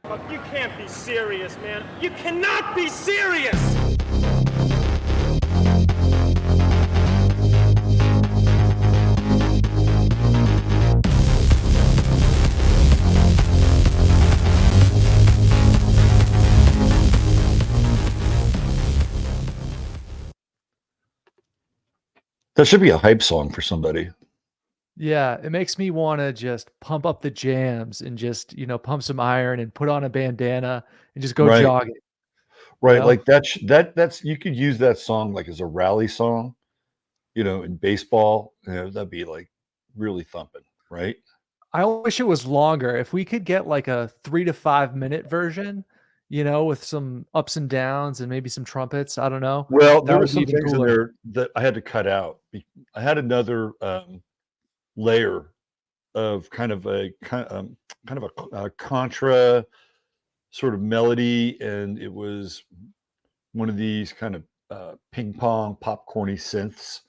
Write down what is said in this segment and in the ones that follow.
You can't be serious, man. You cannot be serious! That should be a hype song for somebody. Yeah, it makes me want to just pump up the jams and just, pump some iron and put on a bandana and just go Right. jogging. Right. know? Like that's you could use that song like as a rally song, in baseball. That'd be like really thumping, right? I wish it was longer. If we could get like a 3 to 5 minute version, with some ups and downs and maybe some trumpets. I don't know. Well, That there were would be some even things in cooler. there that I had to cut out. I had another layer of kind of a contra sort of melody, and it was one of these kind of ping pong popcorny synths.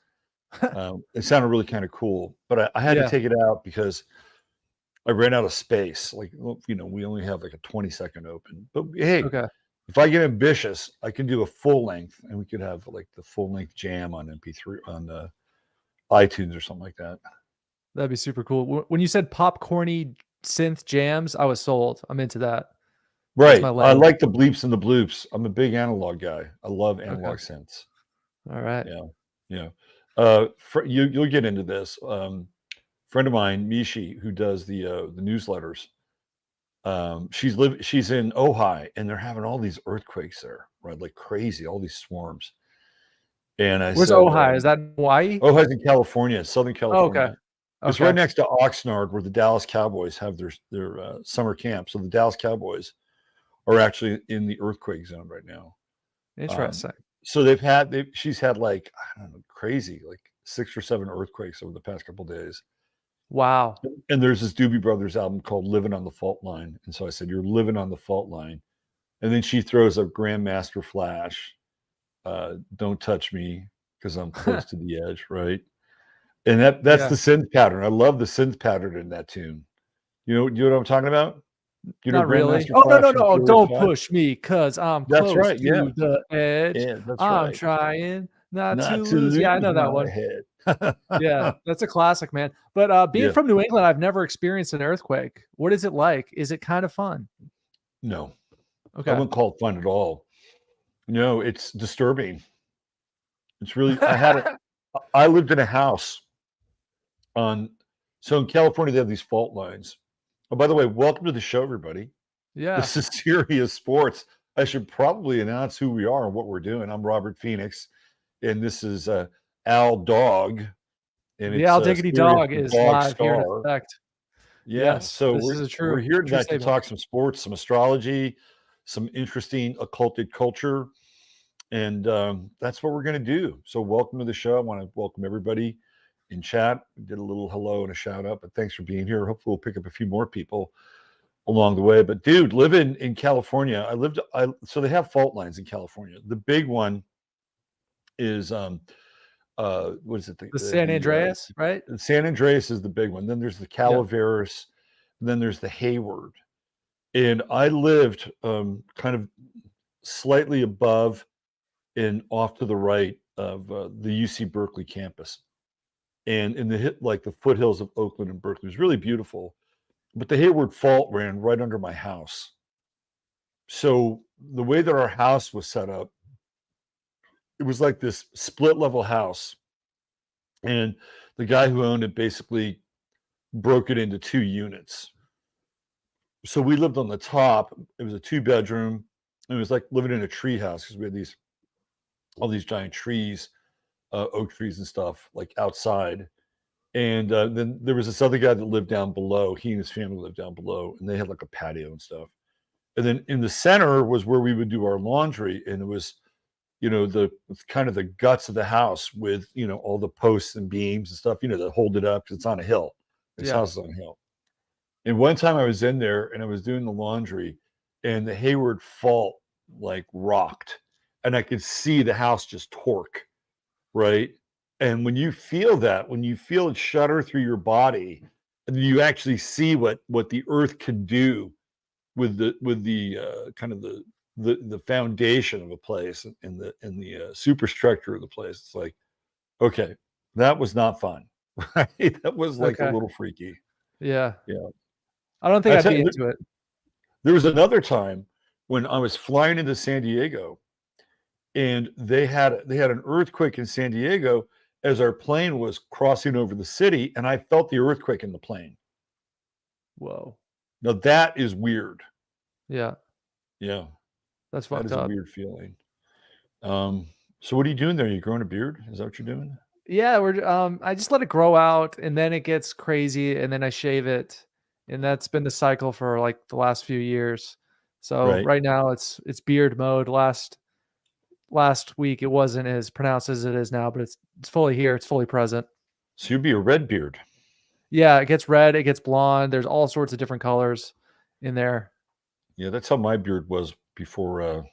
It sounded really kind of cool, but I had to Yeah. take it out because I ran out of space. Like, we only have like a 20-second open. But hey, Okay. if I get ambitious, I can do a full length, and we could have like the full length jam on MP3 on iTunes or something like that. That'd be super cool. When you said popcorny synth jams, I was sold. I'm into that. Right. my I lane. like the bleeps and the bloops. I'm a big analog guy. I love analog synths. All right. Yeah. You'll get into this. Friend of mine, Mishi, who does the newsletters. She's in Ojai, and they're having all these earthquakes there, right? Like crazy, all these swarms. And I Where's said, Ojai? Is that Hawaii? Ojai's in California, Southern California. Okay. It's right next to Oxnard, where the Dallas Cowboys have their summer camp. So the Dallas Cowboys are actually in the earthquake zone right now. Interesting. So she's had like, I don't know, crazy, like 6 or 7 earthquakes over the past couple of days. Wow. And there's this Doobie Brothers album called Living on the Fault Line. And so I said, you're living on the fault line. And then she throws a Grandmaster Flash. Don't touch me because I'm close to the edge, right? And that's the synth pattern. I love the synth pattern in that tune. You know what I'm talking about? Not really. Oh, no. Don't push me because I'm That's close right, to yeah. the edge. Yeah, that's I'm right. trying not to lose. Yeah, I know that one. Head. Yeah, that's a classic, man. But being from New England, I've never experienced an earthquake. What is it like? Is it kind of fun? No. Okay. I wouldn't call it fun at all. No, it's disturbing. It's really, I lived in a house so in California, they have these fault lines. Oh, by the way, welcome to the show, everybody. Yeah. This is Sirius Sports. I should probably announce who we are and what we're doing. I'm Robert Phoenix, and this is Al Dawg. And the Al Diggity Dog is live here in effect. Yes, so we're here tonight to talk some sports, some astrology, some interesting occulted culture, and that's what we're going to do. So welcome to the show. I want to welcome everybody in chat. We did a little hello and a shout out, but thanks for being here. Hopefully we'll pick up a few more people along the way. But dude, living in California, so they have fault lines in California. The big one is what is it? The San Andreas, right? San Andreas is the big one. Then there's the Calaveras, then there's the Hayward. And I lived kind of slightly above and off to the right of the UC Berkeley campus. And in the foothills of Oakland and Berkeley. It was really beautiful. But the Hayward Fault ran right under my house. So the way that our house was set up, it was like this split level house. And the guy who owned it basically broke it into 2 units. So we lived on the top. It was a 2-bedroom. It was like living in a tree house because we had all these giant trees, oak trees and stuff, like outside. And then there was this other guy that lived down below. He and his family lived down below, and they had like a patio and stuff. And then in the center was where we would do our laundry, and it was, the kind of the guts of the house with, all the posts and beams and stuff, that hold it up because it's on a hill. This house is on a hill. And one time I was in there and I was doing the laundry, and the Hayward Fault like rocked, and I could see the house just torque, right? And when you feel it shudder through your body, and you actually see what the earth can do kind of the foundation of a place and the superstructure of the place. It's like, okay, that was not fun. Right? That was like a Okay. little freaky. Yeah. Yeah. I don't think I I'd tell be you, into it. there was another time when I was flying into San Diego, and they had an earthquake in San Diego as our plane was crossing over the city, and I felt the earthquake in the plane. Whoa. Now that is weird. Yeah. Yeah, That's that fucked is a up. weird feeling. So what are you doing there? You growing a beard? Is that what you're doing? Yeah, I just let it grow out and then it gets crazy and then I shave it. And that's been the cycle for like the last few years. So Right. right now it's beard mode. Last week it wasn't as pronounced as it is now, but it's fully here, it's fully present. So you'd be a red beard. Yeah, it gets red, it gets blonde. There's all sorts of different colors in there. Yeah, that's how my beard was before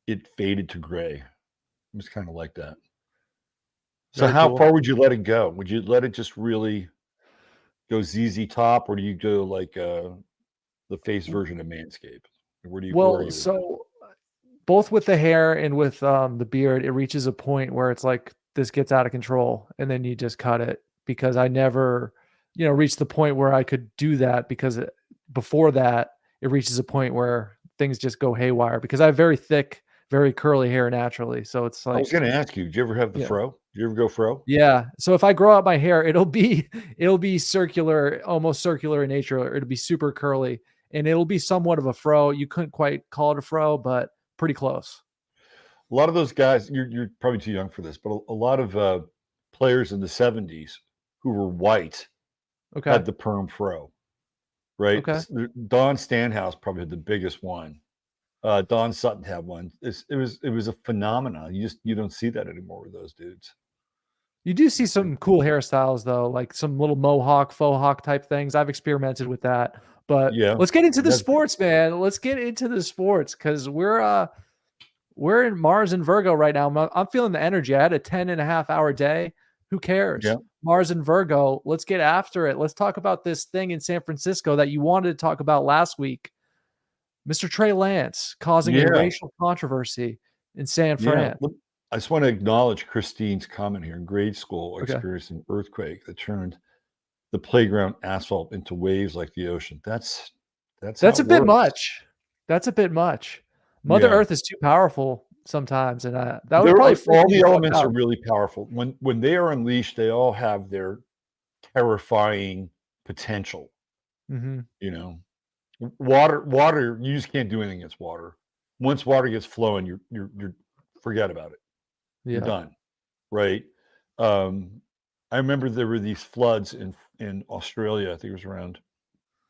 it faded to gray. It was kind of like that. So Very how cool. far would you let it go? Would you let it just really go ZZ top, or do you go like the face version of Manscaped? Where are Well, you with that? so both with the hair and with the beard, it reaches a point where it's like this gets out of control, and then you just cut it because I never, reached the point where I could do that because before that, it reaches a point where things just go haywire because I have very thick, very curly hair naturally. So it's I was like, going to ask you, did you ever have the yeah, fro? Did you ever go fro? yeah. So if I grow out my hair, it'll be circular, almost circular in nature. Or it'll be super curly, and it'll be somewhat of a fro. You couldn't quite call it a fro, but pretty close. A lot of those guys, you're probably too young for this, but a lot of players in the 70s who were white Okay. had the perm fro, right? Okay. Don Stanhouse probably had the biggest one. Don Sutton had one. It was a phenomenon. You don't see that anymore with those dudes. You do see some cool hairstyles though, like some little mohawk, faux hawk type things. I've experimented with that. But Yeah, let's get into the that's sports, man. Let's get into the sports because we're in Mars and Virgo right now. I'm feeling the energy. I had a 10.5 hour day. Who cares? yeah. Mars and Virgo. Let's get after it. Let's talk about this thing in San Francisco that you wanted to talk about last week. Mr. Trey Lance causing a Yeah, racial controversy in San yeah. Fran. Look, I just want to acknowledge Christine's comment here. In grade school, Okay. experienced an earthquake that turned the playground asphalt into waves like the ocean. That's how That's a it bit works. much. That's a bit much. Mother Yeah. Earth is too powerful sometimes, and that would There probably are freak all me the the fuck elements are out. really powerful. When they are unleashed, they all have their terrifying potential, Mhm. you know. Water, you just can't do anything against water. Once water gets flowing, you're forget about it. You're Yeah. done, right? Um, I remember there were these floods in Australia. I think it was around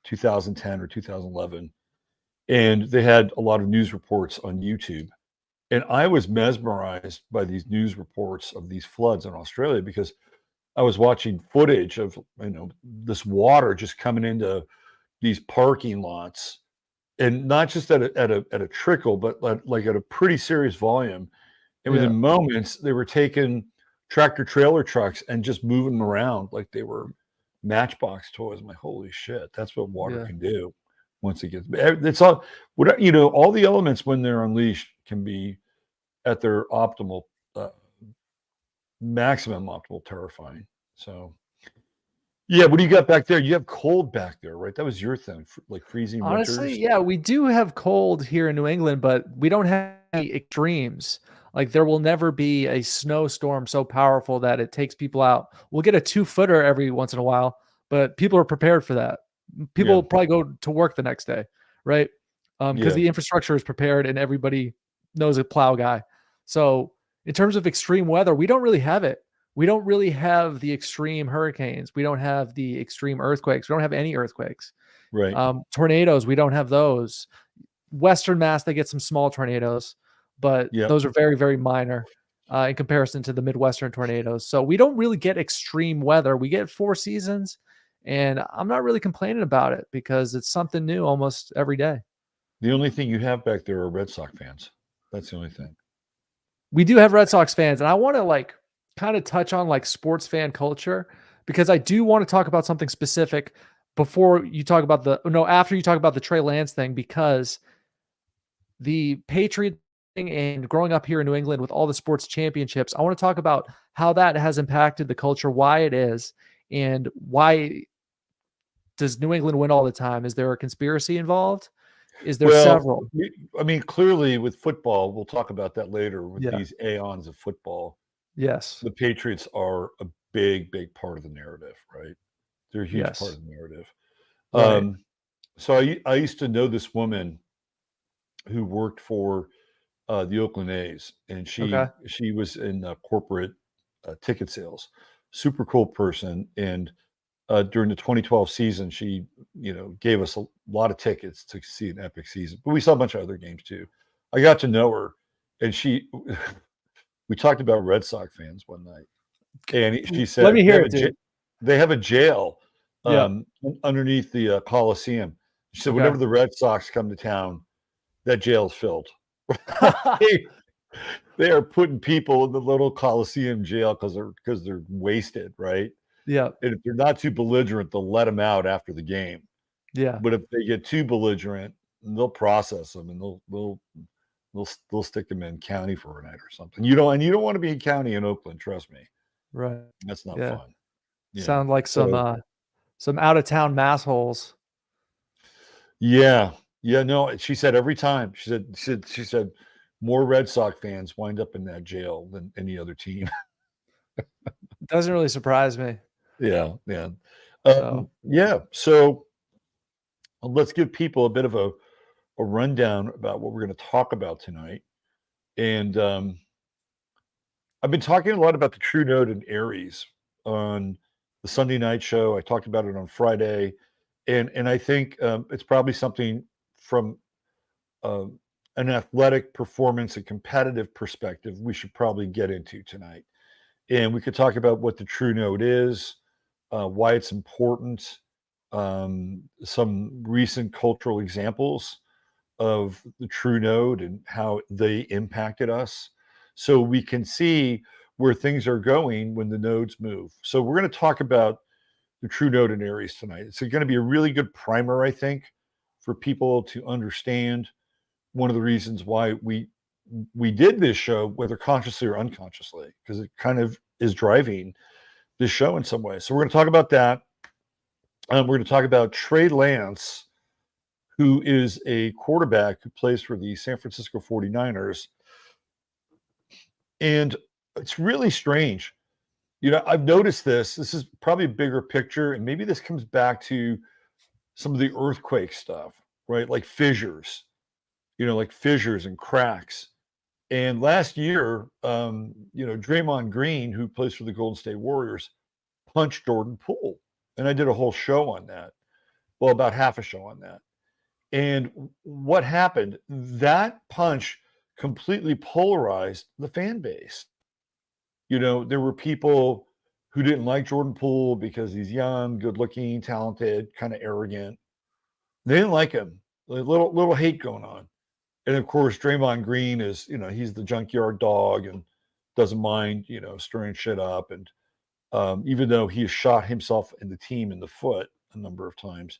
2010 or 2011, and they had a lot of news reports on YouTube. And I was mesmerized by these news reports of these floods in Australia because I was watching footage of this water just coming into these parking lots, and not just at a trickle, but like at a pretty serious volume. And Yeah. within moments, they were taking tractor trailer trucks and just moving them around like they were matchbox toys. I'm like, holy shit, that's what water Yeah. can do once it gets. It's all all the elements when they're unleashed can be at their optimal, uh, maximum optimal terrifying. So yeah, what do you got back there? You have cold back there, right? That was your thing, like freezing Honestly, winters. yeah, we do have cold here in New England, but we don't have any extremes. Like there will never be a snowstorm so powerful that it takes people out. We'll get a 2-footer every once in a while, but people are prepared for that. People Yeah, will probably go to work the next day, right? Because yeah, the infrastructure is prepared and everybody knows a plow guy. So in terms of extreme weather, we don't really have it. We don't really have the extreme hurricanes. We don't have the extreme earthquakes. We don't have any earthquakes. right. Tornadoes, we don't have those. Western Mass, they get some small tornadoes, but Yep. those are very, very minor in comparison to the Midwestern tornadoes. So we don't really get extreme weather. We get 4 seasons, and I'm not really complaining about it because it's something new almost every day. The only thing you have back there are Red Sox fans. That's the only thing. We do have Red Sox fans, and I want to kind of touch on sports fan culture because I do want to talk about something specific. before you talk about after you talk about the Trey Lance thing, because the Patriots thing and growing up here in New England with all the sports championships, I want to talk about how that has impacted the culture, why it is, and why does New England win all the time? Is there a conspiracy involved? Is there Well, several? I mean, clearly with football, we'll talk about that later with Yeah. these aeons of football. Yes. The Patriots are a big, big part of the narrative, right? They're a huge part Yes. of the narrative. Right. So I used to know this woman who worked for the Oakland A's, and Okay. she was in corporate ticket sales. Super cool person, and during the 2012 season, she gave us a lot of tickets to see an epic season, but we saw a bunch of other games too. I got to know her, and we talked about Red Sox fans one night, and she Let said me hear it, dude. they have a jail Yeah. underneath the Coliseum. She said Okay. whenever the Red Sox come to town, that jail's filled. They are putting people in the little Coliseum jail because they're wasted, right? Yeah. And if they're not too belligerent, they'll let them out after the game. Yeah. But if they get too belligerent, they'll process them and they'll stick them in county for a night or something. You don't want to be in county in Oakland, trust me. Right. That's not Yeah. fun. Yeah. Sound like So some out of town massholes. yeah. Yeah, no, she said every time. She said more Red Sox fans wind up in that jail than any other team. Doesn't really surprise me. Yeah, yeah. So Yeah, so let's give people a bit of a rundown about what we're going to talk about tonight. And I've been talking a lot about the true node in Aries on the Sunday night show. I talked about it on Friday, and I think it's probably something from uh, an athletic performance and competitive perspective we should probably get into tonight. And we could talk about what the true node is, why it's important, some recent cultural examples of the true node and how they impacted us, so we can see where things are going when the nodes move. So we're going to talk about the true node in Aries tonight. It's going to be a really good primer, I think, for people to understand one of the reasons why we did this show, whether consciously or unconsciously, because it kind of is driving this show in some way. So we're going to talk about that. We're going to talk about Trey Lance, who is a quarterback who plays for the San Francisco 49ers. And it's really strange. I've noticed this. This is probably a bigger picture, and maybe this comes back to some of the earthquake stuff, right? Like fissures, like fissures and cracks. And last year, Draymond Green, who plays for the Golden State Warriors, punched Jordan Poole. And I did a whole show on that. Well, about half a show on that. And what happened? That punch completely polarized the fan base. There were people who didn't like Jordan Poole because he's young, good looking, talented, kind of arrogant. They didn't like him. A little hate going on. And of course, Draymond Green is, he's the junkyard dog and doesn't mind, stirring shit up. And even though he has shot himself and the team in the foot a number of times,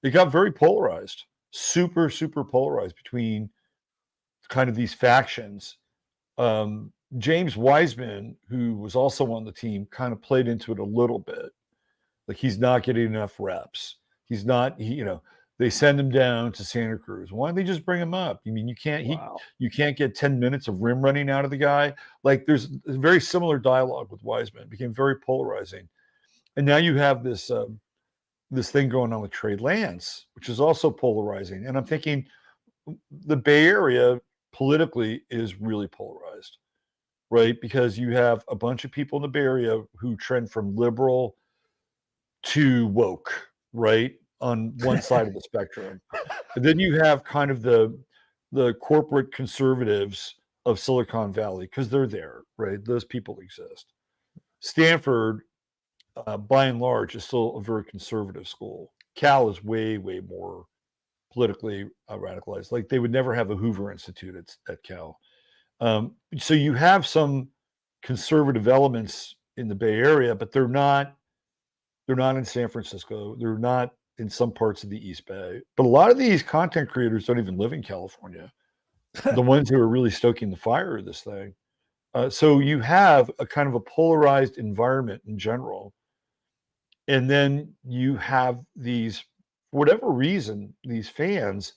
it got very polarized, super, super polarized between kind of these factions. James Wiseman, who was also on the team, kind of played into it a little bit. Like he's not getting enough reps. He's not, they send him down to Santa Cruz. Why don't they just bring him up? I mean, you can't get 10 minutes of rim running out of the guy. Like there's a very similar dialogue with Wiseman. It became very polarizing. And now you have this thing going on with Trey Lance, which is also polarizing. And I'm thinking the Bay Area politically is really polarized, right? Because you have a bunch of people in the Bay Area who trend from liberal to woke, right? On one side of the spectrum. And then you have kind of the corporate conservatives of Silicon Valley, because they're there, right? Those people exist. Stanford, by and large, is still a very conservative school. Cal is way, way more politically radicalized. Like they would never have a Hoover Institute at Cal. So you have some conservative elements in the Bay Area, but they're not in San Francisco. They're not in some parts of the East Bay. But a lot of these content creators don't even live in California. The ones who are really stoking the fire of this thing. So you have a kind of a polarized environment in general. And then you have these, for whatever reason, these fans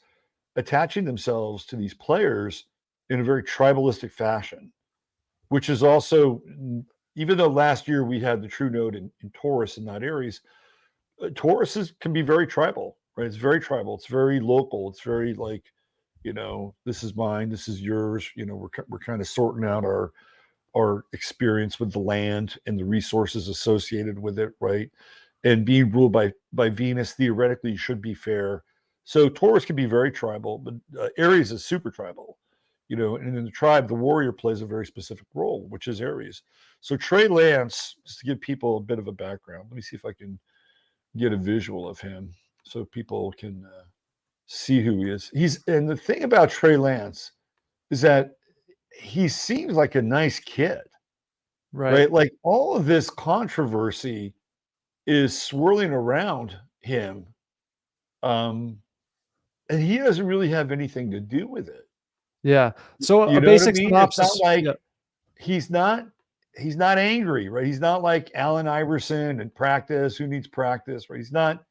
attaching themselves to these players in a very tribalistic fashion, which is also, even though last year we had the true node in Taurus and not Aries, Taurus can be very tribal, right? It's very tribal. It's very local. It's very like, this is mine, this is yours. We're kind of sorting out our experience with the land and the resources associated with it, right? And being ruled by Venus theoretically should be fair. So Taurus can be very tribal, but Aries is super tribal, and in the tribe, the warrior plays a very specific role, which is Aries. So Trey Lance, just to give people a bit of a background, let me see if I can get a visual of him so people can see who he is. And the thing about Trey Lance is that he seems like a nice kid, right? Like all of this controversy is swirling around him, and he doesn't really have anything to do with it. Yeah. So You a know basic what I mean? synopsis. It's not like he's not angry, right? He's not like Allen Iverson in practice, who needs practice, right? He's not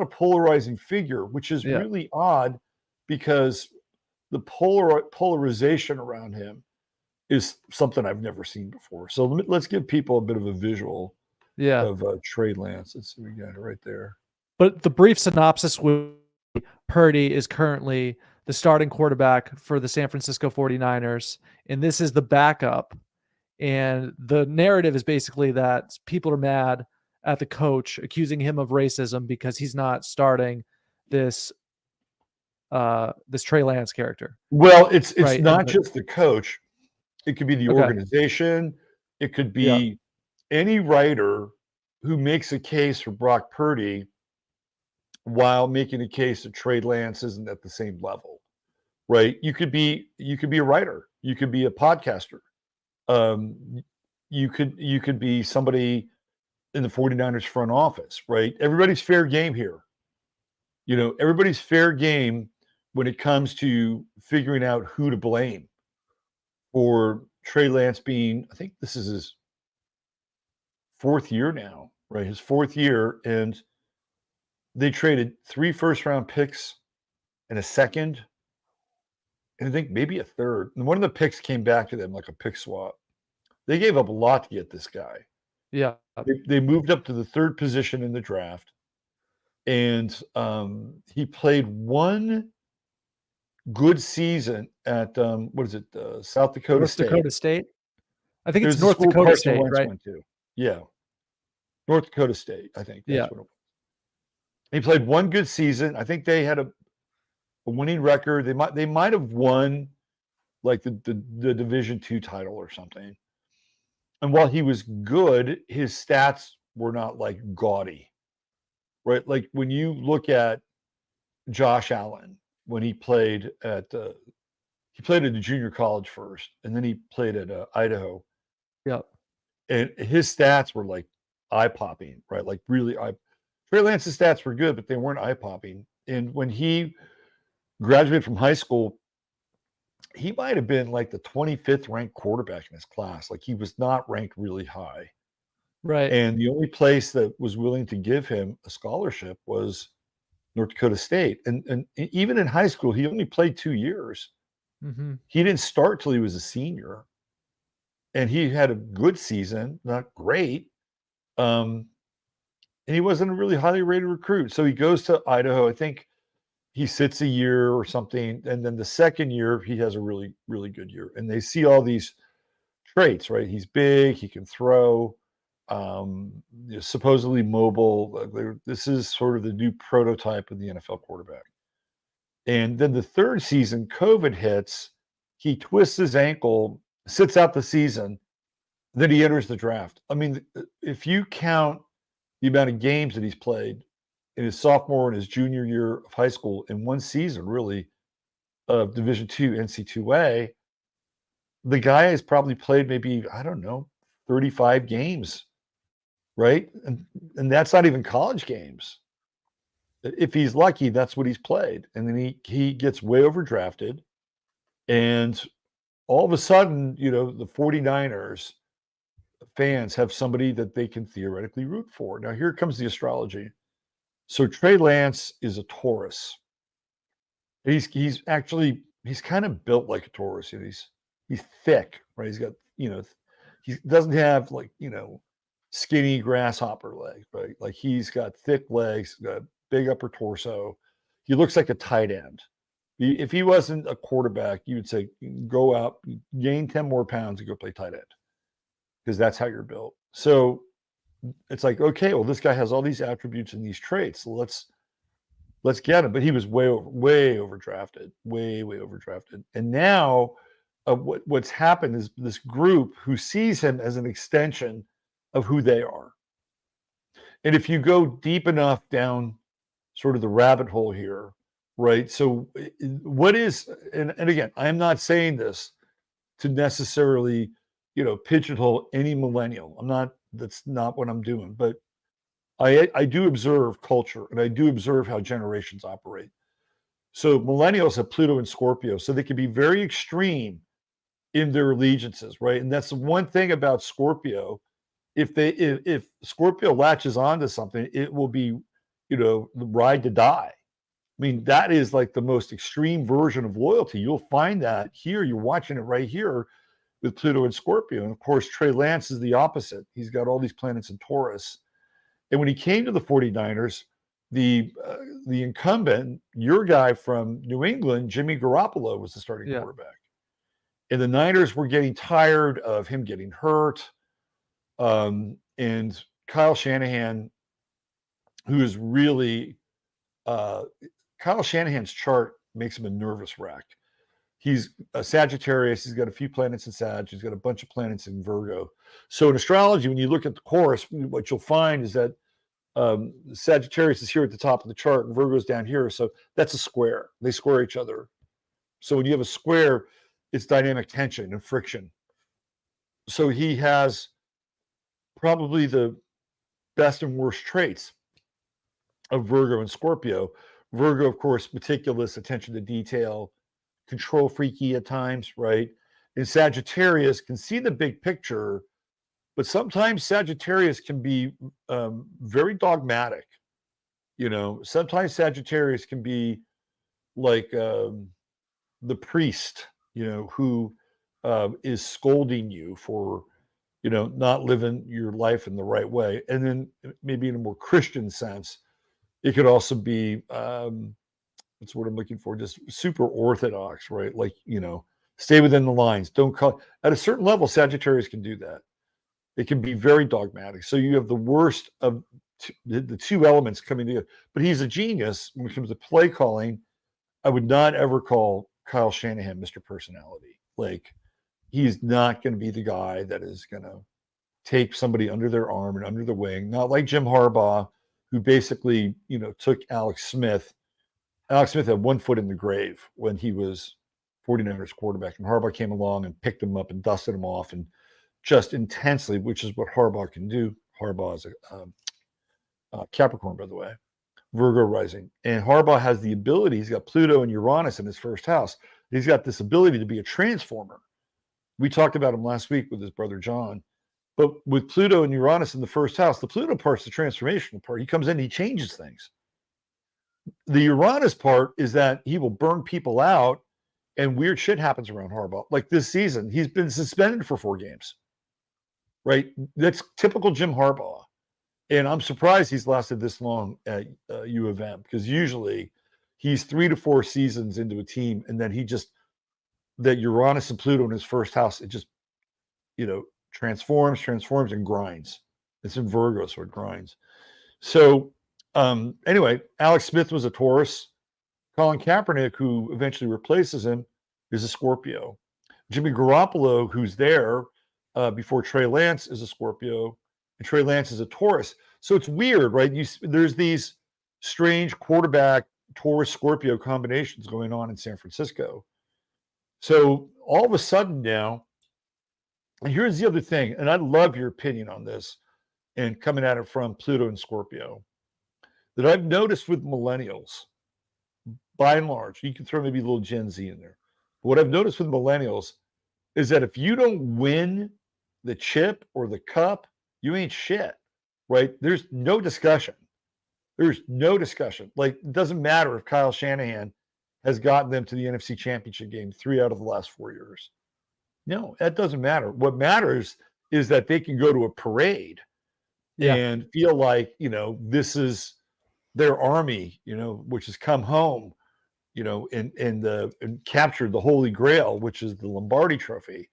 a polarizing figure, which is really odd because the polarization around him is something I've never seen before. So let's give people a bit of a visual of Trey Lance. Let's see, we got it right there. But the brief synopsis would be Purdy is currently the starting quarterback for the San Francisco 49ers, and this is the backup. And the narrative is basically that people are mad at the coach, accusing him of racism because he's not starting this Trey Lance character. Well, it's not just the coach. It could be the Okay. organization. It could be any writer who makes a case for Brock Purdy while making a case that Trey Lance isn't at the same level, right? You could be a writer. You could be a podcaster. You could be somebody in the 49ers front office, right? Everybody's fair game here. Everybody's fair game when it comes to figuring out who to blame for Trey Lance being, I think this is his fourth year now, right? His fourth year, and they traded 3 first-round picks and a second, and I think maybe a third. And one of the picks came back to them like a pick swap. They gave up a lot to get this guy. Yeah. They moved up to the third position in the draft, and he played one good season at South Dakota North State. Dakota State. I think it's North Dakota State, right? Went to. Yeah, North Dakota State. I think that's what it was. He played one good season. I think they had a winning record. They might have won like the Division II title or something. And while he was good, his stats were not like gaudy, right? Like when you look at Josh Allen, when he played at the junior college first, and then he played at Idaho. Yeah. And his stats were like eye-popping, right? Like really Trey Lance's stats were good, but they weren't eye-popping. And when he graduated from high school, he might have been like the 25th ranked quarterback in his class. Like he was not ranked really high. Right. And the only place that was willing to give him a scholarship was North Dakota State. And even in high school, he only played 2 years. Mm-hmm. He didn't start till he was a senior. And he had a good season, not great. And he wasn't a really highly rated recruit. So he goes to Idaho. I think he sits a year or something. And then the second year, he has a really, really good year. And they see all these traits, right? He's big, he can throw, supposedly mobile. This is sort of the new prototype of the NFL quarterback. And then the third season, COVID hits. He twists his ankle, sits out the season. Then he enters the draft. I mean, if you count the amount of games that he's played in his sophomore and his junior year of high school in one season, really, of Division II NC2A, the guy has probably played maybe, I don't know, 35 games, right? And that's not even college games. if he's lucky, that's what he's played. And then he gets way overdrafted. And all of a sudden, the 49ers fans have somebody that they can theoretically root for. Now, here comes the astrology. So Trey Lance is a Taurus. He's kind of built like a Taurus. He's thick, right? He's got, he doesn't have like, skinny grasshopper legs, right? Like he's got thick legs, got big upper torso. He looks like a tight end. If he wasn't a quarterback, you would say, go out, gain 10 more pounds and go play tight end, because that's how you're built. So it's like, okay, well, this guy has all these attributes and these traits. So let's get him. But he was way overdrafted, way overdrafted. And now what's happened is this group who sees him as an extension of who they are. And if you go deep enough down sort of the rabbit hole here, right? So what is, and again, I'm not saying this to necessarily, pigeonhole any millennial. That's not what I'm doing. But I do observe culture, and I do observe how generations operate. So millennials have Pluto and Scorpio, so they can be very extreme in their allegiances, right? And that's the one thing about Scorpio. If Scorpio latches onto something, it will be, the ride to die. I mean, that is like the most extreme version of loyalty. You'll find that here. You're watching it right here with Pluto and Scorpio. And of course, Trey Lance is the opposite. He's got all these planets in Taurus. And when he came to the 49ers, the incumbent, your guy from New England, Jimmy Garoppolo, was the starting quarterback. And the Niners were getting tired of him getting hurt. And Kyle Shanahan, who is really Kyle Shanahan's chart makes him a nervous wreck. He's a Sagittarius. He's got a few planets in Sag. He's got a bunch of planets in Virgo. So in astrology, when you look at the course, what you'll find is that Sagittarius is here at the top of the chart and Virgo's down here. So that's a square. They square each other. So when you have a square, it's dynamic tension and friction. So he has probably the best and worst traits of Virgo and Scorpio. Virgo, of course, meticulous, attention to detail, control freaky at times, right? And Sagittarius can see the big picture, but sometimes Sagittarius can be very dogmatic. Sometimes Sagittarius can be like the priest, who is scolding you for, not living your life in the right way. And then maybe in a more Christian sense, it could also be, that's what I'm looking for, just super orthodox, right? Like, stay within the lines. Don't call. At a certain level, Sagittarius can do that. It can be very dogmatic. So you have the worst of the two elements coming together. But he's a genius when it comes to play calling. I would not ever call Kyle Shanahan Mr. Personality. Like, he's not going to be the guy that is going to take somebody under their arm and under the wing. Not like Jim Harbaugh, who basically, took Alex Smith. Alex Smith had one foot in the grave when he was 49ers quarterback, and Harbaugh came along and picked him up and dusted him off, and just intensely, which is what Harbaugh can do. Harbaugh is a Capricorn, by the way, Virgo rising. And Harbaugh has the ability, he's got Pluto and Uranus in his first house. He's got this ability to be a transformer. We talked about him last week with his brother John. But with Pluto and Uranus in the first house, the Pluto part's the transformational part. He comes in, he changes things. The Uranus part is that he will burn people out, and weird shit happens around Harbaugh. Like this season, he's been suspended for 4 games, right? That's typical Jim Harbaugh. And I'm surprised he's lasted this long at U of M, because usually he's 3 to 4 seasons into a team, and then that Uranus and Pluto in his first house, it just, transforms and grinds. It's in Virgo, so it grinds. So anyway, Alex Smith was a Taurus. Colin Kaepernick, who eventually replaces him, is a Scorpio. Jimmy Garoppolo, who's there before Trey Lance, is a Scorpio, and Trey Lance is a Taurus. So it's weird, right? There's these strange quarterback Taurus Scorpio combinations going on in San Francisco. So all of a sudden now, and here's the other thing, and I love your opinion on this, and coming at it from Pluto and Scorpio. that I've noticed with millennials, by and large, you can throw maybe a little Gen Z in there. But what I've noticed with millennials is that if you don't win the chip or the cup, you ain't shit, right? There's no discussion. There's no discussion. Like, it doesn't matter if Kyle Shanahan has gotten them to the NFC Championship game 3 out of the last 4 years. No, that doesn't matter. What matters is that they can go to a parade and feel like, this is their army, which has come home, and captured the Holy Grail, which is the Lombardi Trophy.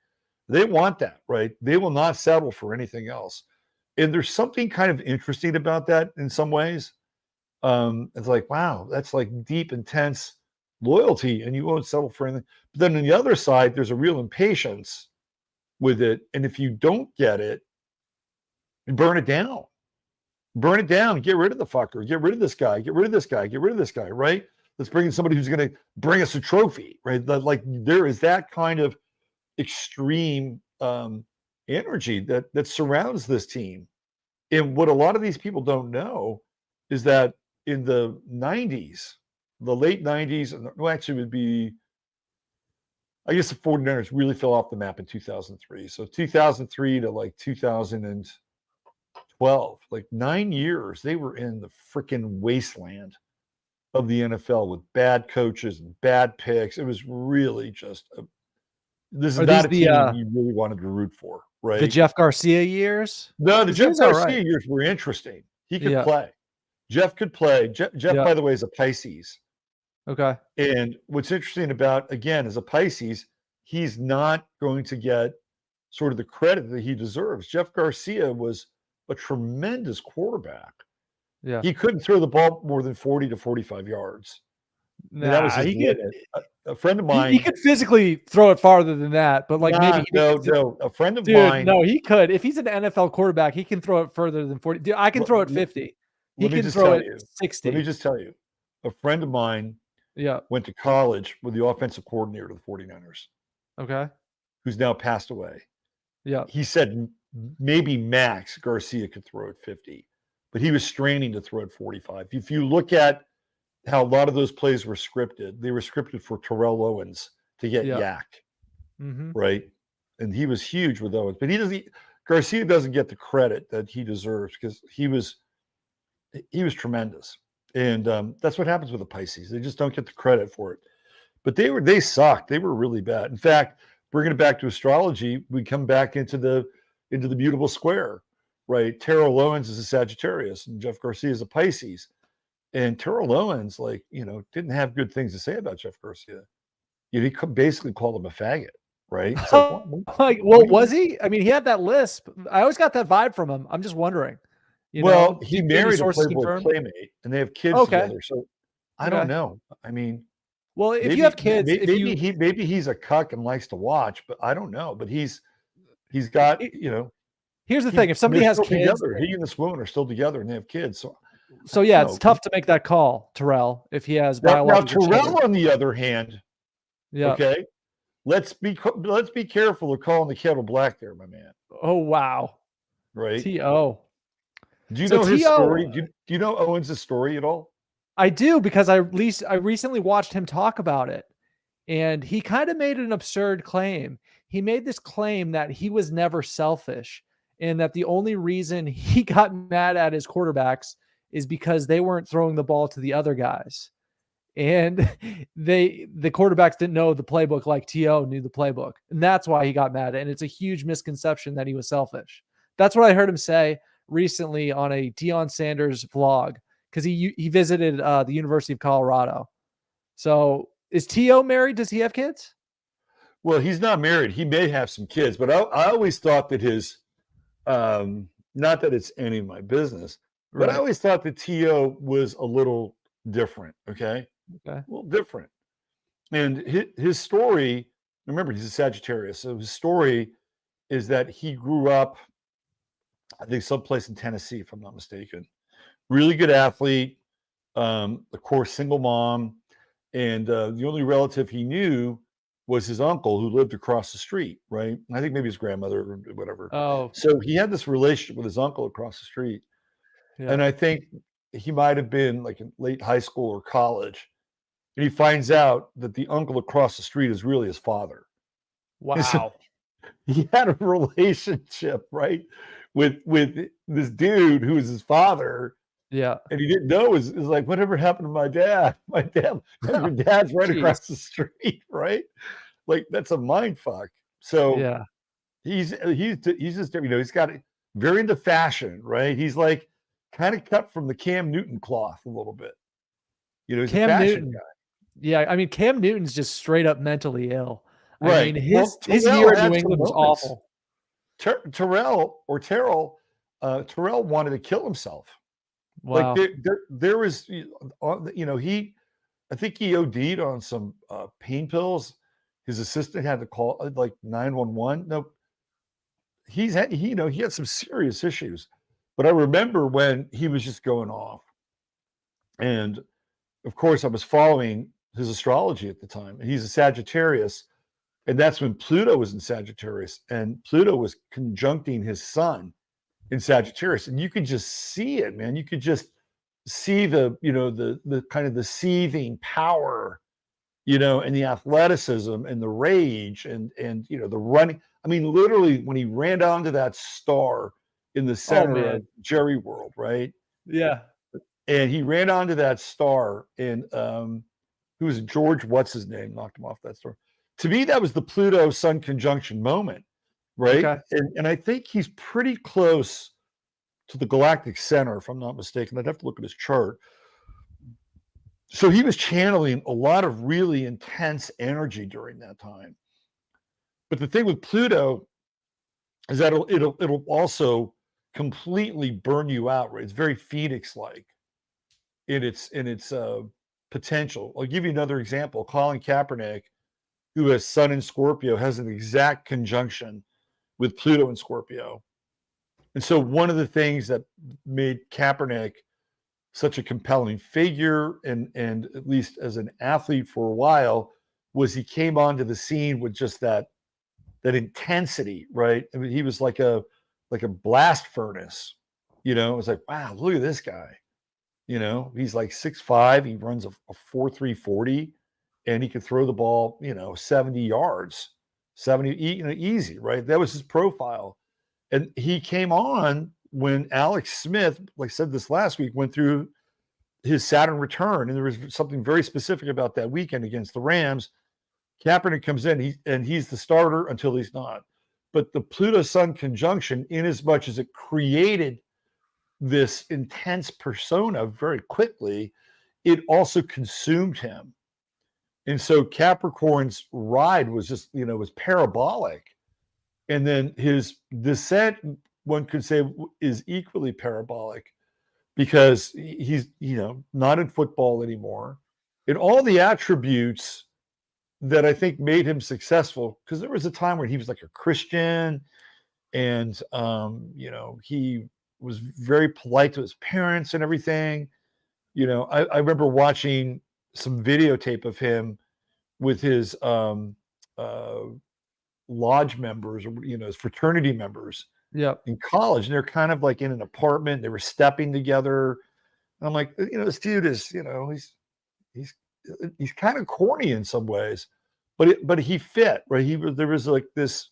They want that, right? They will not settle for anything else. And there's something kind of interesting about that in some ways. It's like, wow, that's like deep, intense loyalty, and you won't settle for anything. But then on the other side, there's a real impatience with it. And if you don't get it, burn it down. Burn it down. Get rid of the fucker. Get rid of this guy. Get rid of this guy. Get rid of this guy, right? Let's bring in somebody who's going to bring us a trophy, right? Like, there is that kind of extreme energy that surrounds this team. And what a lot of these people don't know is that in the 90s, the late 90s, actually would be, I guess the 49ers really fell off the map in 2003. So 2003 to like 2012, like 9 years, they were in the freaking wasteland of the NFL with bad coaches and bad picks. It was really just this is not a team you really wanted to root for, right? The Jeff Garcia years? No, the Jeff Garcia years were interesting. He could play. Jeff could play. Jeff, by the way, is a Pisces. Okay. And what's interesting about, again, as a Pisces, he's not going to get sort of the credit that he deserves. Jeff Garcia was a tremendous quarterback. Yeah. He couldn't throw the ball more than 40 to 45 yards. Nah, that was his limit. A friend of mine. He could physically throw it farther than that, but like maybe no. A friend of mine. No, he could. If he's an NFL quarterback, he can throw it further than 40. Dude, I can throw it 50. He can throw it 60. Let me just tell you, a friend of mine went to college with the offensive coordinator of the 49ers. Okay. Who's now passed away. Yeah. He said maybe max Garcia could throw it 50, but he was straining to throw it 45. If you look at how a lot of those plays were scripted, they were scripted for Terrell Owens to get yak, right? And he was huge with Owens, but Garcia doesn't get the credit that he deserves because he was tremendous. And that's what happens with the Pisces. They just don't get the credit for it. But they sucked. They were really bad. In fact, bringing it back to astrology, we come back into the beautiful square, right? Terrell Owens is a Sagittarius and Jeff Garcia is a Pisces. And Terrell Owens, didn't have good things to say about Jeff Garcia. He basically called him a faggot, right? Was he? I mean, he had that lisp. I always got that vibe from him. I'm just wondering. He married a Playboy playmate, and they have kids together. So I don't know. I mean, well, if you have kids, maybe he's a cuck and likes to watch, but I don't know. But he's got Here's the thing: if somebody has kids, together, he and this woman are still together, and they have kids. So yeah, it's tough to make that call, Terrell, if he has biological Terrell, children. on the other hand, okay, let's be careful of calling the kettle black there, my man. Oh wow, right? T.O. Do you know his story? Do you know Owens' story at all? I do, because I recently watched him talk about it, and he kind of made an absurd claim. He made this claim that he was never selfish, and that the only reason he got mad at his quarterbacks is because they weren't throwing the ball to the other guys. And the quarterbacks didn't know the playbook like T.O. knew the playbook. And that's why he got mad. And it's a huge misconception that he was selfish. That's what I heard him say recently on a Deion Sanders vlog, because he visited the University of Colorado. So is T.O. married? Does he have kids? Well, he's not married. He may have some kids, but I always thought that his, not that it's any of my business, but I always thought that T.O. was a little different, okay? A little different. And his story, remember, he's a Sagittarius, so his story is that he grew up, I think, someplace in Tennessee, if I'm not mistaken. Really good athlete, of course, single mom, and the only relative he knew was his uncle who lived across the street, right? I think maybe his grandmother or whatever. Oh. So he had this relationship with his uncle across the street. Yeah. And I think he might have been like in late high school or college, and he finds out that the uncle across the street is really his father. And so Wow. he had a relationship, right, with this dude who was his father, Yeah. and he didn't know. Is like, whatever happened to my dad? My dad, your dad's right Jeez. across the street, right? Like, that's a mind fuck. So Yeah. he's just, he's got very into fashion, right? He's like kind of cut from the Cam Newton cloth a little bit. He's a Cam fashion Newton. guy. Yeah, I mean, Cam Newton's just straight up mentally ill. I Right. mean, Well, his Terrell year in had New some England was moments. awful. Terrell wanted to kill himself. Like Wow. there was, I think he OD'd on some pain pills. His assistant had to call like 911. No, he had some serious issues. But I remember when he was just going off, and of course I was following his astrology at the time, and he's a Sagittarius, and that's when Pluto was in Sagittarius, and Pluto was conjuncting his sun in Sagittarius, and you could just see it, man. You could just see the kind of the seething power, and the athleticism and the rage and the running. I mean, literally, when he ran down to that star in the Oh, center of man. Jerry World, right? Yeah. And he ran onto that star, and who was George? What's his name? Knocked him off that star. To me, that was the Pluto Sun conjunction moment, right? Okay. And I think he's pretty close to the galactic center, if I'm not mistaken. I'd have to look at his chart. So he was channeling a lot of really intense energy during that time. But the thing with Pluto is that it'll also completely burn you out, right? It's very Phoenix-like in its potential. I'll give you another example. Colin Kaepernick, who has Sun in Scorpio, has an exact conjunction with Pluto in Scorpio. And so one of the things that made Kaepernick such a compelling figure and at least as an athlete for a while was he came onto the scene with just that intensity, right? I mean, he was like a blast furnace. It was like, wow, look at this guy. He's like 6'5", he runs a 4.3 40, and he could throw the ball, 70 yards, 70, easy, right? That was his profile. And he came on when Alex Smith, like I said this last week, went through his Saturn return, and there was something very specific about that weekend against the Rams. Kaepernick comes in, he's the starter until he's not. But the Pluto-Sun conjunction, in as much as it created this intense persona very quickly, it also consumed him. And so Capricorn's ride was just, was parabolic. And then his descent, one could say, is equally parabolic because he's, not in football anymore. And all the attributes that I think made him successful, because there was a time when he was like a Christian and, he was very polite to his parents and everything. I remember watching some videotape of him with his lodge members, or his fraternity members Yep. in college, and they're kind of like in an apartment. They were stepping together. And I'm like, this dude is, he's kind of corny in some ways, but he fit, right? There was like this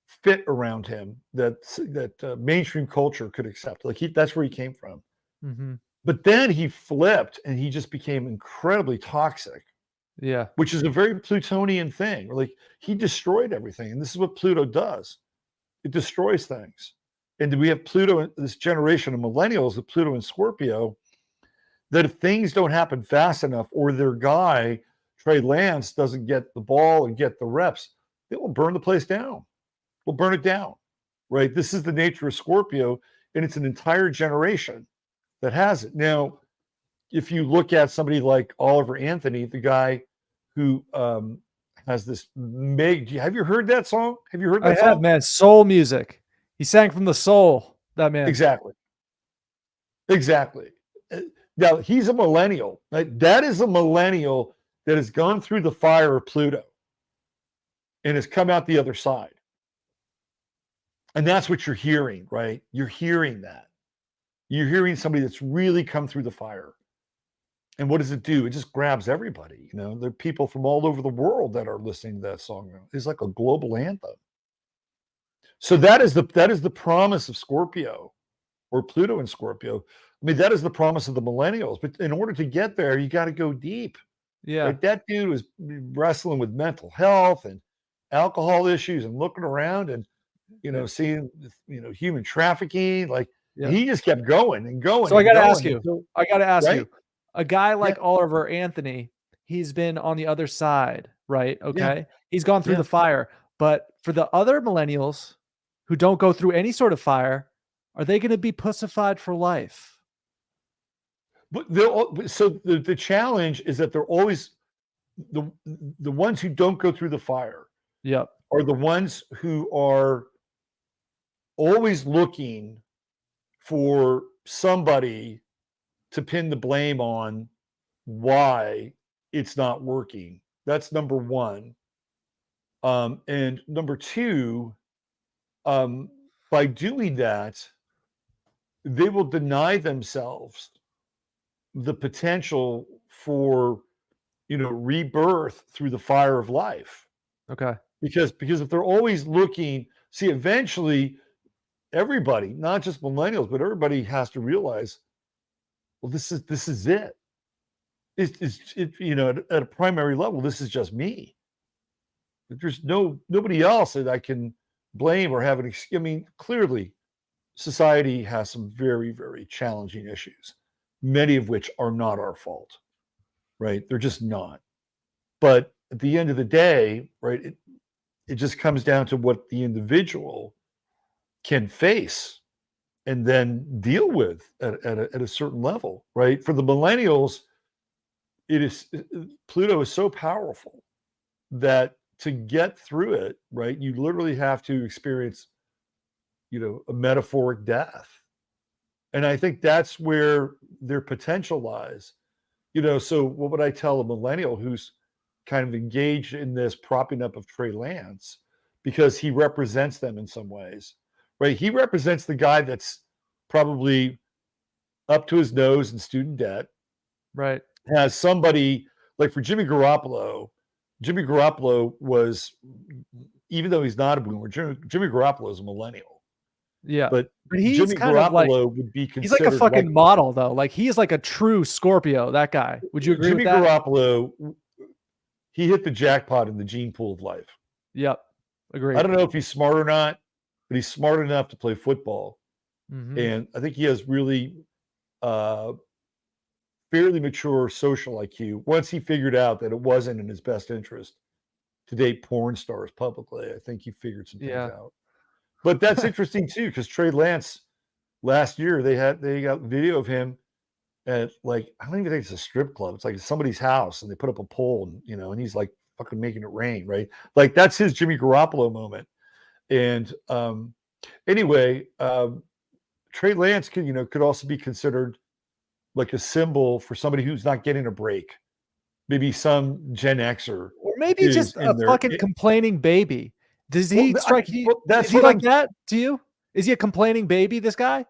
fit around him that mainstream culture could accept. Like that's where he came from. Mm-hmm. But then he flipped and he just became incredibly toxic. Yeah. Which is a very Plutonian thing. Like he destroyed everything. And this is what Pluto does. It destroys things. And we have Pluto, this generation of millennials with Pluto and Scorpio, that if things don't happen fast enough, or their guy, Trey Lance, doesn't get the ball and get the reps, it will burn the place down. We'll burn it down, right? This is the nature of Scorpio, and it's an entire generation that has it. Now, if you look at somebody like Oliver Anthony, the guy who has this have you heard that song? Have you heard that I have, song? man. Soul music. He sang from the soul, that man. Exactly. Now, he's a millennial. Right? That is a millennial that has gone through the fire of Pluto and has come out the other side. And that's what you're hearing, right? You're hearing that. You're hearing somebody that's really come through the fire. And what does it do? It just grabs everybody. You know, there are people from all over the world that are listening to that song. It's like a global anthem. So that is the promise of Scorpio, or Pluto in Scorpio. I mean, that is the promise of the millennials. But in order to get there, you got to go deep. Yeah. Right? That dude was wrestling with mental health and alcohol issues and looking around and, you know, seeing, you know, human trafficking. Like, he just kept going and going. So I and got to going ask you, until, you, right? a guy like Oliver Anthony, he's been on the other side, right? Okay. He's gone through the fire, but for the other millennials who don't go through any sort of fire, are they going to be pussified for life? But so the challenge is that they're always the ones who don't go through the fire. Yep. Are the ones who are always looking for somebody to pin the blame on why it's not working. That's number one. And number two, by doing that, they will deny themselves the potential for, you know, rebirth through the fire of life. Okay. Because if they're always looking, see, eventually everybody, not just millennials, but everybody has to realize, well, this is it. It's you know, at a primary level, this is just me. There's nobody else that I can blame or have an excuse. I mean, clearly, society has some very, very challenging issues, many of which are not our fault, right? They're just not. But at the end of the day, right, it just comes down to what the individual can face and then deal with at a certain level, right? For the millennials, Pluto is so powerful that to get through it, right, you literally have to experience, you know, a metaphoric death. And I think that's where their potential lies. You know, so what would I tell a millennial who's kind of engaged in this propping up of Trey Lance, because he represents them in some ways, right? He represents the guy that's probably up to his nose in student debt, right? Has somebody like, for Jimmy Garoppolo was, even though he's not a boomer, Jimmy Garoppolo is a millennial. Yeah. But he's Jimmy kind of like, Garoppolo would be he's like considered a fucking model though. Like he's like a true Scorpio, that guy. Would you agree Jimmy with that? Garoppolo, he hit the jackpot in the gene pool of life. Yep. Agreed. I don't know if he's smart or not, but he's smart enough to play football. Mhm. And I think he has really fairly mature social IQ. Once he figured out that it wasn't in his best interest to date porn stars publicly, I think he figured some things out. But that's interesting too, because Trey Lance, last year they got video of him at, like, I don't even think it's a strip club. It's like somebody's house, and they put up a pole, and, you know, and he's like fucking making it rain, right? Like, that's his Jimmy Garoppolo moment. And anyway, Trey Lance could also be considered like a symbol for somebody who's not getting a break. Maybe some Gen Xer, or maybe just a fucking complaining baby. Does he strike you? Is he like that to you? Is he a complaining baby, this guy?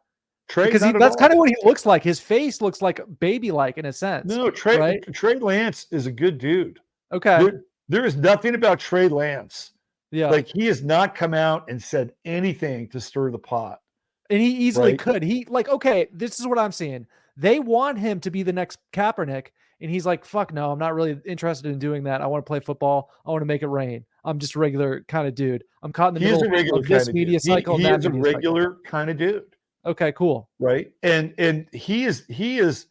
Trey, because that's kind of what he looks like. His face looks like baby-like in a sense. No, Trey, right? Trey Lance is a good dude. Okay. There is nothing about Trey Lance. Yeah. Like, he has not come out and said anything to stir the pot. And he easily could. He okay, this is what I'm seeing. They want him to be the next Kaepernick. And he's like, fuck no, I'm not really interested in doing that. I want to play football. I want to make it rain. I'm just a regular kind of dude. I'm caught in the middle of this media cycle. He is a regular kind of dude. Okay, cool. Right. And he is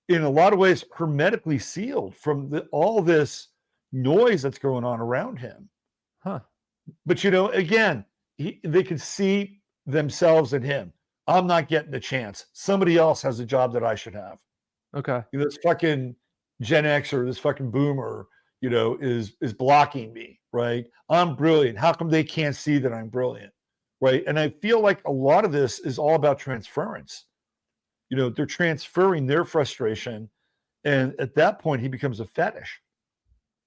in a lot of ways hermetically sealed from all this noise that's going on around him. Huh. But, again, they can see themselves in him. I'm not getting the chance. Somebody else has a job that I should have. Okay. This fucking Gen X or this fucking boomer, is blocking me, right? I'm brilliant. How come they can't see that I'm brilliant? Right. And I feel like a lot of this is all about transference. They're transferring their frustration. And at that point, he becomes a fetish,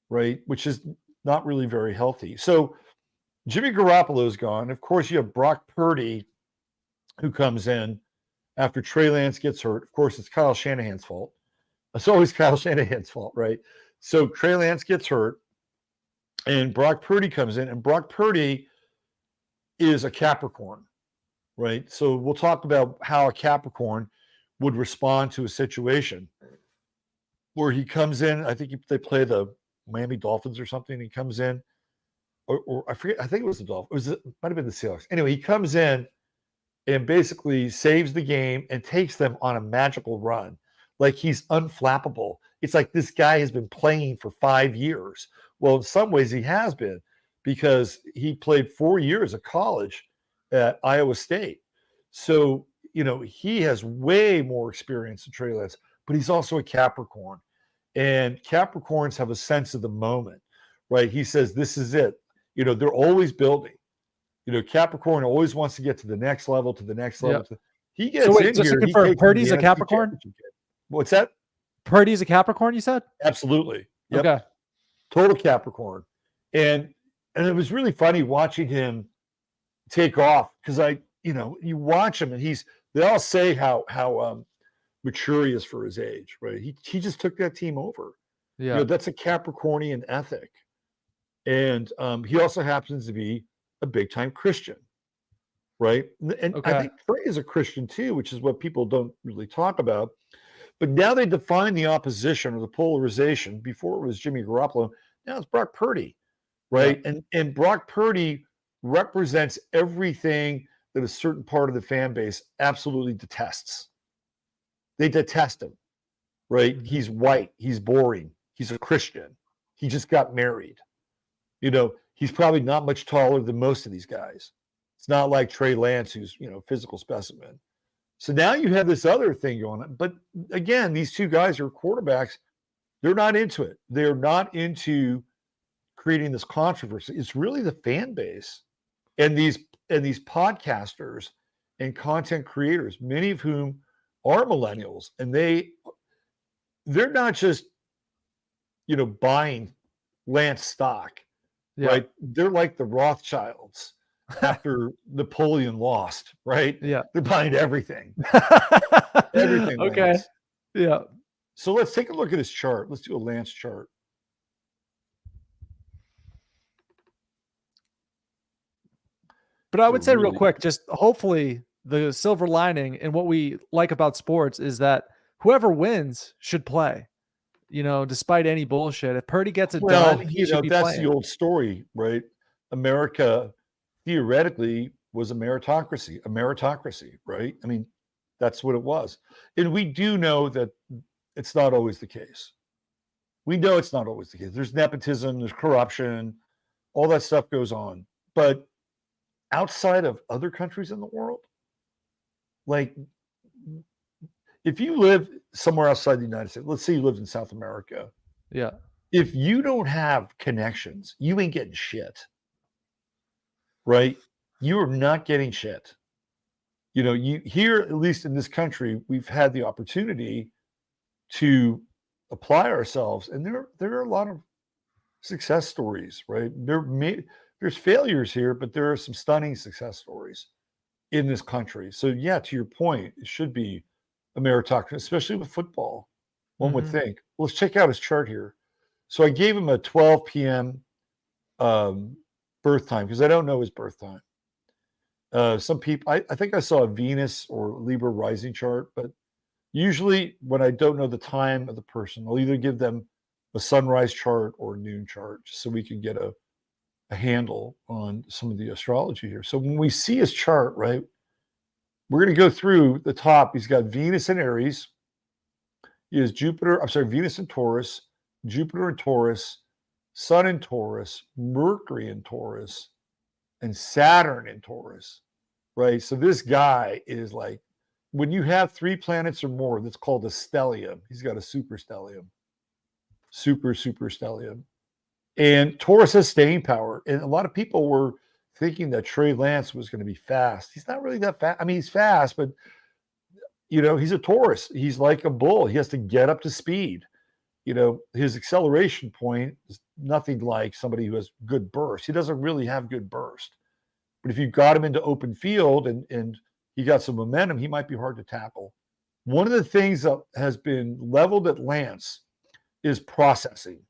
right? Which is not really very healthy. So Jimmy Garoppolo is gone. Of course, you have Brock Purdy, who comes in after Trey Lance gets hurt. Of course, it's Kyle Shanahan's fault. It's always Kyle Shanahan's fault, right? So Trey Lance gets hurt, and Brock Purdy comes in, and Brock Purdy is a Capricorn, right? So we'll talk about how a Capricorn would respond to a situation where he comes in. I think they play the Miami Dolphins or something. He comes in, or I forget. I think it was the Dolphins. It might have been the Seahawks. Anyway, he comes in and basically saves the game and takes them on a magical run. Like he's unflappable. It's like this guy has been playing for 5 years. Well, in some ways he has been, because he played 4 years of college at Iowa State. So, he has way more experience than Trey Lance, but he's also a Capricorn. And Capricorns have a sense of the moment, right? He says, this is it. They're always building. Capricorn always wants to get to the next level, to the next level. Yep. He gets so wait, in just here. to confirm, Purdy's a Capricorn? What's that? Purdy's a Capricorn, you said? Absolutely. Yep. Okay. Total Capricorn. And it was really funny watching him take off, because you watch him and they all say how mature he is for his age, right? He just took that team over. Yeah. That's a Capricornian ethic. And he also happens to be a big time Christian, right? And Okay. I think Trey is a Christian too, which is what people don't really talk about. But now they define the opposition or the polarization. Before it was Jimmy Garoppolo, now it's Brock Purdy, right? Yeah. And Brock Purdy represents everything that a certain part of the fan base absolutely detests. They detest him, right? Mm-hmm. He's white. He's boring. He's a Christian. He just got married. He's probably not much taller than most of these guys. It's not like Trey Lance, who's, physical specimen. So now you have this other thing going on. But again, these two guys are quarterbacks. They're not into it. They're not into creating this controversy. It's really the fan base and these podcasters and content creators, many of whom are millennials, and they're not just, buying Lance stock. Yeah. Right? They're like the Rothschilds after Napoleon lost, right? Yeah. They're buying everything. Everything. Okay. Lance. Yeah. So let's take a look at his chart. Let's do a Lance chart. But I would say real quick, just hopefully the silver lining and what we like about sports is that whoever wins should play. Despite any bullshit. If Purdy gets it done, he should be that's playing. The old story, right? America theoretically was a meritocracy, right? I mean, that's what it was. And we do know that it's not always the case. We know it's not always the case. There's nepotism, there's corruption, all that stuff goes on. But outside of other countries in the world, like, if you live somewhere outside the United States, let's say you lived in South America. Yeah. If you don't have connections, you ain't getting shit. Right? You are not getting shit. You here, at least in this country, we've had the opportunity to apply ourselves, and there are a lot of success stories, right? There's failures here, but there are some stunning success stories in this country. So yeah, to your point, it should be a meritocracy, especially with football, one would think. Well, let's check out his chart here. So I gave him a 12 p.m. Birth time, because I don't know his birth time. Some people, I think I saw a Venus or Libra rising chart, but usually when I don't know the time of the person, I'll either give them a sunrise chart or a noon chart, just so we can get a handle on some of the astrology here. So when we see his chart, right, we're going to go through the top. He's got Venus in Aries. He has Venus in Taurus, Jupiter in Taurus, Sun in Taurus, Mercury in Taurus, and Saturn in Taurus, right? So this guy is like, when you have 3 planets or more, that's called a stellium. He's got a super stellium. Super stellium. And Taurus has staying power. And a lot of people were thinking that Trey Lance was going to be fast. He's not really that fast. I mean, he's fast, but he's a Taurus. He's like a bull. He has to get up to speed. His acceleration point is nothing like somebody who has good burst. He doesn't really have good burst. But if you got him into open field and he got some momentum, he might be hard to tackle. One of the things that has been leveled at Lance is processing,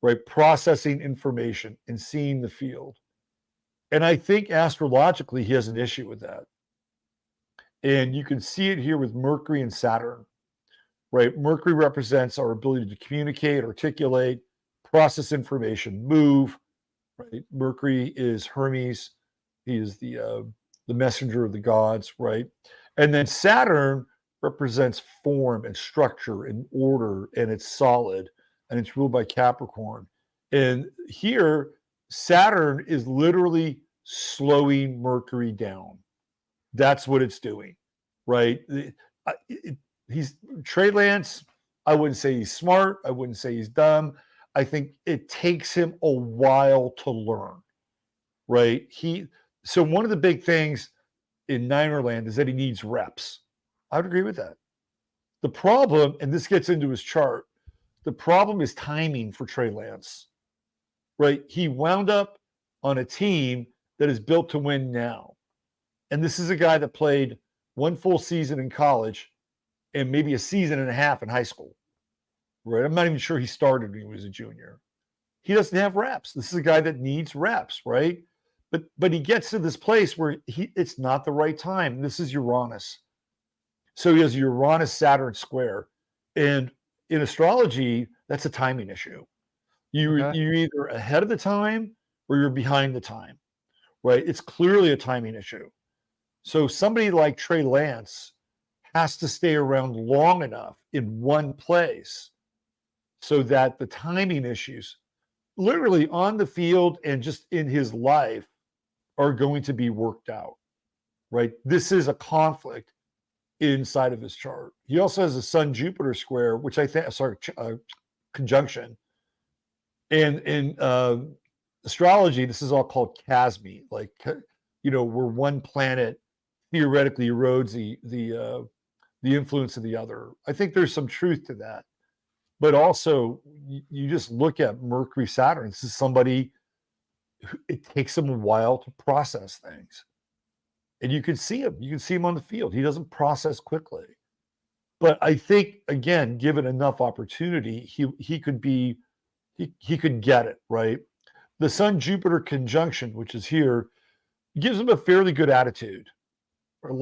right? Processing information and seeing the field. And I think astrologically, he has an issue with that. And you can see it here with Mercury and Saturn, right? Mercury represents our ability to communicate, articulate, process information, move, right? Mercury is Hermes. He is the messenger of the gods, right? And then Saturn represents form and structure and order, and it's solid, and it's ruled by Capricorn. And here, Saturn is literally slowing Mercury down. That's what it's doing, right? He's Trey Lance. I wouldn't say he's smart. I wouldn't say he's dumb. I think it takes him a while to learn, right? So one of the big things in Ninerland is that he needs reps. I would agree with that. The problem, and this gets into his chart, the problem is timing for Trey Lance, right? He wound up on a team that is built to win now. And this is a guy that played one full season in college and maybe a season and a half in high school, right? I'm not even sure he started when he was a junior. He doesn't have reps. This is a guy that needs reps, right? But he gets to this place where it's not the right time. This is Uranus. So he has Uranus-Saturn square. And in astrology, that's a timing issue. You're either ahead of the time or you're behind the time, right? It's clearly a timing issue. So somebody like Trey Lance has to stay around long enough in one place so that the timing issues, literally on the field and just in his life, are going to be worked out, right? This is a conflict inside of his chart. He also has a Sun-Jupiter square, which I think, conjunction. And in astrology, this is all called chasmy, like, where one planet theoretically erodes the influence of the other. I think there's some truth to that. But also, you just look at Mercury, Saturn. This is somebody who, it takes him a while to process things. And you can see him. You can see him on the field. He doesn't process quickly. But I think, again, given enough opportunity, he could get it, right? The Sun-Jupiter conjunction, which is here, gives him a fairly good attitude. Or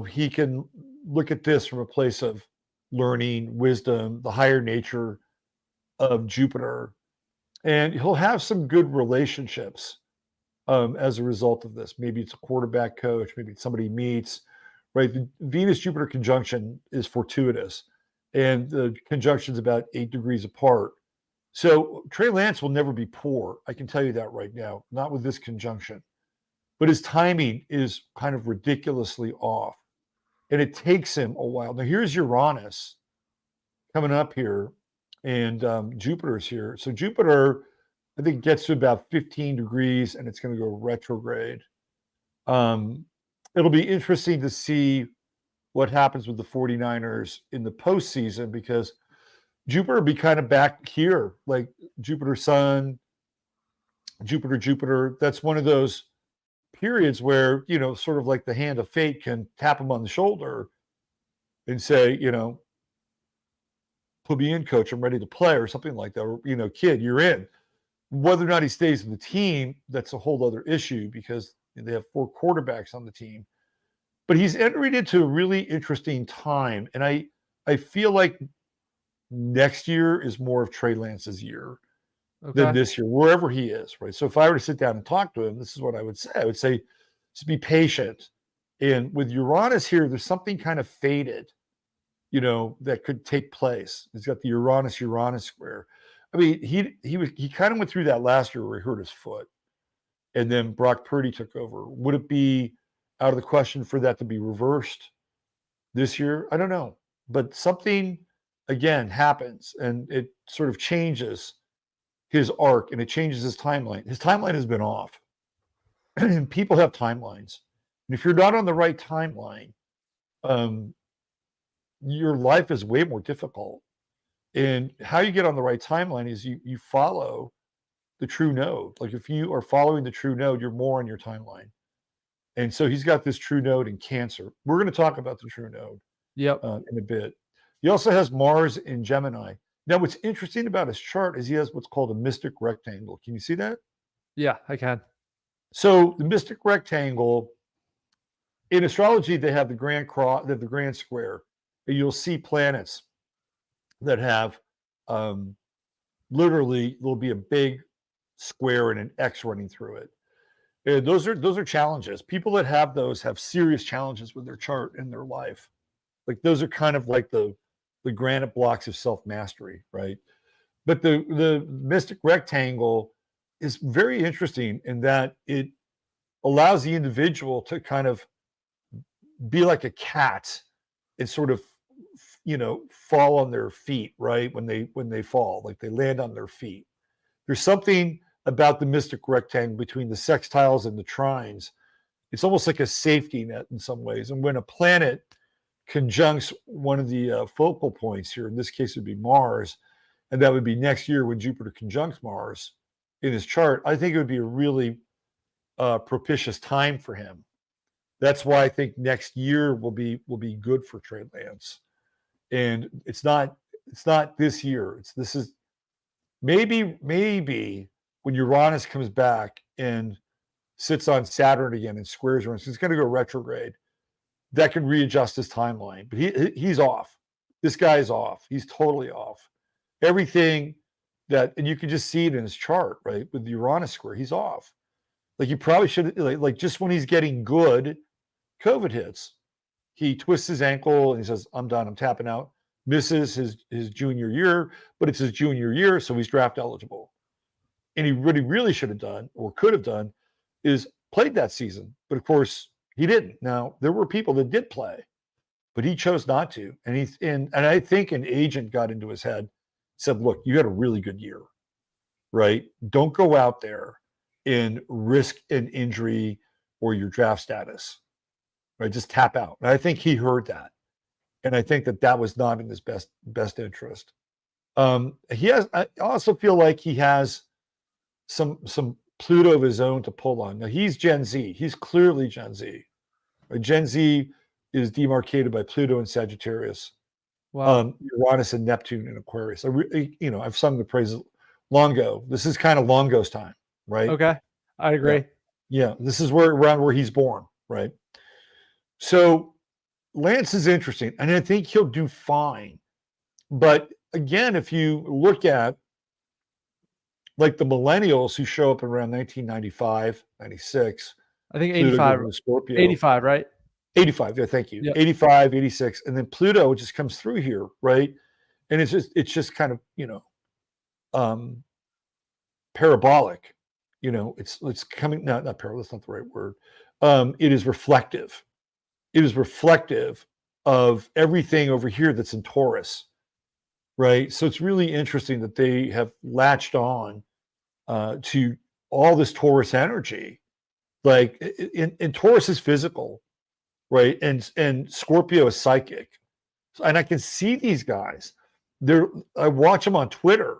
he can look at this from a place of learning, wisdom, the higher nature of Jupiter. And he'll have some good relationships as a result of this. Maybe it's a quarterback coach, maybe it's somebody he meets, right? The Venus-Jupiter conjunction is fortuitous, and the conjunction's about 8 degrees apart. So Trey Lance will never be poor. I can tell you that right now, not with this conjunction. But his timing is kind of ridiculously off. And it takes him a while. Now, here's Uranus coming up here, and Jupiter's here. So Jupiter, I think, gets to about 15 degrees, and it's going to go retrograde. It'll be interesting to see what happens with the 49ers in the postseason, because Jupiter will be kind of back here, like Jupiter Sun, Jupiter. That's one of those periods where, sort of like the hand of fate can tap him on the shoulder and say, put me in, coach, I'm ready to play, or something like that. Or, kid, you're in. Whether or not he stays in the team, that's a whole other issue, because they have 4 quarterbacks on the team. But he's entering into a really interesting time. And I feel like next year is more of Trey Lance's year than this year, wherever he is, right? So if I were to sit down and talk to him, this is what I would say. I would say, just be patient. And with Uranus here, there's something kind of fated, that could take place. He's got the Uranus square. I mean, he kind of went through that last year where he hurt his foot, and then Brock Purdy took over. Would it be out of the question for that to be reversed this year? I don't know. But something, again, happens, and it sort of changes his arc, and it changes his timeline. His timeline has been off. And people have timelines. And if you're not on the right timeline, your life is way more difficult. And how you get on the right timeline is you follow the true node. Like, if you are following the true node, you're more on your timeline. And so he's got this true node in Cancer. We're going to talk about the true node in a bit. He also has Mars in Gemini. Now, what's interesting about his chart is he has what's called a mystic rectangle. Can you see that? Yeah, I can. So the mystic rectangle, in astrology, they have the grand cross, they have the grand square. And you'll see planets that have literally, there'll be a big square and an X running through it. And those are challenges. People that have those have serious challenges with their chart in their life. Like those are kind of like the granite blocks of self-mastery, right? But the mystic rectangle is very interesting in that it allows the individual to kind of be like a cat and sort of, fall on their feet, right? When they fall, like they land on their feet. There's something about the mystic rectangle between the sextiles and the trines. It's almost like a safety net in some ways. And when a planet conjuncts one of the focal points here, in this case it would be Mars, and that would be next year when Jupiter conjuncts Mars in his chart, I think it would be a really propitious time for him. That's why I think next year will be good for Trey Lance. And it's not this year. This is maybe when Uranus comes back and sits on Saturn again and squares Uranus, it's going to go retrograde. That can readjust his timeline. But he's off. This guy's off. He's totally off. Everything and you can just see it in his chart, right? With the Uranus square, he's off. Like you probably should, like just when he's getting good, COVID hits. He twists his ankle and he says, I'm done, I'm tapping out. Misses his junior year, but it's his junior year, so he's draft eligible. And he really should have done, or could have done, is played that season. But of course, he didn't. Now, there were people that did play, but he chose not to. And I think an agent got into his head, said, look, you had a really good year, right? Don't go out there and risk an injury or your draft status, right? Just tap out. And I think he heard that. And I think that was not in his best interest. I also feel like he has some Pluto of his own to pull on. Now he's Gen Z. He's clearly Gen Z. Right? Gen Z is demarcated by Pluto and Sagittarius. Wow. Uranus and Neptune in Aquarius. I've sung the praises long ago. This is kind of Longo's time, right? Okay, I agree. Yeah, this is around where he's born, right? So Lance is interesting, and I think he'll do fine. But again, if you look at like the millennials who show up around 1995, 96. I think 85. Scorpio. 85, right? 85, yeah, thank you. Yep. 85, 86. And then Pluto just comes through here, right? And it's just kind of, parabolic. It's coming, not parabolic, that's not the right word. It is reflective. It is reflective of everything over here that's in Taurus, right? So it's really interesting that they have latched on to all this Taurus energy. Like, and Taurus is physical, right? And Scorpio is psychic. And I can see these guys. I watch them on Twitter,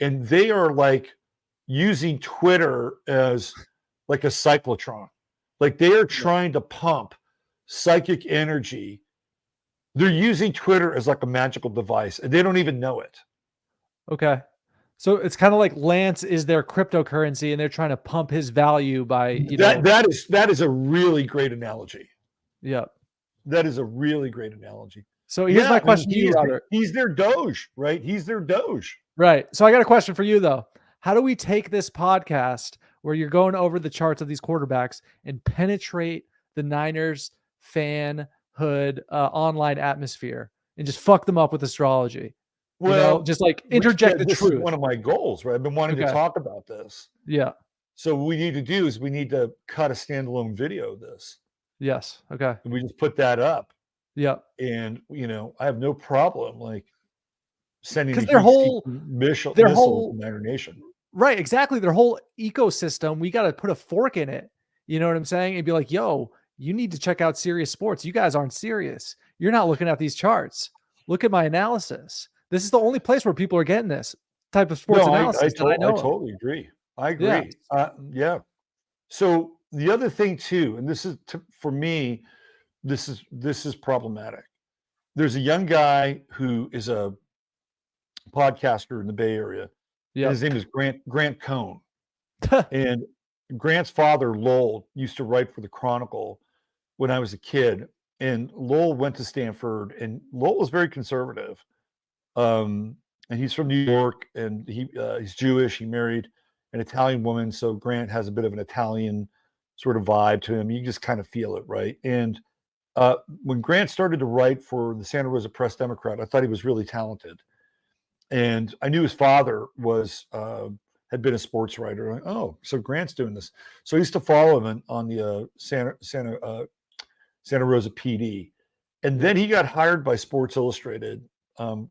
and they are like using Twitter as like a cyclotron. Like they are trying to pump psychic energy. They're using Twitter as like a magical device, and they don't even know it. Okay. So it's kind of like Lance is their cryptocurrency, and they're trying to pump his value by that is a really great analogy. Yeah. That is a really great analogy. So here's my question to you, Robert. He's their Doge, right? He's their Doge. Right. So I got a question for you though. How do we take this podcast where you're going over the charts of these quarterbacks and penetrate the Niners fanhood online atmosphere and just fuck them up with astrology? Well, just like interject the truth. This is one of my goals, right? I've been wanting to talk about this. Yeah. So what we need to do is we need to cut a standalone video of this. Yes. Okay. And we just put that up. Yeah. And I have no problem like sending their whole missile to Niner Nation. Right. Exactly. Their whole ecosystem. We got to put a fork in it. You know what I'm saying? And be like, yo, you need to check out Sirius Sports. You guys aren't serious. You're not looking at these charts. Look at my analysis. This is the only place where people are getting this type of sports analysis. I totally agree. I agree. Yeah. So the other thing too, and this is for me, this is problematic. There's a young guy who is a podcaster in the Bay Area, and Yep. his name is Grant Cohn. And Grant's father, Lowell, used to write for the Chronicle when I was a kid. And Lowell went to Stanford, and Lowell was very conservative. And he's from New York, and he's Jewish. He married an Italian woman, so Grant has a bit of an Italian sort of vibe to him. You just kind of feel it, right? And when Grant started to write for the Santa Rosa Press Democrat, I thought he was really talented. And I knew his father was had been a sports writer. I'm like, oh, so Grant's doing this. So I used to follow him on the Santa Rosa PD, and then he got hired by Sports Illustrated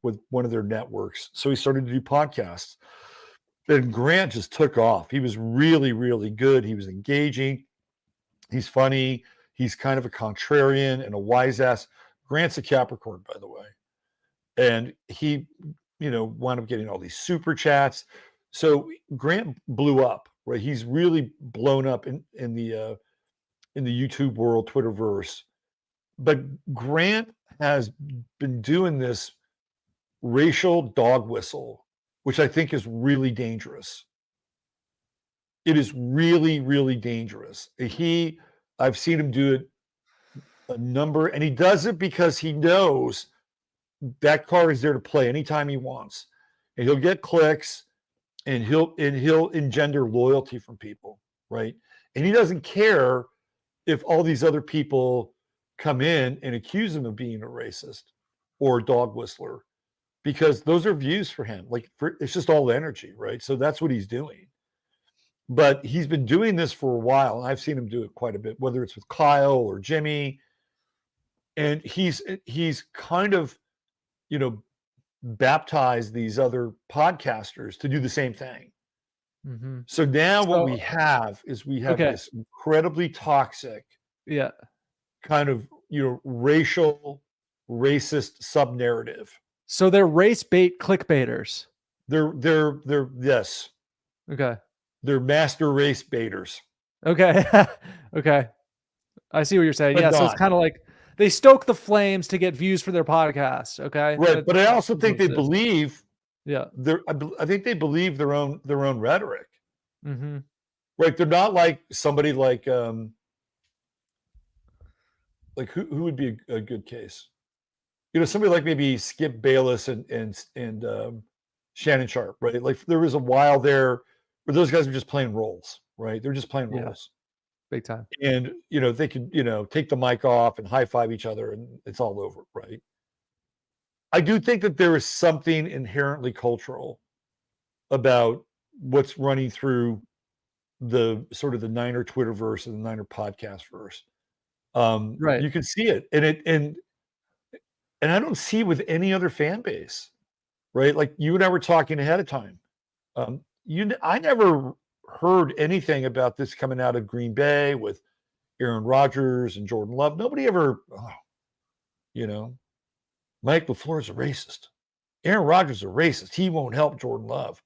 with one of their networks. So he started to do podcasts. And Grant just took off. He was really, really good. He was engaging. He's funny. He's kind of a contrarian and a wise ass. Grant's a Capricorn, by the way. And he, wound up getting all these super chats. So Grant blew up, right? He's really blown up in the YouTube world, Twitterverse. But Grant has been doing this racial dog whistle, which I think is really dangerous. It is really, really dangerous. I've seen him do it a number, and he does it because he knows that card is there to play anytime he wants, and he'll get clicks, and he'll engender loyalty from people, right? And he doesn't care if all these other people come in and accuse him of being a racist or a dog whistler, because those are views for him. It's just all energy, right? So that's what he's doing. But he's been doing this for a while, and I've seen him do it quite a bit, whether it's with Kyle or Jimmy. And he's kind of, baptized these other podcasters to do the same thing. Mm-hmm. So now what we have is this incredibly toxic, kind of, racial, racist sub narrative. So they're race bait clickbaiters. They're yes. Okay. They're master race baiters. Okay. Okay. I see what you're saying. But yeah. So it's kind of like they stoke the flames to get views for their podcast. Okay. Right. But I also think they believe. Yeah. I think they believe their own rhetoric. Mm-hmm. Right. They're not like somebody like who would be a good case? Somebody like maybe Skip Bayless and Shannon Sharp, right? Like there was a while there where those guys were just playing roles, right? They're just playing roles. Big time. And, they could, take the mic off and high five each other and it's all over, right? I do think that there is something inherently cultural about what's running through the sort of the Niner Twitterverse and the Niner podcast verse. Right. You can see it. And I don't see it with any other fan base, right? Like you and I were talking ahead of time. I never heard anything about this coming out of Green Bay with Aaron Rodgers and Jordan Love. Nobody ever, Mike LaFleur is a racist. Aaron Rodgers is a racist. He won't help Jordan Love.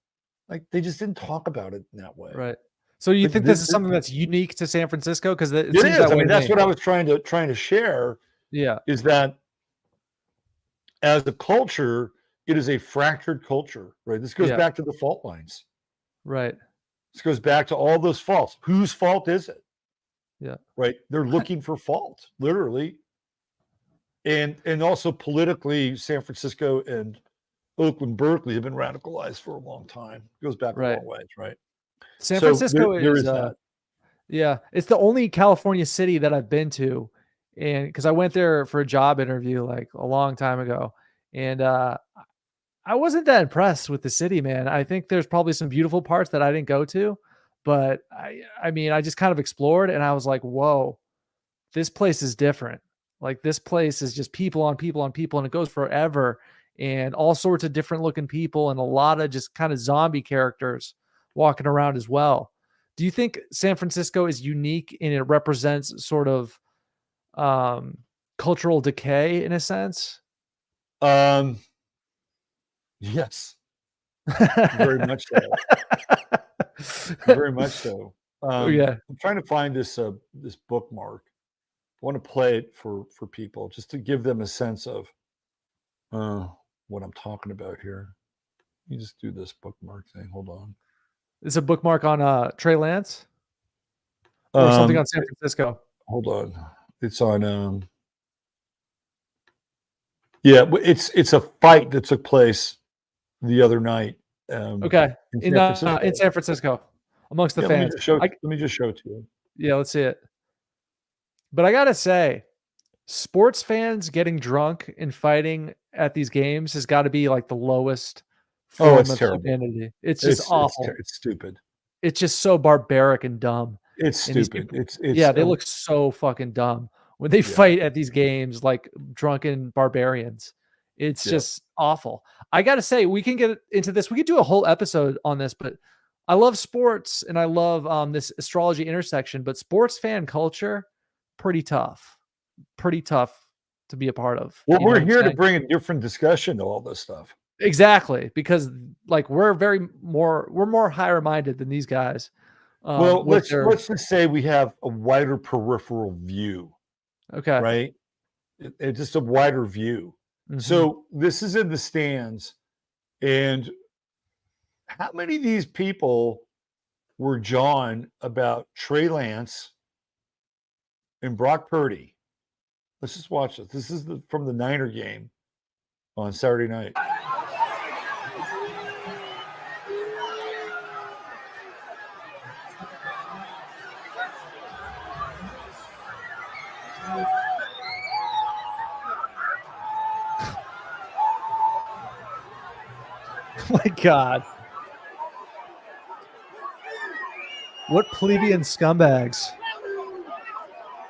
Like they just didn't talk about it in that way. Right. So you think this is something that's unique to San Francisco? Because it seems is. That way. That's what I was trying to share. Yeah. Is that as a culture, it is a fractured culture, right? This goes back to the fault lines. Right. This goes back to all those faults. Whose fault is it? Yeah. Right. They're looking for fault, literally. And also politically, San Francisco and Oakland, Berkeley have been radicalized for a long time. It goes back a long ways, right? San Francisco there is that. Yeah, it's the only California city that I've been to, and because I went there for a job interview like a long time ago, and I wasn't that impressed with the city, man. I think there's probably some beautiful parts that I didn't go to, but I mean, I just kind of explored, and I was like, whoa, this place is different. Like this place is just people on people on people, and it goes forever, and all sorts of different looking people, and a lot of just kind of zombie characters walking around as well. Do you think San Francisco is unique and it represents sort of cultural decay in a sense? Yes, very much so. Very much so. Yeah. I'm trying to find this this bookmark. I want to play it for people just to give them a sense of what I'm talking about here. Let me just do this bookmark thing. Hold on. It's a bookmark on Trey Lance or something on San Francisco. Hold on. It's on yeah, it's a fight that took place the other night. Okay. In San Francisco. In San Francisco amongst the Yeah, fans. let me just show it to you. Yeah, let's see it. But I gotta say, sports fans getting drunk and fighting at these games has got to be like the lowest form it's of terrible. humanity. It's just awful. It's stupid. It's just so barbaric and dumb. It's And these stupid. people, It's yeah, they look so fucking dumb when they fight at these games like drunken barbarians. It's just awful. I got to say, we can get into this. We could do a whole episode on this, but I love sports and I love this astrology intersection, but sports fan culture, pretty tough to be a part of. Well, we're here to bring a different discussion to all this stuff. Exactly, because like we're more higher minded than these guys. Well, let's just say we have a wider peripheral view. Okay. Right? It's just a wider view. Mm-hmm. So this is in the stands, and how many of these people were John about Trey Lance and Brock Purdy? Let's just watch this. This is from the Niner game on Saturday night. Oh my God. What plebeian scumbags.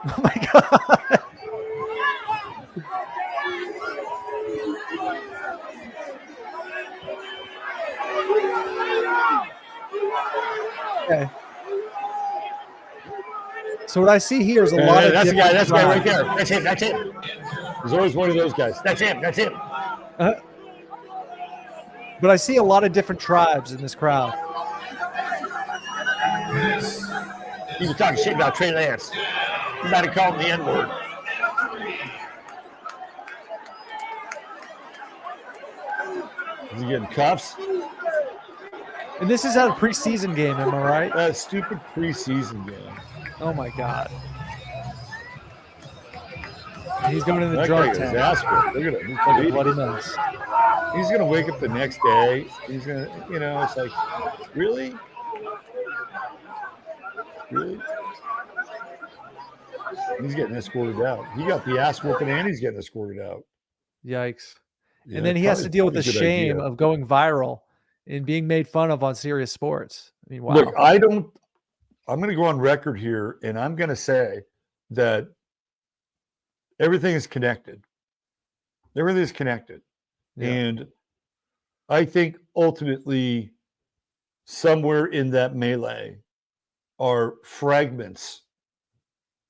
Oh my God. Okay. So what I see here is a lot of that's the guy. That's the guy right there. That's him. That's him. There's always one of those guys. That's him. That's him. But I see a lot of different tribes in this crowd. He was talking shit about Trey Lance. You might have called him the N-word. Is he getting cuffs? And this is at a preseason game, am I right? That stupid preseason game. Oh my God. He's going in the That drug guy tent. is aspirin. Look at him. He's Like a bloody mess. He's going to wake up the next day. He's going to, it's like, really? Really? He's getting escorted out. He got the ass whooping and he's getting escorted out. Yikes. Yeah, And then he has to deal with the good shame idea. of going viral and being made fun of on Sirius Sports. I mean, wow. Look, I'm going to go on record here and I'm going to say that everything is connected. Everything is connected. Yeah. And I think ultimately somewhere in that melee are fragments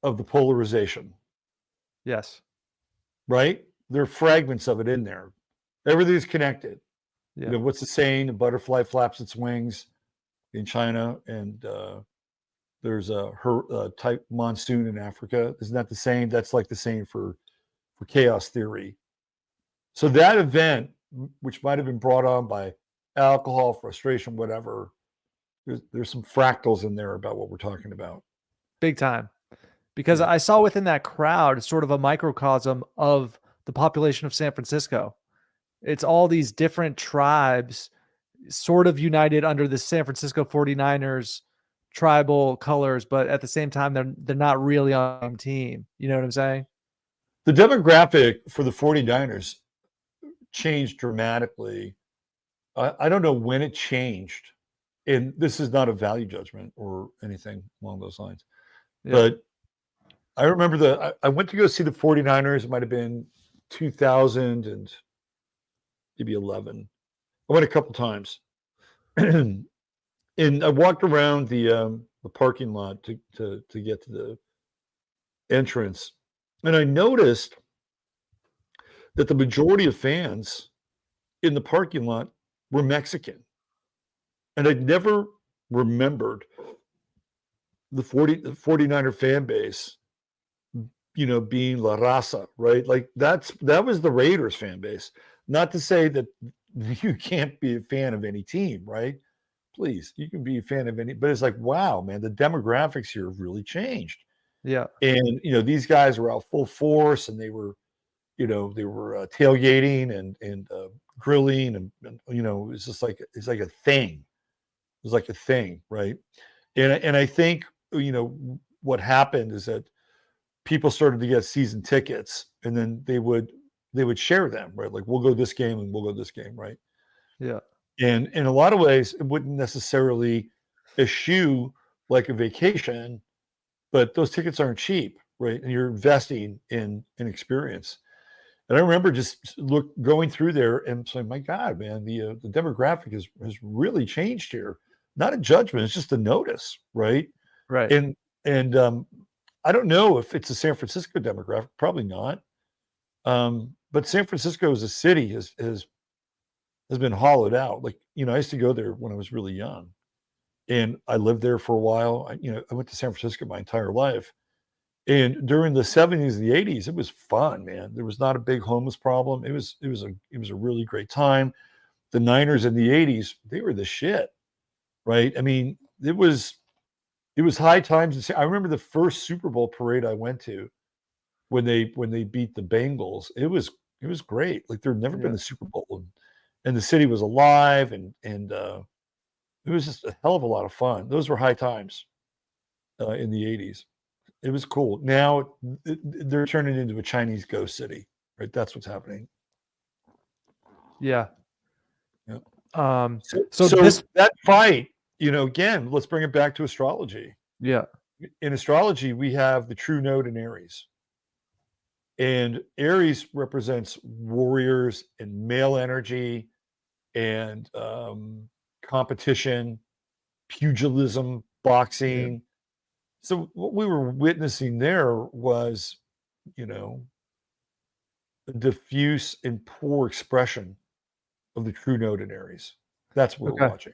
of the polarization. Yes. Right? There are fragments of it in there. Everything's connected. Yeah. What's the saying? A butterfly flaps its wings in China, and there's a type monsoon in Africa. Isn't that the same? That's like the same for chaos theory. So that event, which might have been brought on by alcohol, frustration, whatever, there's some fractals in there about what we're talking about. Big time. Because I saw within that crowd sort of a microcosm of the population of San Francisco. It's all these different tribes sort of united under the San Francisco 49ers tribal colors, but at the same time, they're not really on the same team. You know what I'm saying? The demographic for the 49ers changed dramatically. I don't know when it changed. And this is not a value judgment or anything along those lines. Yeah. But I remember I went to go see the 49ers. It might have been 2000 and maybe 11. I went a couple times. And I walked around the parking lot to get to the entrance. And I noticed that the majority of fans in the parking lot were Mexican. And I'd never remembered the 49er fan base, being La Raza, right? Like that was the Raiders fan base. Not to say that you can't be a fan of any team, right? Please, you can be a fan of any, but it's like, wow, man, the demographics here have really changed. Yeah. And these guys were out full force, and they were tailgating and grilling, and it's just like it's like a thing. It was like a thing, right? And I think what happened is that people started to get season tickets, and then they would share them, right? Like, we'll go this game and we'll go this game, right? Yeah. And in a lot of ways, it wouldn't necessarily eschew like a vacation, but those tickets aren't cheap, right? And you're investing in an experience. And I remember just going through there and saying, "My God, man, the demographic has really changed here." Not a judgment; it's just a notice, right? Right. And I don't know if it's a San Francisco demographic, probably not. But San Francisco as a city has been hollowed out. Like, I used to go there when I was really young, and I lived there for a while. I went to San Francisco my entire life. And during the 70s and the 80s, it was fun, man. There was not a big homeless problem. It was a really great time. The Niners in the 80s, they were the shit, right? I mean, it was high times. I remember the first Super Bowl parade I went to when they beat the Bengals. It was great. Like, there'd never been a Super Bowl, and the city was alive, and it was just a hell of a lot of fun. Those were high times in the 80s. It was cool. Now they're turning into a Chinese ghost city, right? That's what's happening. Yeah. Yeah. So that fight, again, let's bring it back to astrology. Yeah. In astrology, we have the true node in Aries. And Aries represents warriors and male energy and competition, pugilism, boxing. Yeah. So what we were witnessing there was, a diffuse and poor expression of the true node in Aries. That's what we're watching.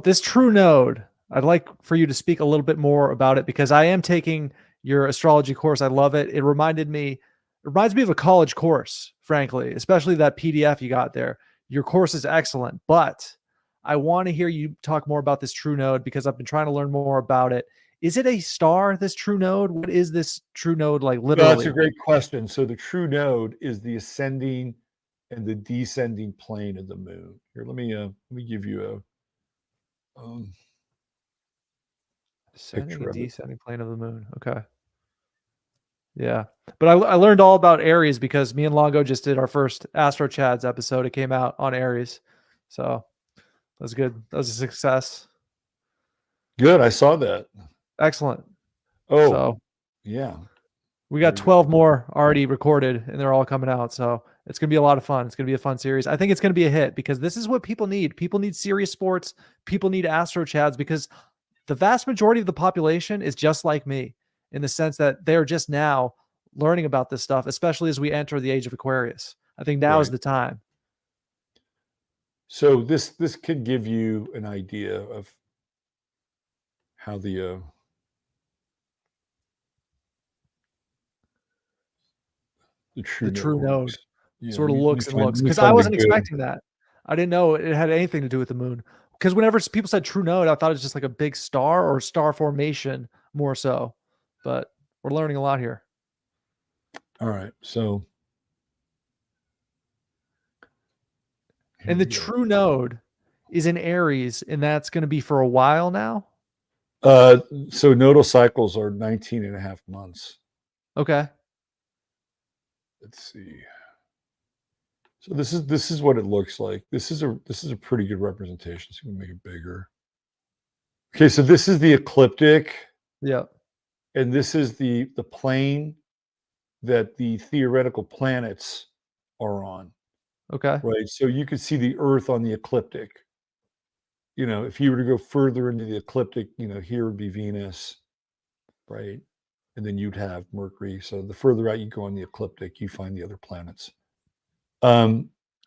This true node, I'd like for you to speak a little bit more about it, because I am taking your astrology course. I love it. It reminds me of a college course, frankly, especially that PDF you got there. Your course is excellent, but I want to hear you talk more about this true node, because I've been trying to learn more about it. Is it a star, this true node? What is this true node like, literally? That's a great question. So the true node is the ascending and the descending plane of the moon. Here, let me give you a ascending picture and of it. descending plane of the moon. Okay. Yeah. But I learned all about Aries because me and Longo just did our first Astro Chads episode. It came out on Aries. So that was good. That was a success. Good. I saw that. Excellent. Oh, so yeah. We got 12 more already recorded, and they're all coming out. So it's going to be a lot of fun. It's going to be a fun series. I think it's going to be a hit, because this is what people need. People need Sirius Sports. People need Astro Chads, because the vast majority of the population is just like me, in the sense that they're just now learning about this stuff, especially as we enter the age of Aquarius. I think now is the time. So this could give you an idea of how the true node sort of looks and looks, because I I wasn't expecting that. I didn't know it had anything to do with the moon, because whenever people said true node, I thought it was just like a big star or star formation more so, but we're learning a lot here. All right. So and the true node is in Aries, and that's going to be for a while now. So nodal cycles are 19 and a half months. Okay. Let's see. So this is what it looks like. This is a pretty good representation. So we can make it bigger. Okay, so this is the ecliptic. Yeah. And this is the plane that the theoretical planets are on. Okay. Right. So you could see the Earth on the ecliptic. If you were to go further into the ecliptic, here would be Venus, right? And then you'd have Mercury. So the further out you go on the ecliptic, you find the other planets.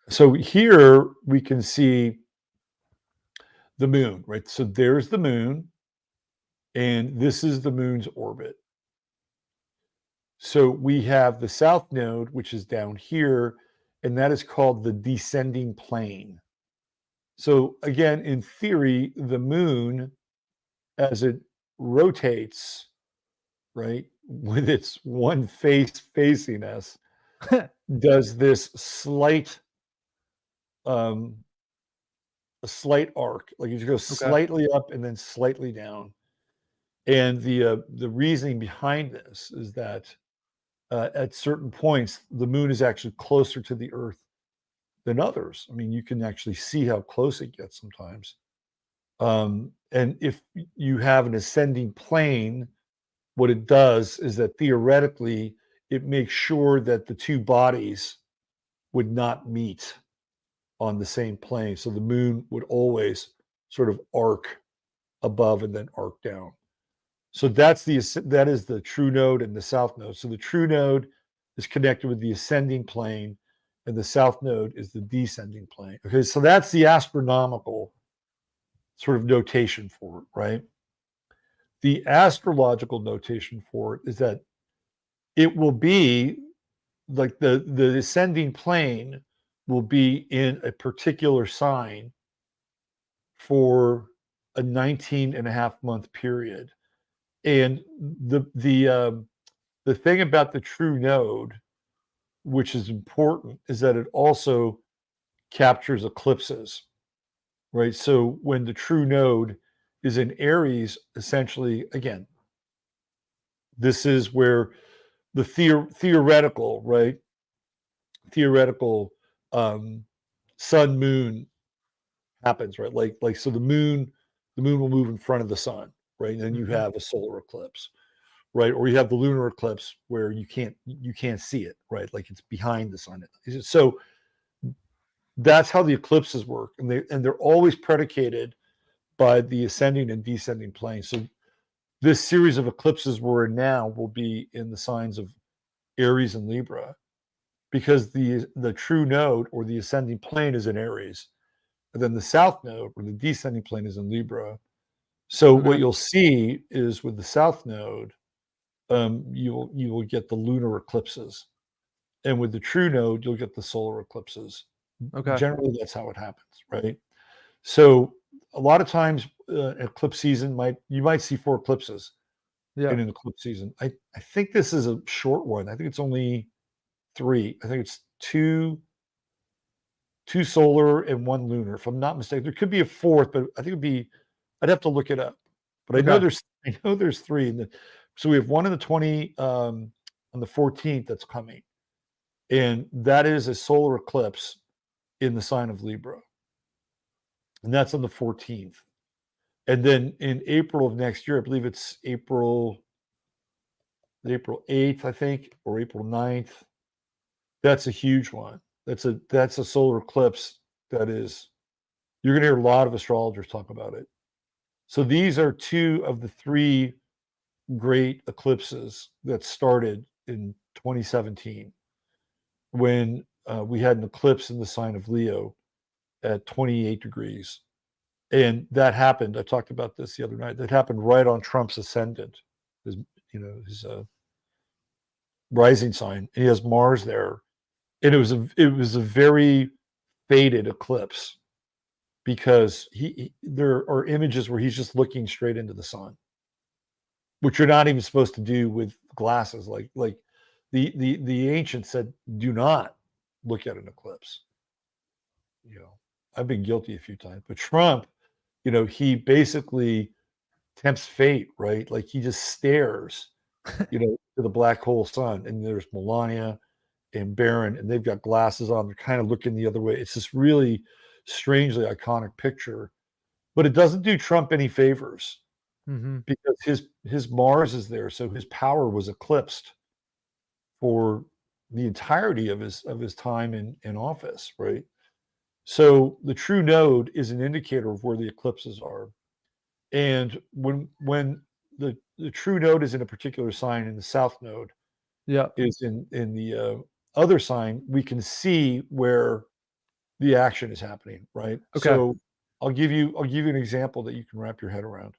So here we can see the moon, right? So there's the moon. And this is the moon's orbit. So we have the south node, which is down here, and that is called the descending plane. So again, in theory, the moon, as it rotates, right, with its one face facing us, does this slight a slight arc, like it goes slightly up and then slightly down. And the reasoning behind this is that at certain points, the moon is actually closer to the Earth than others. I mean, you can actually see how close it gets sometimes. And if you have an ascending plane, what it does is that theoretically, it makes sure that the two bodies would not meet on the same plane. So the moon would always sort of arc above and then arc down. So that is the true node and the south node. So the true node is connected with the ascending plane, and the south node is the descending plane. Okay, so that's the astronomical sort of notation for it, right? The astrological notation for it is that it will be like the ascending plane will be in a particular sign for a 19 and a half month period. And the thing about the true node, which is important, is that it also captures eclipses, right? So when the true node is in Aries, essentially, again, this is where the theoretical, right? Theoretical sun moon happens, right? Like so the moon will move in front of the sun, right? And then you have a solar eclipse, right? Or you have the lunar eclipse where you can't see it, right? Like it's behind the sun. So that's how the eclipses work, and they're always predicated by the ascending and descending plane. So this series of eclipses we're in now will be in the signs of Aries and Libra, because the true node or the ascending plane is in Aries, and then the south node or the descending plane is in Libra. So what you'll see is with the south node, you will get the lunar eclipses, and with the true node, you'll get the solar eclipses. Okay. Generally, that's how it happens, right? So a lot of times, eclipse season you might see 4 eclipses in an eclipse season. I think this is a short one. I think it's only 3. I think it's two solar and 1 lunar, if I'm not mistaken. There could be a 4th, but I think I'd have to look it up. But I know there's 3. So we have one on the 14th that's coming, and that is a solar eclipse in the sign of Libra, and that's on the 14th. And then in April of next year, I believe it's April 8th, I think, or April 9th. That's a huge one. That's a solar eclipse that is, you're going to hear a lot of astrologers talk about it. So these are 2 of the 3 great eclipses that started in 2017 when we had an eclipse in the sign of Leo at 28 degrees. And that happened. I talked about this the other night. That happened right on Trump's ascendant, his rising sign. He has Mars there, and it was a very faded eclipse because there are images where he's just looking straight into the sun, which you're not even supposed to do with glasses. Like the ancients said, do not look at an eclipse. I've been guilty a few times, but Trump, he basically tempts fate, right? Like he just stares, to the black hole sun, and there's Melania and Barron, and they've got glasses on. They're kind of looking the other way. It's this really strangely iconic picture, but it doesn't do Trump any favors because his Mars is there, so his power was eclipsed for the entirety of his time in office, right? So the true node is an indicator of where the eclipses are. And when the true node is in a particular sign, and the south node is in the other sign, we can see where the action is happening, right? Okay. So I'll give you an example that you can wrap your head around.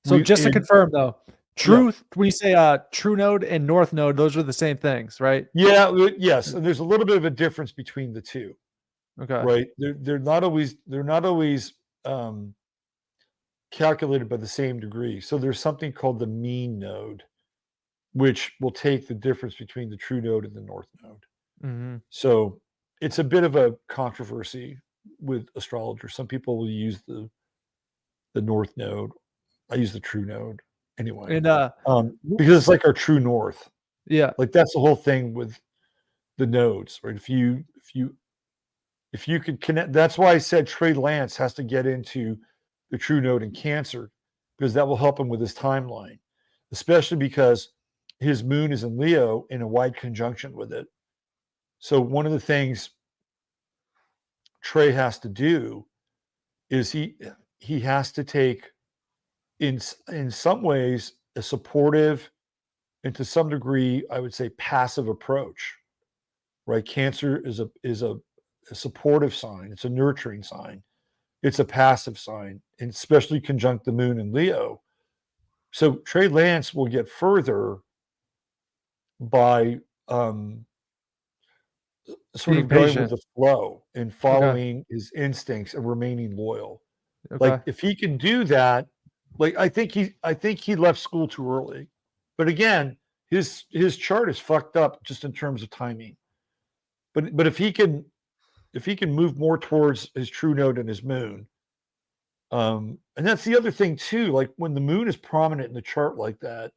So just to and confirm though, yeah, when you say true node and north node, those are the same things, right? yeah, yes, and there's a little bit of a difference between the two, Okay. right? They're not always um, calculated by the same degree. So there's something called the mean node, which will take the difference between the true node and the north node. Mm-hmm. So it's a bit of a controversy with astrologers. Some people will use the north node. I use the true node anyway, And because it's like our true north. yeah, Like that's the whole thing with the nodes, right? If you could connect, that's why I said Trey Lance has to get into the true node in Cancer, because that will help him with his timeline, especially because his moon is in Leo in a wide conjunction with it. So one of the things Trey has to do is he has to take in some ways a supportive and to some degree I would say passive approach, right? Cancer is a supportive sign, it's a nurturing sign, it's a passive sign, and especially conjunct the moon in Leo. So Trey Lance will get further by sort being of going with patient. the flow and Okay. following his instincts and remaining loyal. Like Okay. if he can do that, like I think he left school too early. But again, his chart is fucked up just in terms of timing. But if he can move more towards his true node and his moon, and that's the other thing too. Like when the moon is prominent in the chart like that,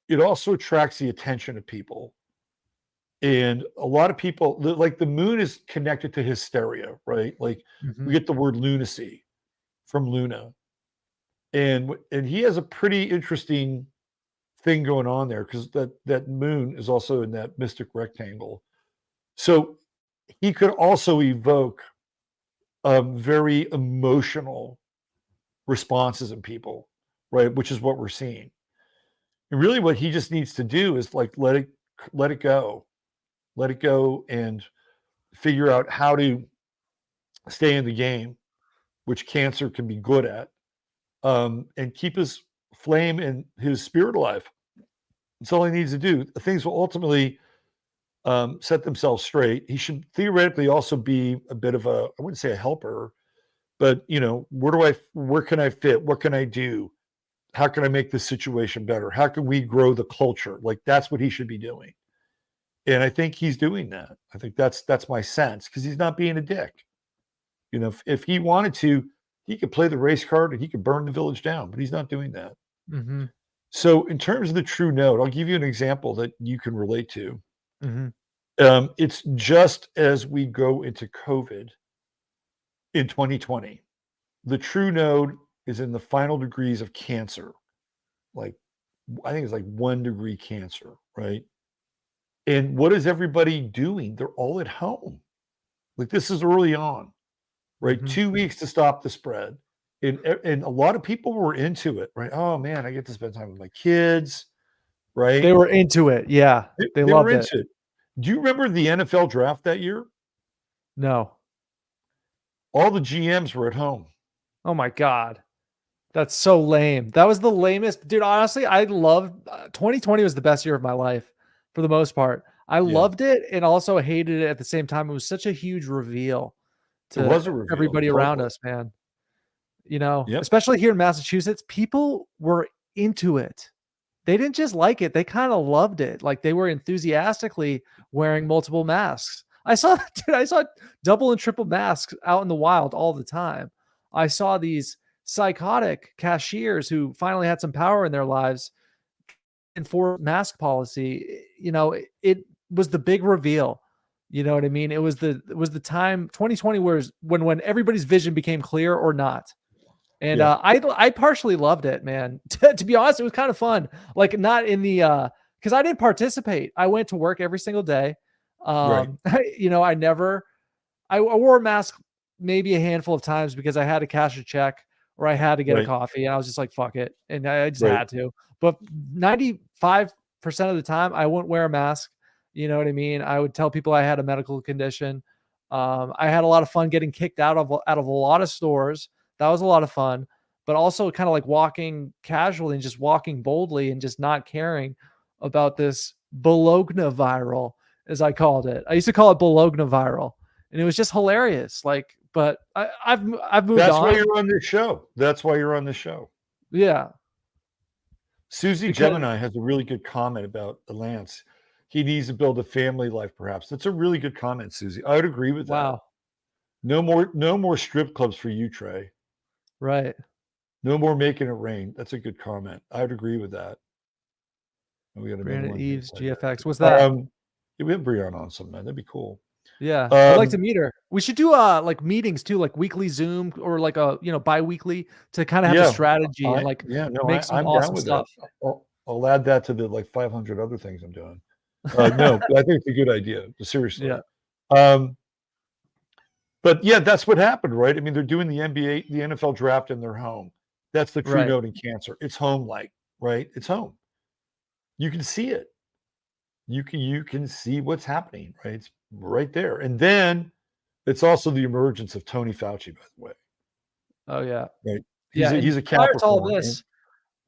it also attracts the attention of people. And a lot of people, like the moon is connected to hysteria, right? Like we Mm-hmm. get the word lunacy from Luna, and he has a pretty interesting thing going on there because that moon is also in that mystic rectangle. So he could also evoke very emotional responses in people, right? Which is what we're seeing. And really, what he just needs to do is like let it go, and figure out how to stay in the game, which Cancer can be good at, and keep his flame and his spirit alive. That's all he needs to do. Things will ultimately set themselves straight. He should theoretically also be a bit of a, I wouldn't say a helper, but where can I fit? What can I do? How can I make this situation better? How can we grow the culture? Like that's what he should be doing. And I think he's doing that. I think that's my sense because he's not being a dick. If he wanted to, he could play the race card and he could burn the village down, but he's not doing that. Mm-hmm. So, in terms of the true node, I'll give you an example that you can relate to. Mm-hmm. It's just as we go into COVID in 2020, the true node is in the final degrees of Cancer. Like, I think it's like 1 degree Cancer, right? And what is everybody doing? They're all at home. Like, this is early on, right? Mm-hmm. 2 weeks to stop the spread. And a lot of people were into it, right? Oh man, I get to spend time with my kids, They right? were into it. Yeah. They They were loved it. into it. Do you remember the NFL draft that year? No. All the GMs were at home. Oh my God. That's so lame. That was the lamest. Dude, honestly, I loved 2020 was the best year of my life for the most part. I Yeah, loved it and also hated it at the same time. It was such a huge reveal it to was a reveal, everybody around totally. us, man. Yep, Especially here in Massachusetts, people were into it. They didn't just like it, they kind of loved it. Like they were enthusiastically wearing multiple masks. I saw double and triple masks out in the wild all the time. I saw these psychotic cashiers who finally had some power in their lives and for mask policy. It was the big reveal. You know what I mean? It was the time 2020 was when everybody's vision became clear or not. And yeah, I partially loved it, man. To be honest, it was kind of fun. Like not in the because I didn't participate. I went to work every single day. right, I wore a mask maybe a handful of times because I had to cash a check or I had to get a right, coffee, and I was just like, fuck it, and I just right, had to. But 95% of the time, I wouldn't wear a mask. You know what I mean? I would tell people I had a medical condition. I had a lot of fun getting kicked out of a lot of stores. That was a lot of fun. but also kind of like walking casually and just walking boldly and just not caring about this Bologna viral, as I called it. I used to call it Bologna viral, and it was just hilarious. Like, but I've moved That's on. why you're on this show. That's why you're on this show. Yeah. Susie Gemini has a really good comment about Lance. He needs to build a family life, perhaps. That's a really good comment, Susie. I would agree with that. Wow. No more strip clubs for you, Trey. Right. No more making it rain. That's a good comment. I would agree with that. And we got another Brandon one. Eves, GFX. What's that? Yeah, we have Brianna on sometime. That'd be cool. Yeah, I'd like to meet her. We should do like meetings too, like weekly Zoom or like a bi-weekly to kind of have a strategy and like make some awesome stuff. I'll add that to the like 500 other things I'm doing. No, I think it's a good idea. Seriously. Yeah. But yeah, that's what happened, right? I mean, they're doing the NBA, the NFL draft in their home. That's the true note in Cancer. It's home-like, right? It's home. You can see it. You can see what's happening, right? It's right there. And then it's also the emergence of Tony Fauci, by the way. Oh yeah. Right. He's a Capricorn. Prior to all this,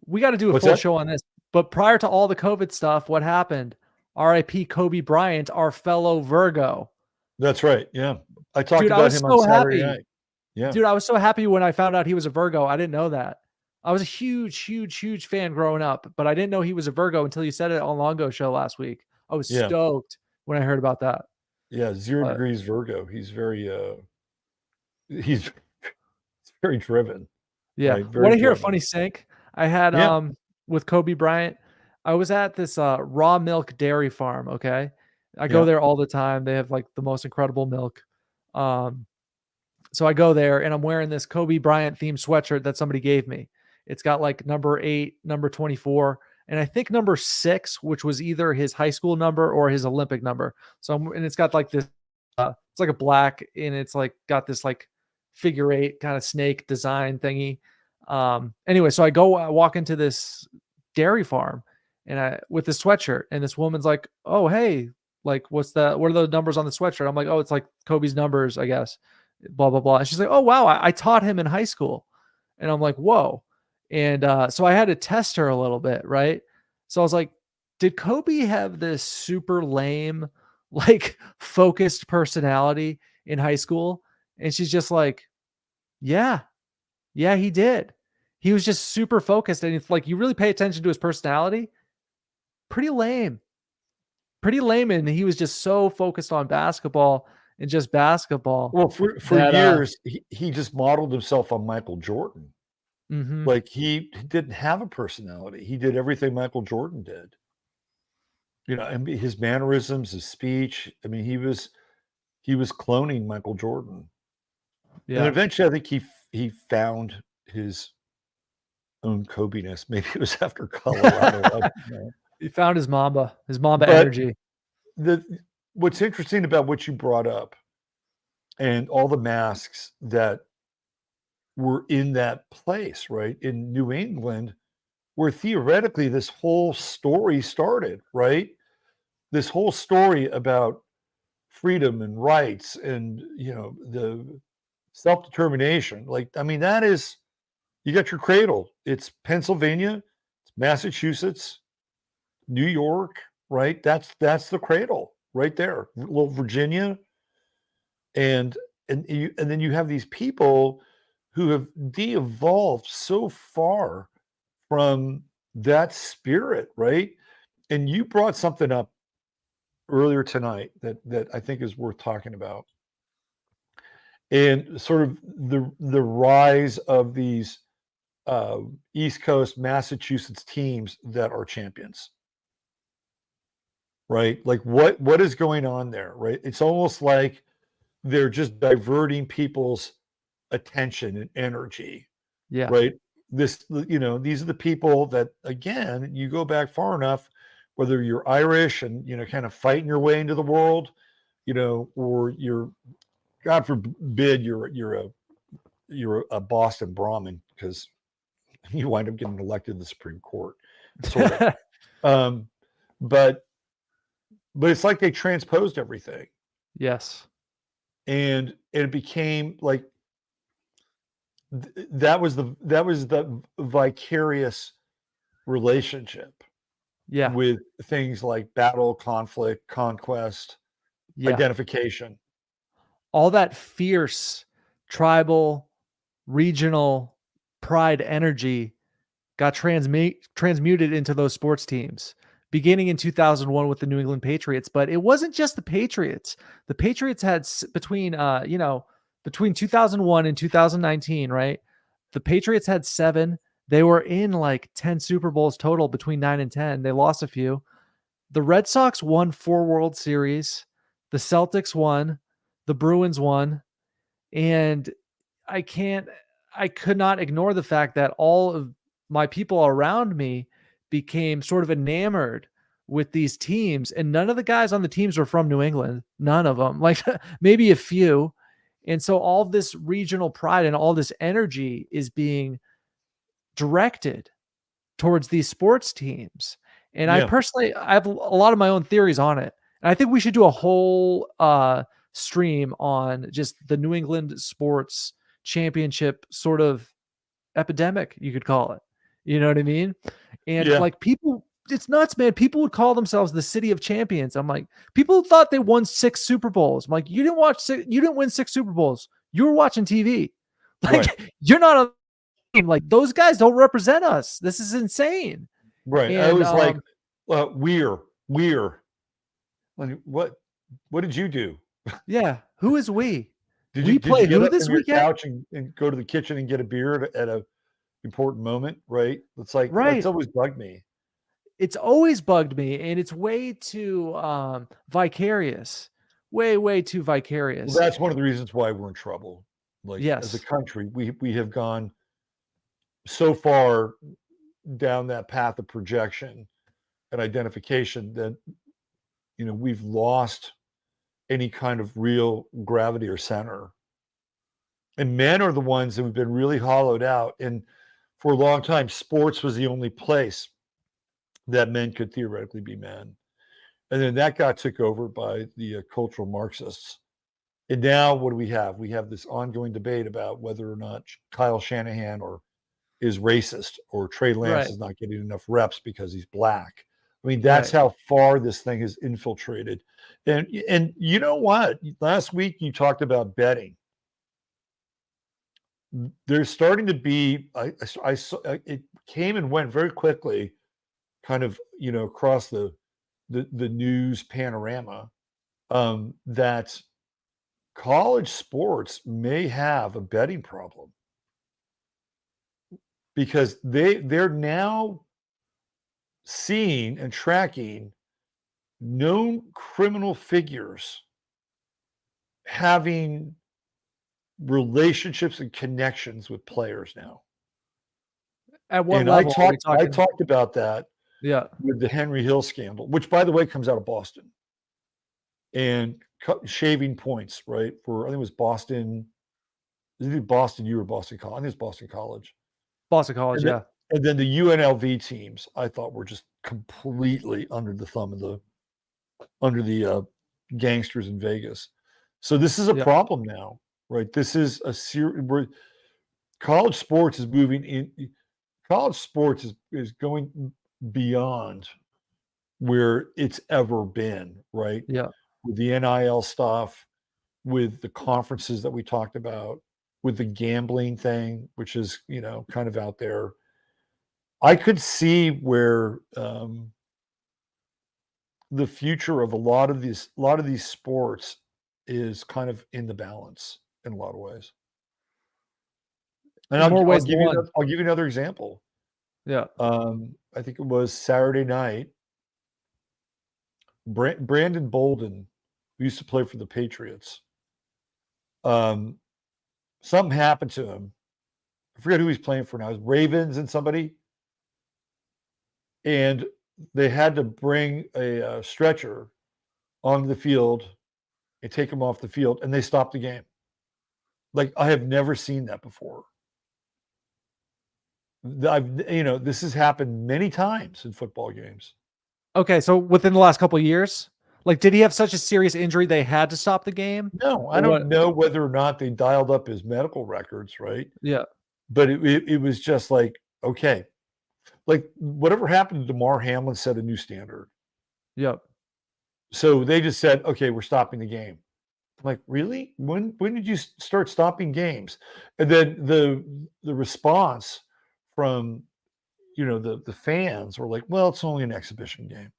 we got to do a full show on this. But prior to all the COVID stuff, what happened? R.I.P. Kobe Bryant, our fellow Virgo. That's right. Yeah. I talked about him on Saturday night. Yeah. Dude, I was so happy when I found out he was a Virgo. I didn't know that. I was a huge fan growing up, but I didn't know he was a Virgo until you said it on Longo show last week. I was stoked when I heard about that. Yeah, 0 degrees Virgo. He's very he's very driven. Yeah. Right? Want to hear a funny sync? I had with Kobe Bryant. I was at this raw milk dairy farm, okay? I go there all the time. They have like the most incredible milk. So I go there and I'm wearing this Kobe Bryant themed sweatshirt that somebody gave me. It's got like number 8, number 24, and I think number 6, which was either his high school number or his Olympic number. So and it's got like this, it's like a black, and it's like got this like figure 8 kind of snake design thingy. Anyway, so I walk into this dairy farm and with this sweatshirt, and this woman's like, "Oh, hey, like what are the numbers on the sweatshirt?" I'm like, "Oh, it's like Kobe's numbers, I guess." Blah blah blah. And she's like, "Oh wow, I taught him in high school," and I'm like, "Whoa." And so I had to test her a little bit, right? So I was like, "Did Kobe have this super lame, like focused personality in high school?" And she's just like, "Yeah, he did. He was just super focused, and if like you really pay attention to his personality, pretty lame, and he was just so focused on basketball." And just basketball. Well, for years, he just modeled himself on Michael Jordan. Mm-hmm. Like he didn't have a personality. He did everything Michael Jordan did. And his mannerisms, his speech. I mean, he was cloning Michael Jordan. Yeah. And eventually, I think he found his own Kobe-ness. Maybe it was after Colorado. He found his Mamba energy. What's interesting about what you brought up and all the masks that were in that place, right, in New England, where theoretically this whole story started, right? This whole story about freedom and rights and, the self-determination. Like, I mean, that is, you got your cradle. It's Pennsylvania, it's Massachusetts, New York, right? That's the cradle. Right there, little Virginia, and then you have these people who have de-evolved so far from that spirit, right? And you brought something up earlier tonight that I think is worth talking about, and sort of the rise of these East Coast Massachusetts teams that are champions. Right? Like what is going on there, right? It's almost like they're just diverting people's attention and energy. Yeah. Right? These are the people that, again, you go back far enough, whether you're Irish and, kind of fighting your way into the world, or you're, God forbid, you're a Boston Brahmin, because you wind up getting elected to the Supreme Court, sort of. But it's like they transposed everything. Yes. And it became like that was the vicarious relationship Yeah. with things like battle, conflict, conquest, Yeah. identification. All that fierce tribal, regional pride energy got transmuted into those sports teams beginning in 2001 with the New England Patriots. But it wasn't just the Patriots. The Patriots had between 2001 and 2019, right? The Patriots had 7. They were in like 10 Super Bowls total between 9 and 10. They lost a few. The Red Sox won 4 World Series. The Celtics won. The Bruins won. And I could not ignore the fact that all of my people around me became sort of enamored with these teams, and none of the guys on the teams were from New England. None of them, like maybe a few. And so all this regional pride and all this energy is being directed towards these sports teams. And I personally, I have a lot of my own theories on it. And I think we should do a whole stream on just the New England sports championship sort of epidemic, you could call it. You know what I mean? And like people, it's nuts, man. People would call themselves the city of champions. I'm like, people thought they won 6 Super Bowls. I'm like, you didn't win 6 Super Bowls. You were watching TV. Like you're not on the team. Like those guys don't represent us. This is insane. Right. And, I was like, we're like, what did you do? Yeah. Who is we? Did we you play get who up this from your weekend? couch and go to the kitchen and get a beer at a important moment? Right. It's like, Right. It's always bugged me. It's always bugged me. And it's way too vicarious, way too vicarious. Well, that's one of the reasons why we're in trouble. Like as a Yes. country, we have gone so far down that path of projection and identification that, we've lost any kind of real gravity or center. And men are the ones that have been really hollowed out. And for a long time, sports was the only place that men could theoretically be men. And then that got took over by the cultural Marxists. And now what do we have? We have this ongoing debate about whether or not Kyle Shanahan is racist or Trey Lance is not getting enough reps because he's black. I mean, that's how far this thing has infiltrated. And you know what? Last week you talked about betting. There's starting to be, I saw it came and went very quickly, kind of, across the news panorama, that college sports may have a betting problem because they're now seeing and tracking known criminal figures having relationships and connections with players now. At what And level are we I talking? talked about that with the Henry Hill scandal, which, by the way, comes out of Boston. And shaving points, right? For, I think it was Boston. Is it Boston U or Boston College? I think it's Boston College. Boston College, and then the UNLV teams, I thought were just completely under the thumb of the gangsters in Vegas. So this is a problem now, right? This is a serious. College sports is moving in. College sports is going beyond where it's ever been, right? Yeah. With the NIL stuff, with the conferences that we talked about, with the gambling thing, which is, kind of out there. I could see where the future of a lot of these sports is kind of in the balance in a lot of ways. And I'll give you another example. Yeah. I think it was Saturday night. Brandon Bolden, who used to play for the Patriots. Something happened to him. I forget who he's playing for now. It was Ravens and somebody. And they had to bring a stretcher onto the field and take him off the field, and they stopped the game. Like, I have never seen that before. This has happened many times in football games. Okay, so within the last couple of years, like, did he have such a serious injury they had to stop the game? No, I don't know whether or not they dialed up his medical records, right? Yeah. but it was just like, okay, like whatever happened to DeMar Hamlin set a new standard. Yep. So they just said, okay, we're stopping the game. I'm like, really? When did you start stopping games? And then the response from the fans were like, well, it's only an exhibition game.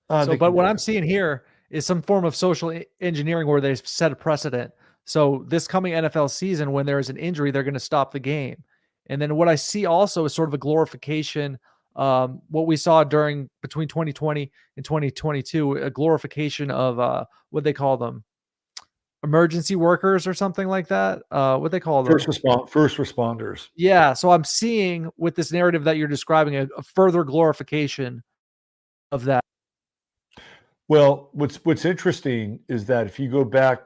But what I'm seeing here is some form of social engineering where they've set a precedent. So this coming NFL season, when there is an injury, they're going to stop the game. And then what I see also is sort of a glorification. What we saw between 2020 and 2022, a glorification of what they call them, emergency workers or something like that. What they call them? First responders. Yeah. So I'm seeing with this narrative that you're describing a further glorification of that. Well, what's interesting is that if you go back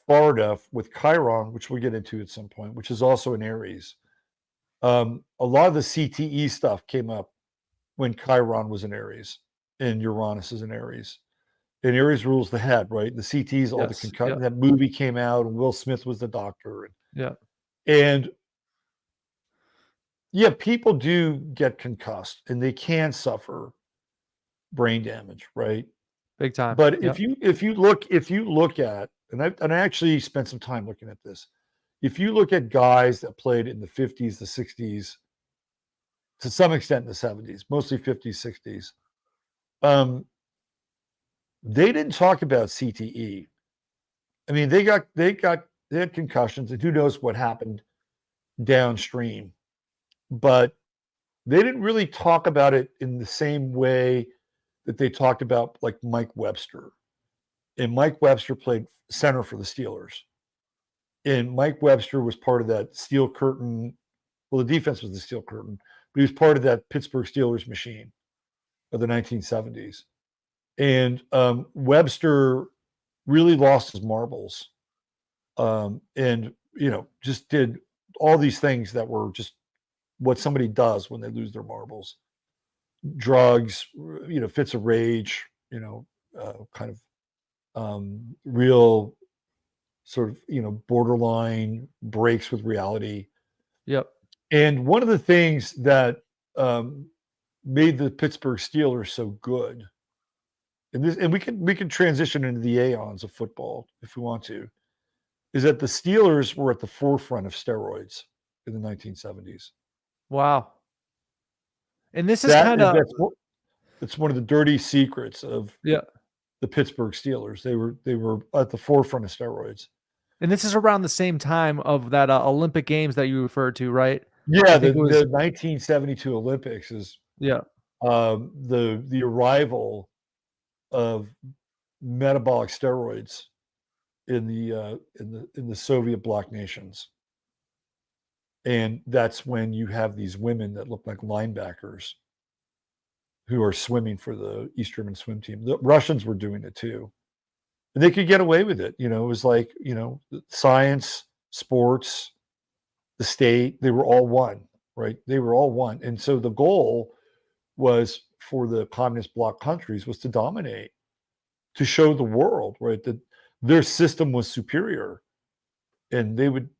far enough with Chiron, which we'll get into at some point, which is also an Aries, a lot of the CTE stuff came up when Chiron was in Aries and Uranus is in Aries. And Aries rules the head, right? The CTEs, all the concussion. That movie came out, and Will Smith was the doctor. And people do get concussed, and they can suffer brain damage, right? Big time. But if you look at, and I actually spent some time looking at this, if you look at guys that played in the 50s, the 60s, to some extent in the 70s, mostly 50s, 60s, they didn't talk about CTE. I mean, they had concussions, and who knows what happened downstream, but they didn't really talk about it in the same way that they talked about like Mike Webster. And Mike Webster played center for the Steelers. And Mike Webster was part of that steel curtain. Well, the defense was the steel curtain, but he was part of that Pittsburgh Steelers machine of the 1970s. And Webster really lost his marbles, and just did all these things that were just what somebody does when they lose their marbles. Drugs, fits of rage, kind of real sort of, borderline breaks with reality. Yep. And one of the things that made the Pittsburgh Steelers so good, and we can transition into the Aeons of football if we want to, is that the Steelers were at the forefront of steroids in the 1970s. Wow. And this is kind of it's one of the dirty secrets of the Pittsburgh Steelers. They were at the forefront of steroids. And this is around the same time of that Olympic Games that you referred to, right? Yeah, the 1972 Olympics is the arrival of metabolic steroids in the Soviet bloc nations. And that's when you have these women that look like linebackers who are swimming for the East German swim team. The Russians were doing it too. And they could get away with it. It was like, science, sports, the state, they were all one, right? They were all one. And so the goal was for the communist bloc countries was to dominate, to show the world, right, that their system was superior. And they would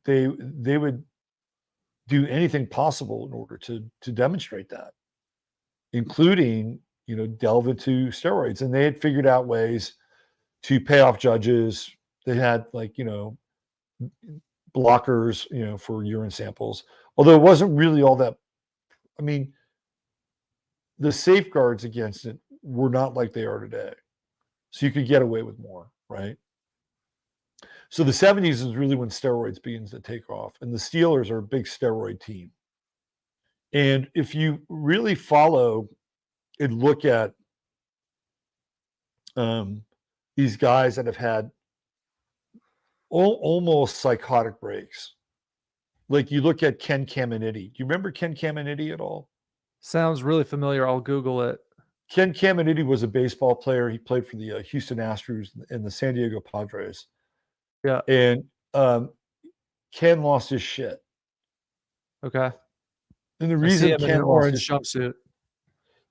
do anything possible in order to demonstrate that, including, delve into steroids. And they had figured out ways to pay off judges. They had blockers, for urine samples, although it wasn't really all that. I mean, the safeguards against it were not like they are today. So you could get away with more, right? So the 70s is really when steroids begins to take off, and the Steelers are a big steroid team. And if you really follow and look at these guys that have had almost psychotic breaks, like you look at Ken Caminiti. Do you remember Ken Caminiti at all? Sounds really familiar. I'll Google it. Ken Caminiti was a baseball player. He played for the Houston Astros and the San Diego Padres. Yeah. And Ken lost his shit. Okay. And the reason Ken lost his jumpsuit.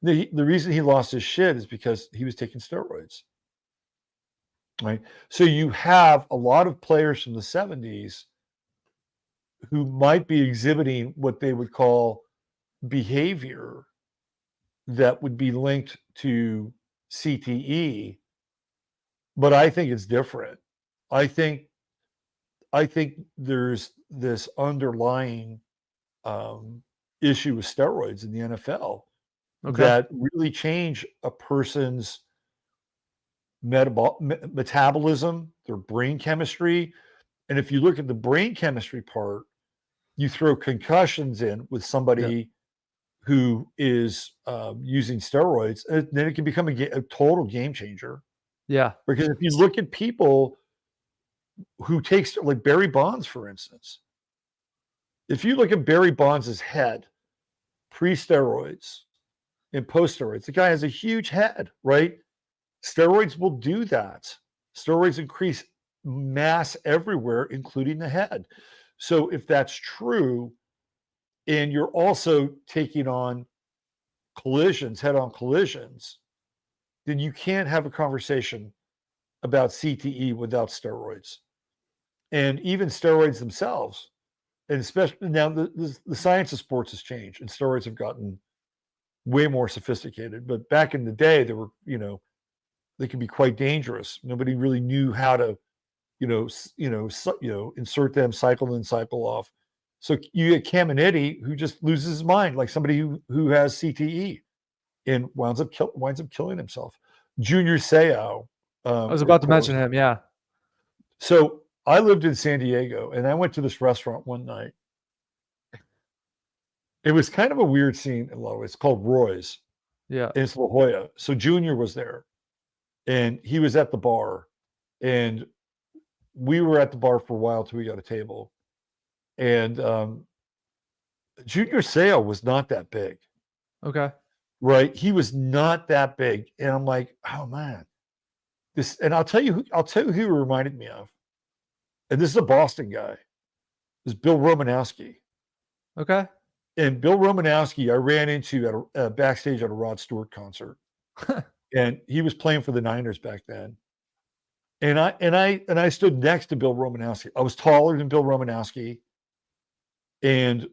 The reason he lost his shit is because he was taking steroids. Right. So you have a lot of players from the 70s who might be exhibiting what they would call behavior that would be linked to CTE, but I think it's different. I think there's this underlying issue with steroids in the NFL that really change a person's metabolism, their brain chemistry. And if you look at the brain chemistry part, you throw concussions in with somebody who is using steroids, and then it can become a total game changer. Yeah. Because if you look at people who takes, like Barry Bonds, for instance, if you look at Barry Bonds' head, pre-steroids and post-steroids, the guy has a huge head, right? Steroids will do that. Steroids increase mass everywhere, including the head. So if that's true, and you're also taking on collisions, head-on collisions, then you can't have a conversation about CTE without steroids. And even steroids themselves, and especially now the science of sports has changed, and steroids have gotten way more sophisticated. But back in the day, they were, they could be quite dangerous. Nobody really knew how to, insert them, cycle in, cycle off. So you get Caminiti, who just loses his mind, like somebody who has CTE, and winds up killing himself. Junior Seau. I was about to mention him. Yeah. So I lived in San Diego, and I went to this restaurant one night. It was kind of a weird scene in a lot of ways. It's called Roy's. Yeah. In La Jolla. So Junior was there, and he was at the bar, and we were at the bar for a while till we got a table. And Junior Seau was not that big. Okay. Right. He was not that big. And I'm like, oh man. And I'll tell you who he reminded me of. And this is a Boston guy. This is Bill Romanowski. Okay. And Bill Romanowski, I ran into at backstage at a Rod Stewart concert. And he was playing for the Niners back then. And I stood next to Bill Romanowski. I was taller than Bill Romanowski. And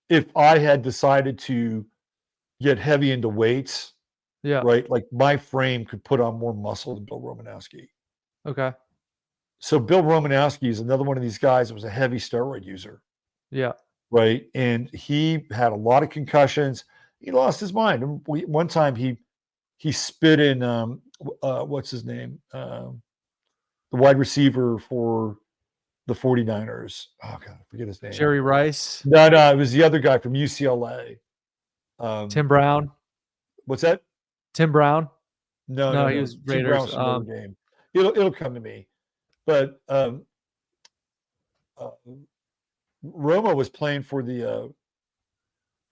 if I had decided to get heavy into weights, right, like my frame could put on more muscle than Bill Romanowski. Okay. So Bill Romanowski is another one of these guys that was a heavy steroid user. Yeah. Right. And he had a lot of concussions. He lost his mind. One time he spit in what's his name? The wide receiver for the 49ers. Oh God, I forget his name. Jerry Rice. No, it was the other guy from UCLA. Tim Brown. What's that? Tim Brown. No, he was Raiders. Game. It'll come to me. But Romo was playing for the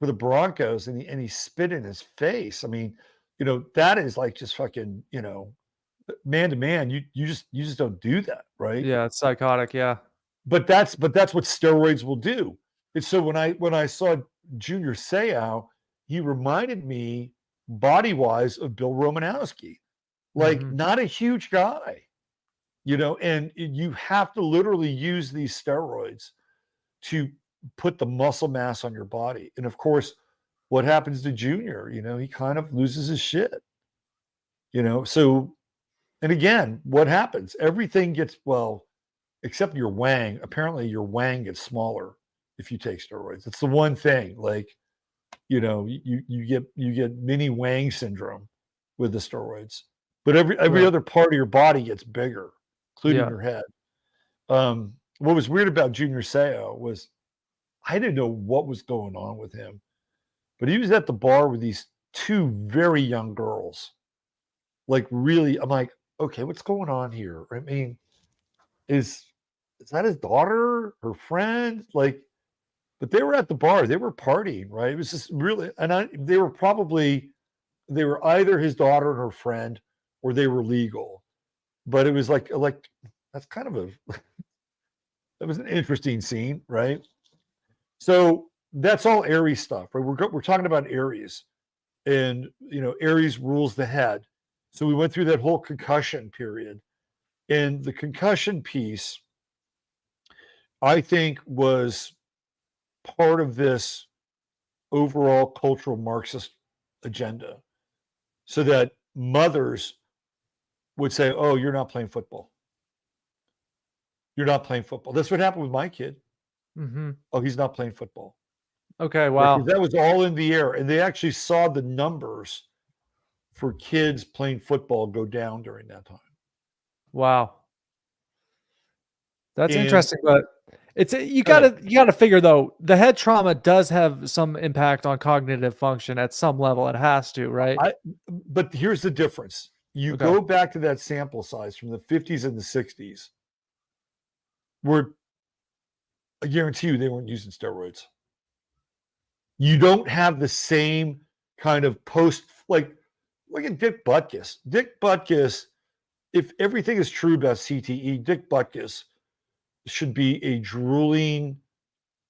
Broncos, and he spit in his face. I mean, that is like just fucking, man to man. You just don't do that, right? Yeah, it's psychotic. Yeah. But that's what steroids will do. And so when I saw Junior Seau, he reminded me body-wise of Bill Romanowski, like not a huge guy, and you have to literally use these steroids to put the muscle mass on your body. And of course, what happens to Junior, he kind of loses his shit, so, and again, what happens? Everything gets, except your wang. Apparently your wang gets smaller if you take steroids. It's the one thing, like, you get mini Wang syndrome with the steroids, but every other part of your body gets bigger, including your head. What was weird about Junior Seau was I didn't know what was going on with him, but he was at the bar with these two very young girls. Like really, I'm like, okay, what's going on here? I mean, is that his daughter, her friend? Like, but they were at the bar, they were partying, right? It was just really, and they were either his daughter and her friend, or they were legal. But it was like that's kind of that was an interesting scene, right? So that's all Aries stuff, right? We're talking about Aries, and Aries rules the head. So we went through that whole concussion period, and the concussion piece, I think, was part of this overall cultural Marxist agenda, so that mothers would say, "Oh, you're not playing football. You're not playing football." That's what happened with my kid. Mm-hmm. "Oh, he's not playing football." Okay. Right? 'Cause Wow. that was all in the air, and they actually saw the numbers for kids playing football go down during that time. Wow. That's And interesting, but it's you go ahead. gotta figure though, the head trauma does have some impact on cognitive function at some level. It has to, right? But here's the difference. You Okay. go back to that sample size from the 50s and the 60s, where I guarantee you they weren't using steroids. You don't have the same kind of like look at Dick Butkus. Dick Butkus, if everything is true about CTE, Dick Butkus should be a drooling,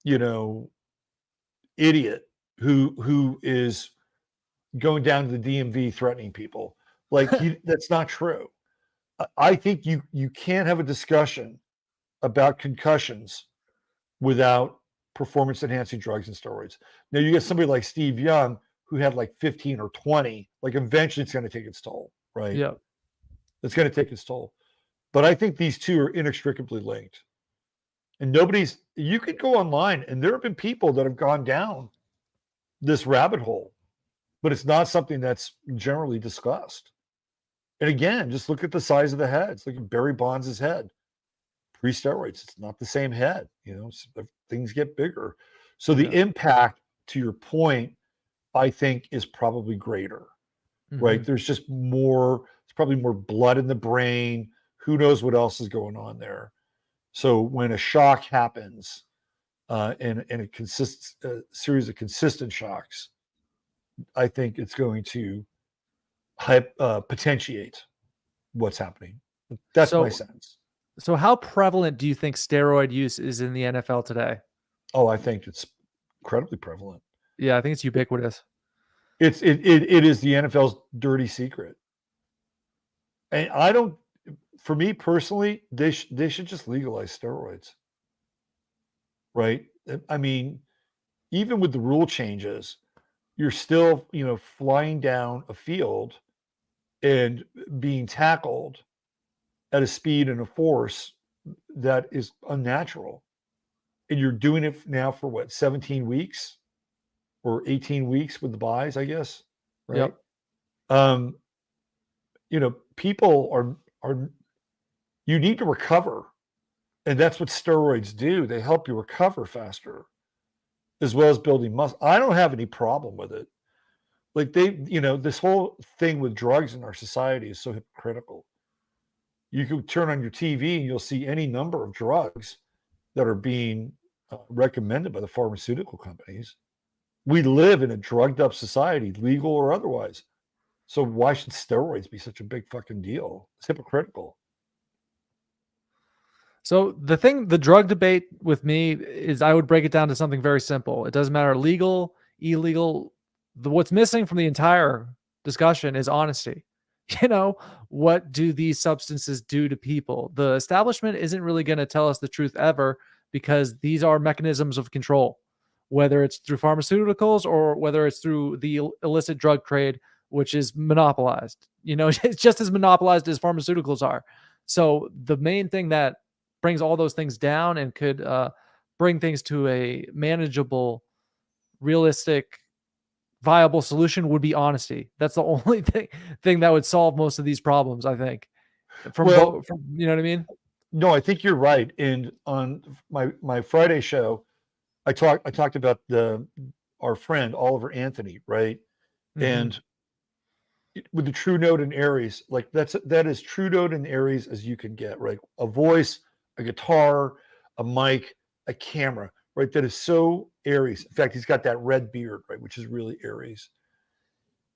you know, idiot who is going down to the DMV threatening people. Like that's not true. I think you can't have a discussion about concussions without performance enhancing drugs and steroids. Now you get somebody like Steve Young who had like 15 or 20, like eventually it's going to take its toll, right? Yeah. It's going to take its toll. But I think these two are inextricably linked. And you could go online and there have been people that have gone down this rabbit hole, but it's not something that's generally discussed. And again, just look at the size of the heads. Look at Barry Bonds' head. Pre-steroids, it's not the same head. Things get bigger. So the impact, to your point, I think is probably greater, right? There's just it's probably more blood in the brain. Who knows what else is going on there? So when a shock happens, and a series of consistent shocks, I think it's going to potentiate what's happening. That's my sense. So how prevalent do you think steroid use is in the NFL today? Oh, I think it's incredibly prevalent. Yeah, I think it's ubiquitous. It is the NFL's dirty secret. And for me personally, they should just legalize steroids. Right? I mean, even with the rule changes, you're still, flying down a field and being tackled at a speed and a force that is unnatural. And you're doing it now for what, 17 weeks or 18 weeks with the buys, I guess. Right. Yep. People you need to recover. And that's what steroids do. They help you recover faster, as well as building muscle. I don't have any problem with it. Like this whole thing with drugs in our society is so hypocritical. You can turn on your TV and you'll see any number of drugs that are being recommended by the pharmaceutical companies. We live in a drugged up society, legal or otherwise. So why should steroids be such a big fucking deal? It's hypocritical. So the drug debate with me is I would break it down to something very simple. It doesn't matter legal, illegal. What's missing from the entire discussion is honesty. What do these substances do to people? The establishment isn't really going to tell us the truth ever because these are mechanisms of control, whether it's through pharmaceuticals or whether it's through the illicit drug trade, which is monopolized. It's just as monopolized as pharmaceuticals are. So the main thing that brings all those things down and could bring things to a manageable, realistic, viable solution would be honesty. That's the only thing that would solve most of these problems, I think. You know what I mean? No, I think you're right. And on my Friday show, I talked about our friend Oliver Anthony, right? Mm-hmm. And with the true note in Aries, like that is true note in Aries as you can get, right? A voice, a guitar, a mic, a camera, right? That is so Aries. In fact, he's got that red beard, right? Which is really Aries.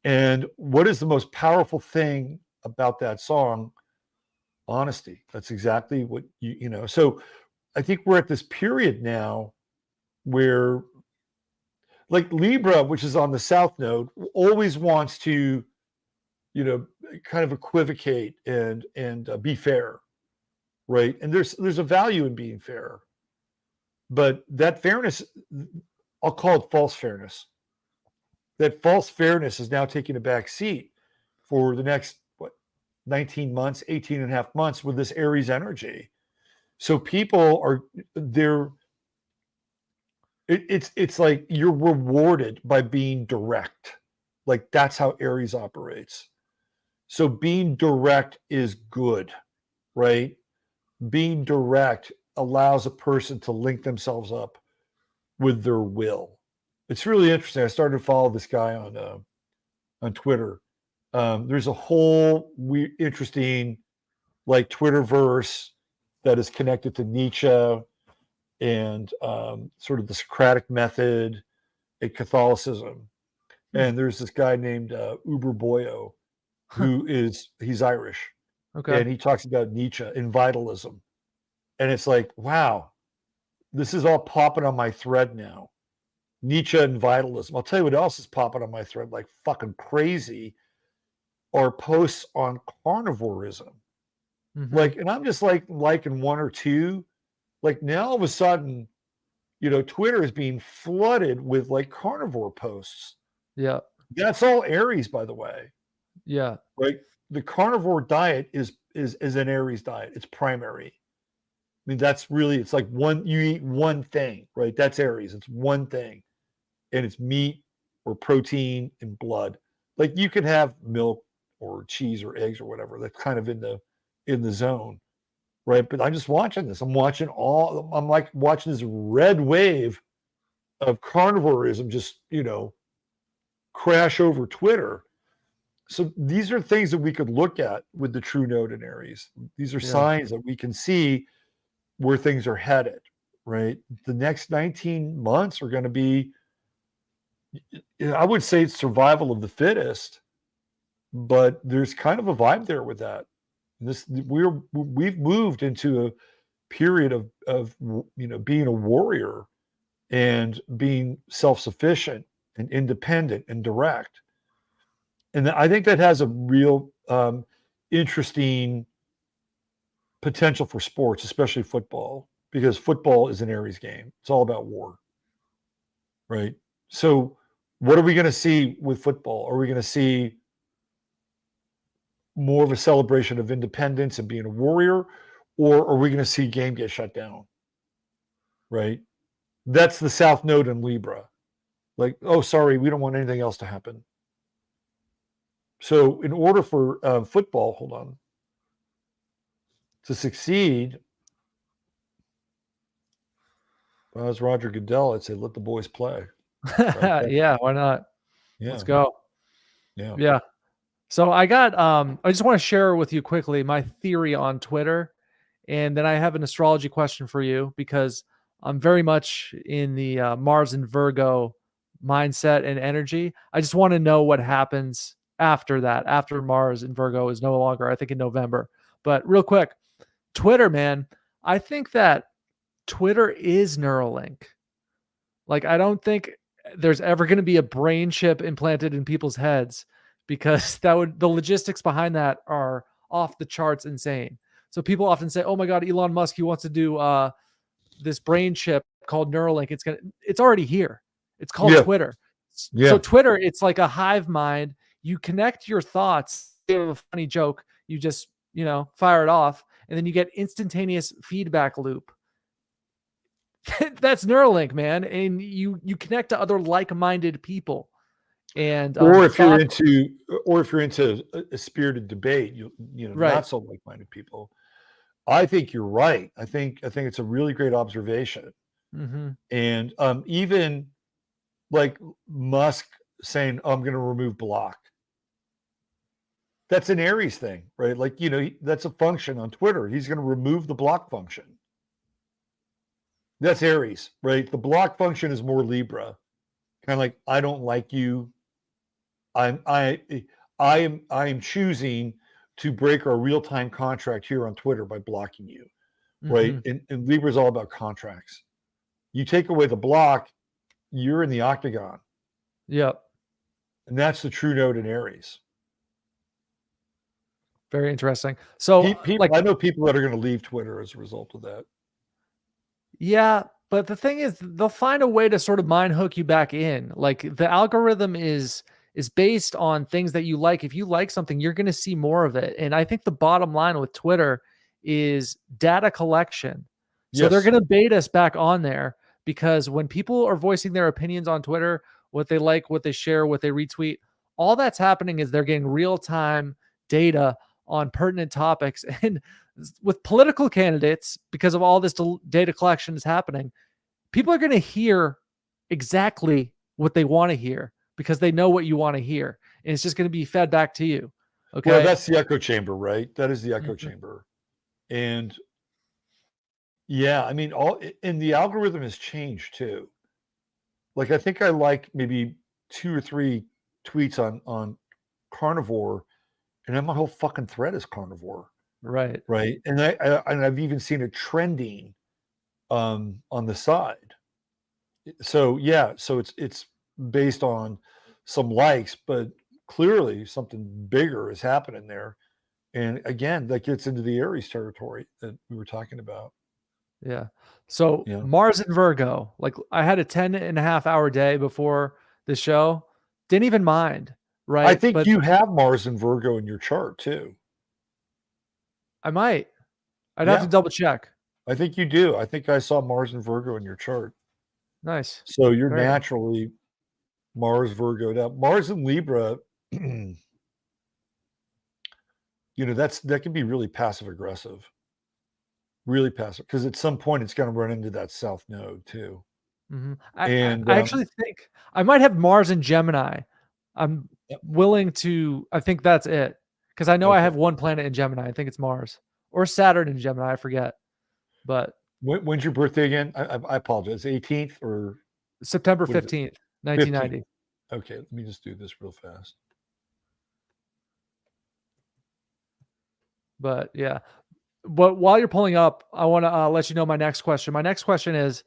And what is the most powerful thing about that song? Honesty. That's exactly what so I think we're at this period now where like Libra, which is on the South Node, always wants to, kind of equivocate and be fair, right? And there's a value in being fair, but that fairness, I'll call it false fairness. That false fairness is now taking a back seat for the next 19 months, 18 and a half months with this Aries energy. So people are it's like you're rewarded by being direct. Like that's how Aries operates. So being direct is good, right? Being direct allows a person to link themselves up with their will. It's really interesting. I started to follow this guy on Twitter. There's a whole interesting like Twitterverse that is connected to Nietzsche and sort of the Socratic method and Catholicism. And there's this guy named Uber Boyo, he's Irish. Okay. And he talks about Nietzsche and vitalism. And it's like, wow, this is all popping on my thread now. Nietzsche and vitalism. I'll tell you what else is popping on my thread like fucking crazy are posts on carnivorism. Mm-hmm. Like, and I'm just like liking one or two. Like now all of a sudden, Twitter is being flooded with like carnivore posts. Yeah. That's all Aries, by the way. Yeah. Right. The carnivore diet is an Aries diet. It's primary. I mean, that's really, it's like you eat one thing, right? That's Aries. It's one thing. And it's meat or protein and blood. Like you can have milk or cheese or eggs or whatever. That's kind of in the zone. Right. But I'm just watching this. I'm like watching this red wave of carnivorism just, crash over Twitter. So these are things that we could look at with the true node in Aries. These are signs that we can see where things are headed, right? The next 19 months are going to be, I would say it's survival of the fittest, but there's kind of a vibe there with that. We've moved into a period of being a warrior and being self-sufficient and independent and direct. And I think that has a real interesting potential for sports, especially football, because football is an Aries game. It's all about war, right? So what are we going to see with football? Are we going to see more of a celebration of independence and being a warrior, or are we going to see game get shut down? Right? That's the South Node in Libra. Like, oh, sorry, we don't want anything else to happen. So in order for football, hold on, to succeed, as Roger Goodell, I'd say, let the boys play. Right? Yeah, why not? Yeah. Let's go. Yeah. Yeah. So I got I just want to share with you quickly my theory on Twitter, and then I have an astrology question for you because I'm very much in the Mars and Virgo mindset and energy. I just want to know what happens after that, after Mars and Virgo is no longer, I think in November. But real quick, Twitter, man, I think that Twitter is Neuralink. Like, I don't think there's ever going to be a brain chip implanted in people's heads because the logistics behind that are off the charts insane. So people often say, oh my God, Elon Musk, he wants to do this brain chip called Neuralink. It's already here. It's called Twitter. Yeah. So Twitter, it's like a hive mind. You connect your thoughts. You have a funny joke. You just, fire it off, and then you get instantaneous feedback loop. That's Neuralink, man. And you connect to other like-minded people. And or if you're into a spirited debate, right. not so like-minded people. I think you're right. I think it's a really great observation. Mm-hmm. And even like Musk saying, I'm going to remove block. That's an Aries thing, right? Like, that's a function on Twitter. He's going to remove the block function. That's Aries, right? The block function is more Libra. Kind of like, I don't like you. I am choosing to break our real-time contract here on Twitter by blocking you, right? Mm-hmm. And Libra is all about contracts. You take away the block, you're in the octagon. Yep. And that's the true node in Aries. Very interesting. So I know people that are going to leave Twitter as a result of that. Yeah, But the thing is, they'll find a way to sort of mind hook you back in. Like the algorithm is based on things that you like. If you like something, you're going to see more of it. And I think the bottom line with Twitter is data collection. So they're Yes. going to bait us back on there, because when people are voicing their opinions on Twitter, what they like, what they share, what they retweet, all that's happening is they're getting real-time data on pertinent topics. And with political candidates, because of all this data collection is happening, people are going to hear exactly what they want to hear because they know what you want to hear. And it's just going to be fed back to you. Okay. Well, that's the echo chamber, right? That is the echo chamber. And yeah, I mean, and the algorithm has changed too. Like, I think I like maybe 2 or 3 tweets on carnivore, and then my whole fucking thread is carnivore. Right. Right. And I've even seen it trending on the side. So yeah, so it's based on some likes, but clearly something bigger is happening there. And again, that gets into the Aries territory that we were talking about. Yeah. So Yeah. Mars and Virgo, like I had a 10.5 hour day before the show. Didn't even mind. Right. I think but you have Mars and Virgo in your chart too. I might. I'd have to double check. I think you do. I think I saw Mars and Virgo in your chart. Nice. So you're Very nice. naturally Mars, Virgo. Now, Mars and Libra, you know, that can be really passive aggressive. Really passive, because at some point it's going to run into that south node too. I actually think I might have Mars and Gemini. I'm willing to. I think that's it, because I know I have one planet in Gemini. I think it's Mars or Saturn in Gemini. I forget. But when's your birthday again? I apologize. 18th or September 15th, 1990. 15th. Okay, let me just do this real fast. But yeah. But while you're pulling up, I want to let you know my next question. My next question is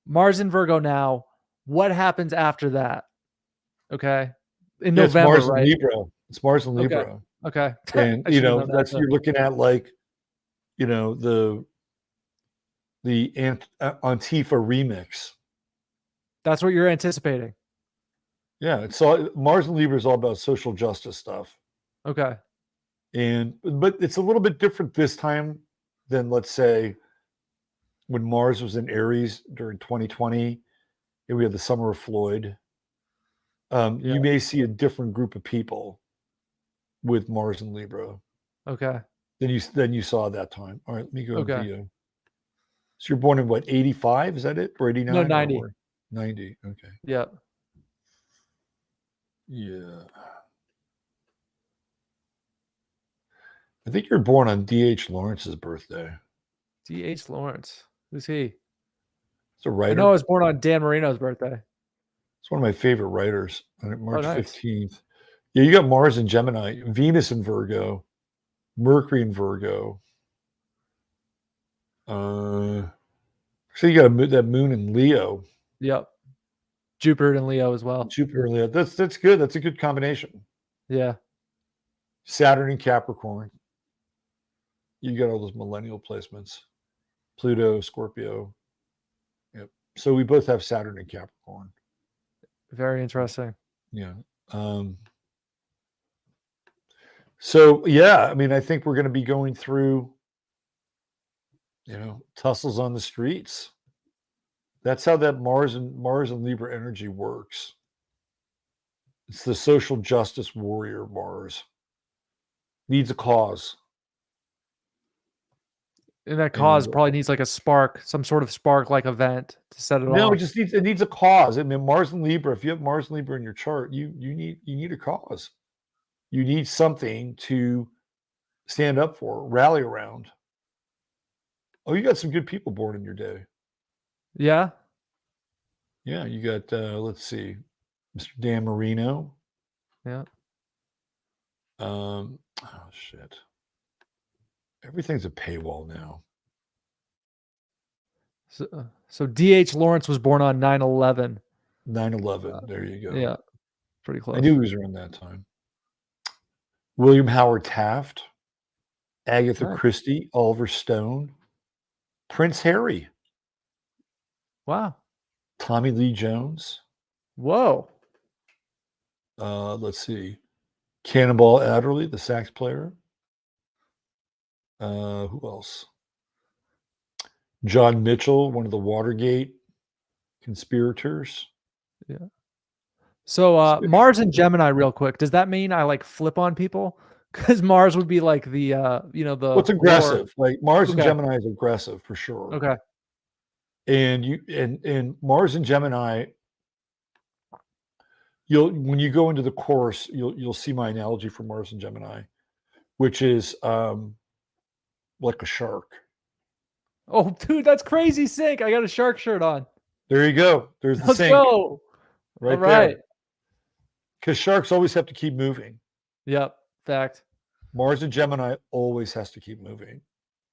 Mars in Virgo now. What happens after that? Okay. In November, it's Mars right? And Libra. It's Mars and Libra. Okay. And you know, that's you're looking at, like, you know, the Antifa remix. That's what you're anticipating. Yeah, it's all Mars and Libra is all about social justice stuff. Okay. But it's a little bit different this time than, let's say, when Mars was in Aries during 2020, and we had the Summer of Floyd. You may see a different group of people with Mars and Libra. Okay. Than you saw at that time. All right, let me go okay. to you. So you're born in what, 85? Is that it? Or 89? No, 90. 90. Okay. Yeah. Yeah. I think you're born on D.H. Lawrence's birthday. D.H. Lawrence. Who's he? It's a writer. I know I was born on Dan Marino's birthday. It's one of my favorite writers. March nice. 15th. Yeah, you got Mars in Gemini, Venus in Virgo, Mercury in Virgo. So you got that moon in Leo. Yep. Jupiter in Leo as well. Jupiter in Leo. That's good. That's a good combination. Yeah. Saturn in Capricorn. You got all those millennial placements. Pluto, Scorpio. Yep. So we both have Saturn in Capricorn. Very interesting. Yeah. So yeah, I mean, I think we're going to be going through, you know, tussles on the streets. That's how that Mars and Libra energy works. It's the social justice warrior. Mars needs a cause. And that cause probably needs like a spark, some sort of spark-like event to set it off. No, it needs a cause. I mean, Mars and Libra, if you have Mars and Libra in your chart, you need a cause. You need something to stand up for, rally around. Oh, you got some good people born in your day. Yeah. Yeah, you got let's see, Mr. Dan Marino. Yeah. Oh shit. Everything's a paywall now. So D.H. Lawrence was born on 9/11. 9/11. There you go. Yeah. Pretty close. I knew he was around that time. William Howard Taft, Agatha Christie, Oliver Stone, Prince Harry. Wow. Tommy Lee Jones. Whoa. Let's see. Cannonball Adderley, the sax player. Who else? John Mitchell, one of the Watergate conspirators. Yeah. So Mars and Gemini, real quick. Does that mean I like flip on people? Because Mars would be like the the What's aggressive? Like Mars and Okay. Gemini is aggressive for sure. Okay. And Mars and Gemini, when you go into the course, you'll see my analogy for Mars and Gemini, which is like a shark. Oh, dude, that's crazy sync. I got a shark shirt on. There you go. There's the Let's sync go. right All right. there. Because sharks always have to keep moving. Yep. Fact. Mars and Gemini always has to keep moving.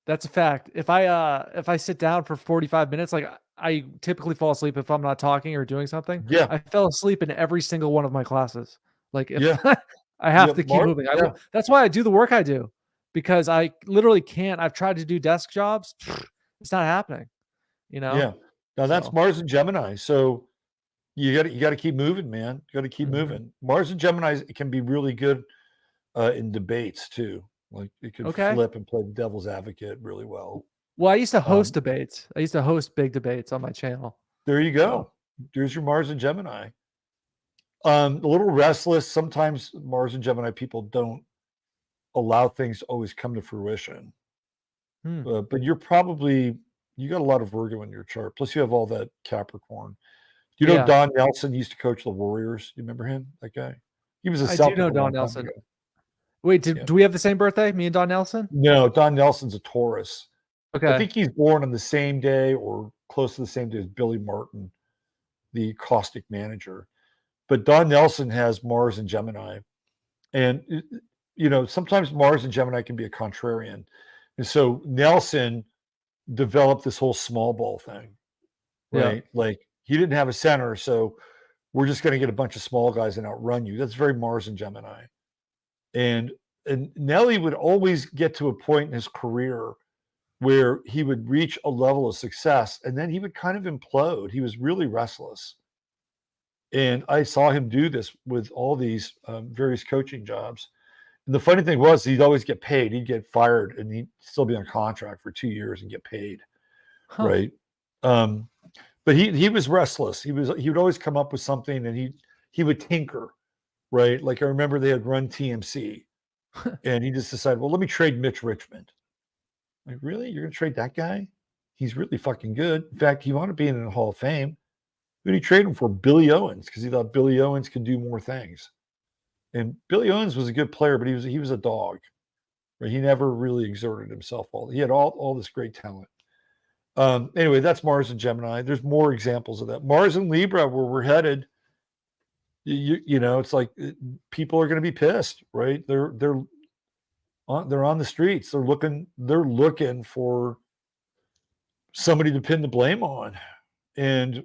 That's a fact. If I sit down for 45 minutes, like I typically fall asleep if I'm not talking or doing something. Yeah. I fell asleep in every single one of my classes. Like if Yeah. I have Yeah, to keep moving. yeah. That's why I do the work I do, because I literally can't. I've tried to do desk jobs. It's not happening. Yeah. Now that's So. Mars and Gemini. So you got to keep moving, man. You got to keep moving. Mars and Gemini can be really good in debates too. Like it can flip and play the devil's advocate really well. Well, I used to host debates. I used to host big debates on my channel. There you go. There's your Mars and Gemini. A little restless. Sometimes Mars and Gemini people don't allow things to always come to fruition. But you got a lot of Virgo in your chart. Plus you have all that Capricorn. You know, Don Nelson used to coach the Warriors. You remember him? That guy? He was a Celtic. I do know Don Nelson. Wait, do we have the same birthday? Me and Don Nelson? No, Don Nelson's a Taurus. Okay. I think he's born on the same day or close to the same day as Billy Martin, the caustic manager. But Don Nelson has Mars and Gemini. And, sometimes Mars and Gemini can be a contrarian. And so Nelson developed this whole small ball thing, right? Yeah. Like he didn't have a center, so we're just going to get a bunch of small guys and outrun you. That's very Mars and Gemini. And Nelly would always get to a point in his career where he would reach a level of success and then he would kind of implode. He was really restless. And I saw him do this with all these various coaching jobs. And the funny thing was he'd always get paid. He'd get fired and he'd still be on contract for 2 years and get paid. Right. But he was restless. He would always come up with something and he would tinker. Right. Like I remember they had run TMC and he just decided, well, let me trade Mitch Richmond. Like, really? You're going to trade that guy? He's really fucking good. In fact, he wanted to be in the Hall of Fame. Who did he trade him for? Billy Owens, because he thought Billy Owens could do more things. And Billy Owens was a good player, but he was a dog. Right? He never really exerted himself. He had all this great talent. Anyway, that's Mars and Gemini. There's more examples of that. Mars and Libra, where we're headed. It's like people are going to be pissed, right? They're on the streets. They're looking for somebody to pin the blame on. And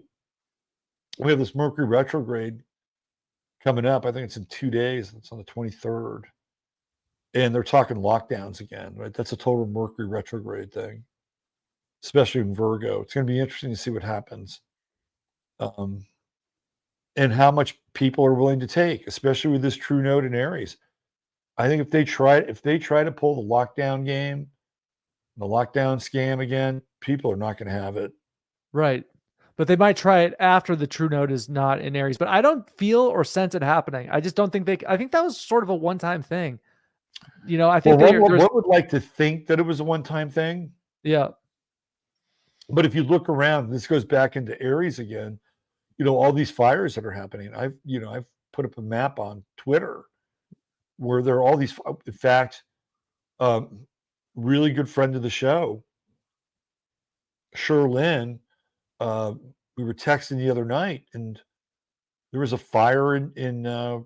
we have this Mercury retrograde coming up. I think it's in 2 days. It's on the 23rd. And they're talking lockdowns again, right? That's a total Mercury retrograde thing, especially in Virgo. It's going to be interesting to see what happens. And how much people are willing to take, especially with this true node in Aries. I think if they try to pull the lockdown game, the lockdown scam again, people are not going to have it. Right. But they might try it after the true node is not in Aries. But I don't feel or sense it happening. I just don't think I think that was sort of a one-time thing. I think one would like to think that it was a one-time thing. Yeah. But if you look around, this goes back into Aries again. All these fires that are happening. I've put up a map on Twitter where there are all these. In fact, really good friend of the show, Sherlyn, we were texting the other night, and there was a fire in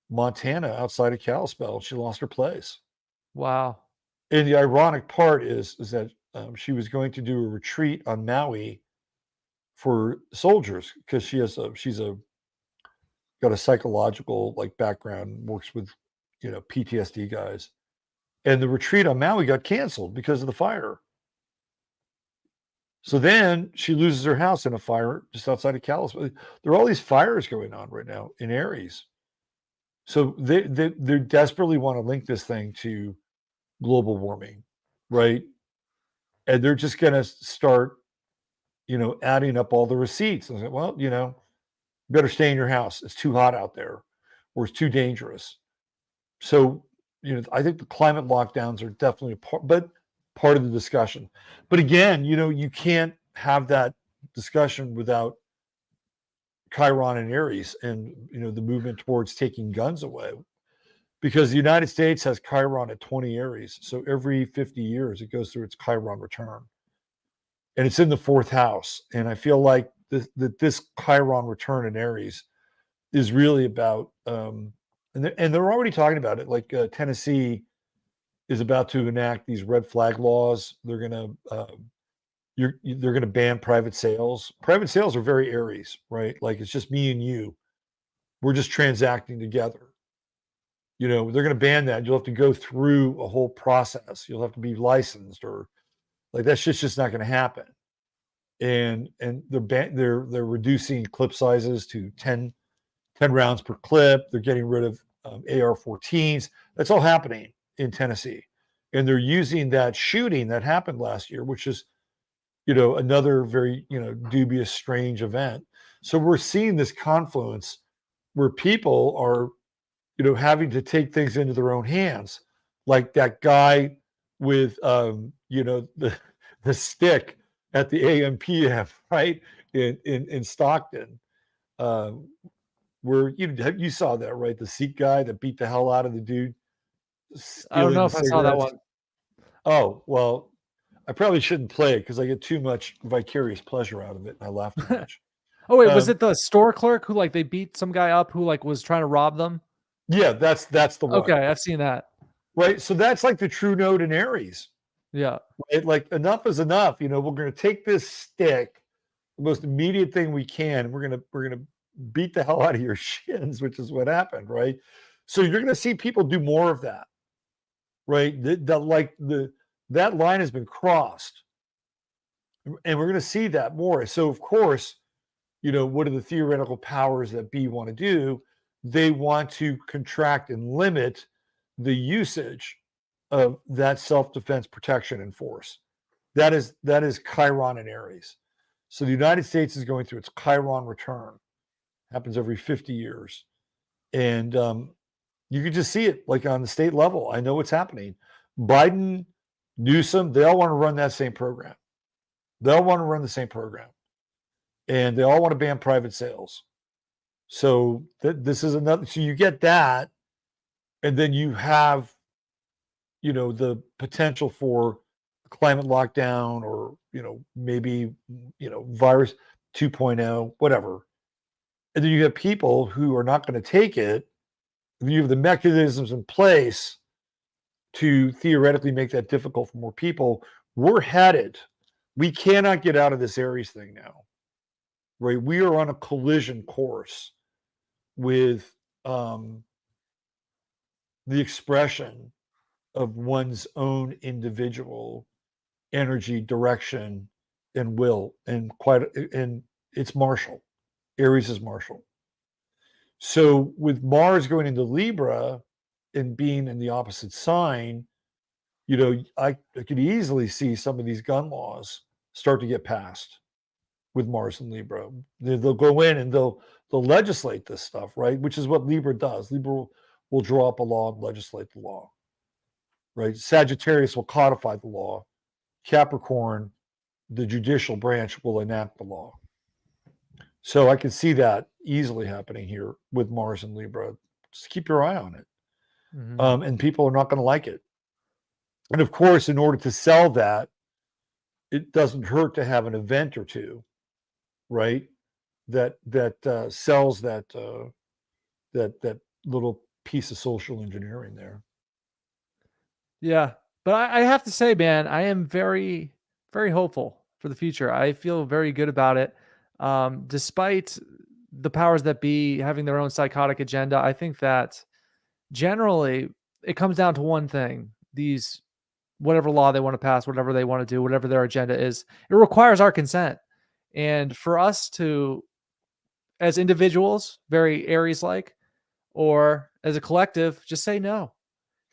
Montana outside of Kalispell. She lost her place. Wow. And the ironic part is that she was going to do a retreat on Maui for soldiers because she's got a psychological background, works with PTSD guys, and the retreat on Maui got canceled because of the fire. So then she loses her house in a fire just outside of California. There are all these fires going on right now in Aries. So they desperately want to link this thing to global warming, right? And they're just going to start, adding up all the receipts. And say, well, you better stay in your house. It's too hot out there, or it's too dangerous. So, I think the climate lockdowns are definitely part of the discussion. But again, you can't have that discussion without Chiron and Aries and, the movement towards taking guns away. Because the United States has Chiron at 20 Aries. So every 50 years, it goes through its Chiron return. And it's in the 4th house. And I feel like this Chiron return in Aries is really about, and they're already talking about it. Like Tennessee is about to enact these red flag laws. They're going to ban private sales. Private sales are very Aries, right? Like it's just me and you. We're just transacting together. They're going to ban that. You'll have to go through a whole process. You'll have to be licensed, or like that's just not going to happen. And they're reducing clip sizes to 10 rounds per clip. They're getting rid of AR-14s. That's all happening in Tennessee. And they're using that shooting that happened last year, which is, another very, dubious, strange event. So we're seeing this confluence where people are, having to take things into their own hands, like that guy with, the stick at the AMPM, right, in Stockton, where you saw that, right? The Sikh guy that beat the hell out of the dude. I don't know if I saw that one. Oh, well, I probably shouldn't play it because I get too much vicarious pleasure out of it, and I laugh too much. Oh wait, was it the store clerk who like they beat some guy up who like was trying to rob them? Yeah, that's the one. Okay, I've seen that. Right, so that's like the true node in Aries. Yeah. Right? Like enough is enough. We're going to take this stick, the most immediate thing we can, and we're going to beat the hell out of your shins, which is what happened, right? So you're going to see people do more of that, right? That line has been crossed, and we're going to see that more. So of course, what are the theoretical powers that be want to do? They want to contract and limit the usage of that self-defense, protection, and force. That is Chiron and Aries. So the United States is going through its Chiron return. Happens every 50 years. And you can just see it like on the state level. I know what's happening. Biden, Newsom, they all want to run that same program. They all want to run the same program. And they all want to ban private sales. So this is another, so you get that, and then you have, the potential for climate lockdown, or, maybe, virus 2.0, whatever. And then you have people who are not going to take it. You have the mechanisms in place to theoretically make that difficult for more people. We're headed. We cannot get out of this Aries thing now, right? We are on a collision course with the expression of one's own individual energy, direction, and will, and it's martial. Aries is martial. So with Mars going into Libra and being in the opposite sign, I could easily see some of these gun laws start to get passed with Mars and Libra. They'll go in and they'll legislate this stuff, right? Which is what Libra does. Libra will draw up a law and legislate the law, right? Sagittarius will codify the law. Capricorn, the judicial branch, will enact the law. So I can see that easily happening here with Mars and Libra. Just keep your eye on it. Mm-hmm. And people are not going to like it. And of course, in order to sell that, it doesn't hurt to have an event or two, right? That sells that little piece of social engineering there. Yeah, but I have to say, man, I am very, very hopeful for the future. I feel very good about it. Despite the powers that be having their own psychotic agenda, I think that generally it comes down to one thing. These whatever law they want to pass, whatever they want to do, whatever their agenda is. It requires our consent. And for us to, as individuals, very Aries like, or as a collective, just say no.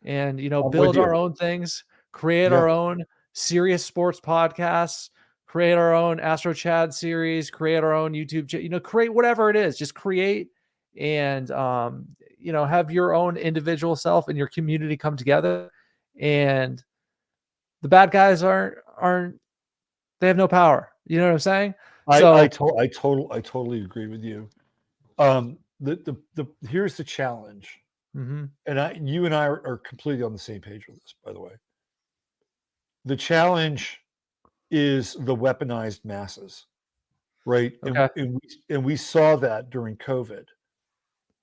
And, I'm with build our you. own things, create Yeah. our own Sirius Sports podcasts, create our own Astro Chad series, create our own YouTube, create whatever it is, just create and, have your own individual self and your community come together. And the bad guys aren't, they have no power. You know what I'm saying? I So, totally agree with you. Here's the challenge, mhm, and you and I are completely on the same page with this, by the way. The challenge is the weaponized masses, right? okay. And we saw that during COVID,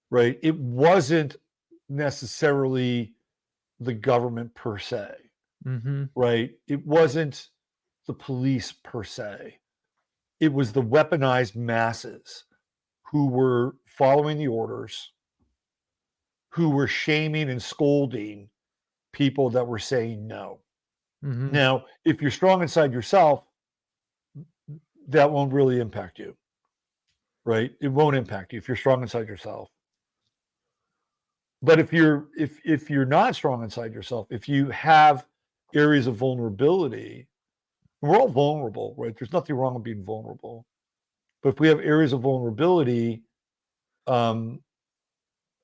right? It wasn't necessarily the government per se, Mhm, right? It wasn't the police per se. It was the weaponized masses who were following the orders, who were shaming and scolding people that were saying no. mhm, Now, if you're strong inside yourself, that won't really impact you, right? It won't impact you if you're strong inside yourself. But if you're not strong inside yourself, if you have areas of vulnerability, we're all vulnerable, right? There's nothing wrong with being vulnerable. But if we have areas of vulnerability, um,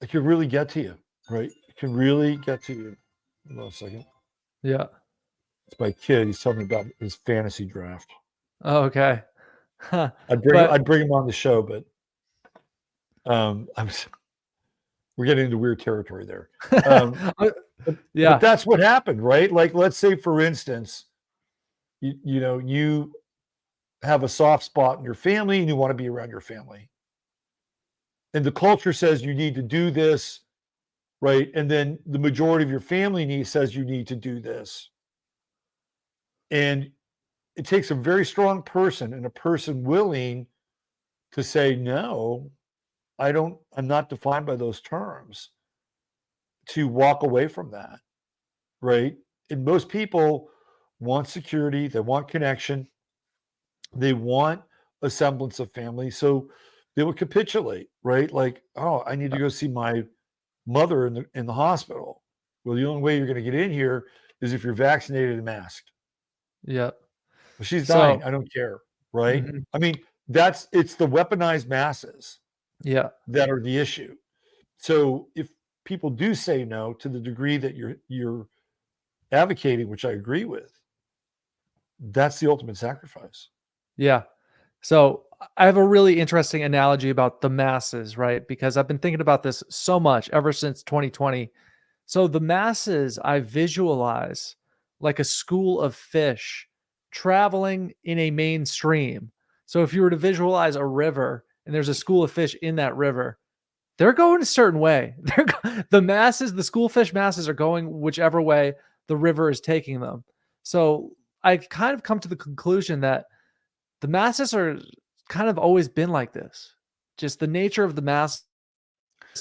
it can really get to you, right? It can really get to you. Hold on a second. yeah. It's my kid. He's telling me about his fantasy draft. Oh, okay. Huh. I'd But bring him on the show, but we're getting into weird territory there. But yeah. that's what happened, right? Like, let's say, for instance, you have a soft spot in your family and you want to be around your family, and the culture says you need to do this, right? And then the majority of your family says you need to do this, and it takes a very strong person and a person willing to say no. I'm not defined by those terms, to walk away from that, right? And most people want security, they want connection, they want a semblance of family. So they would capitulate, right? Like, oh, I need to go see my mother in the hospital. Well, the only way you're going to get in here is if you're vaccinated and masked. Yeah. Well, she's dying. So, I don't care, right? mhm, I mean, it's the weaponized masses yeah. that are the issue. So if people do say no to the degree that you're advocating, which I agree with, that's the ultimate sacrifice. Yeah. So I have a really interesting analogy about the masses, right? Because I've been thinking about this so much ever since 2020. So the masses I visualize like a school of fish traveling in a mainstream. So if you were to visualize a river and there's a school of fish in that river, they're going a certain way. The masses, the schoolfish masses are going whichever way the river is taking them. So I kind of come to the conclusion that the masses are kind of always been like this. Just the nature of the mass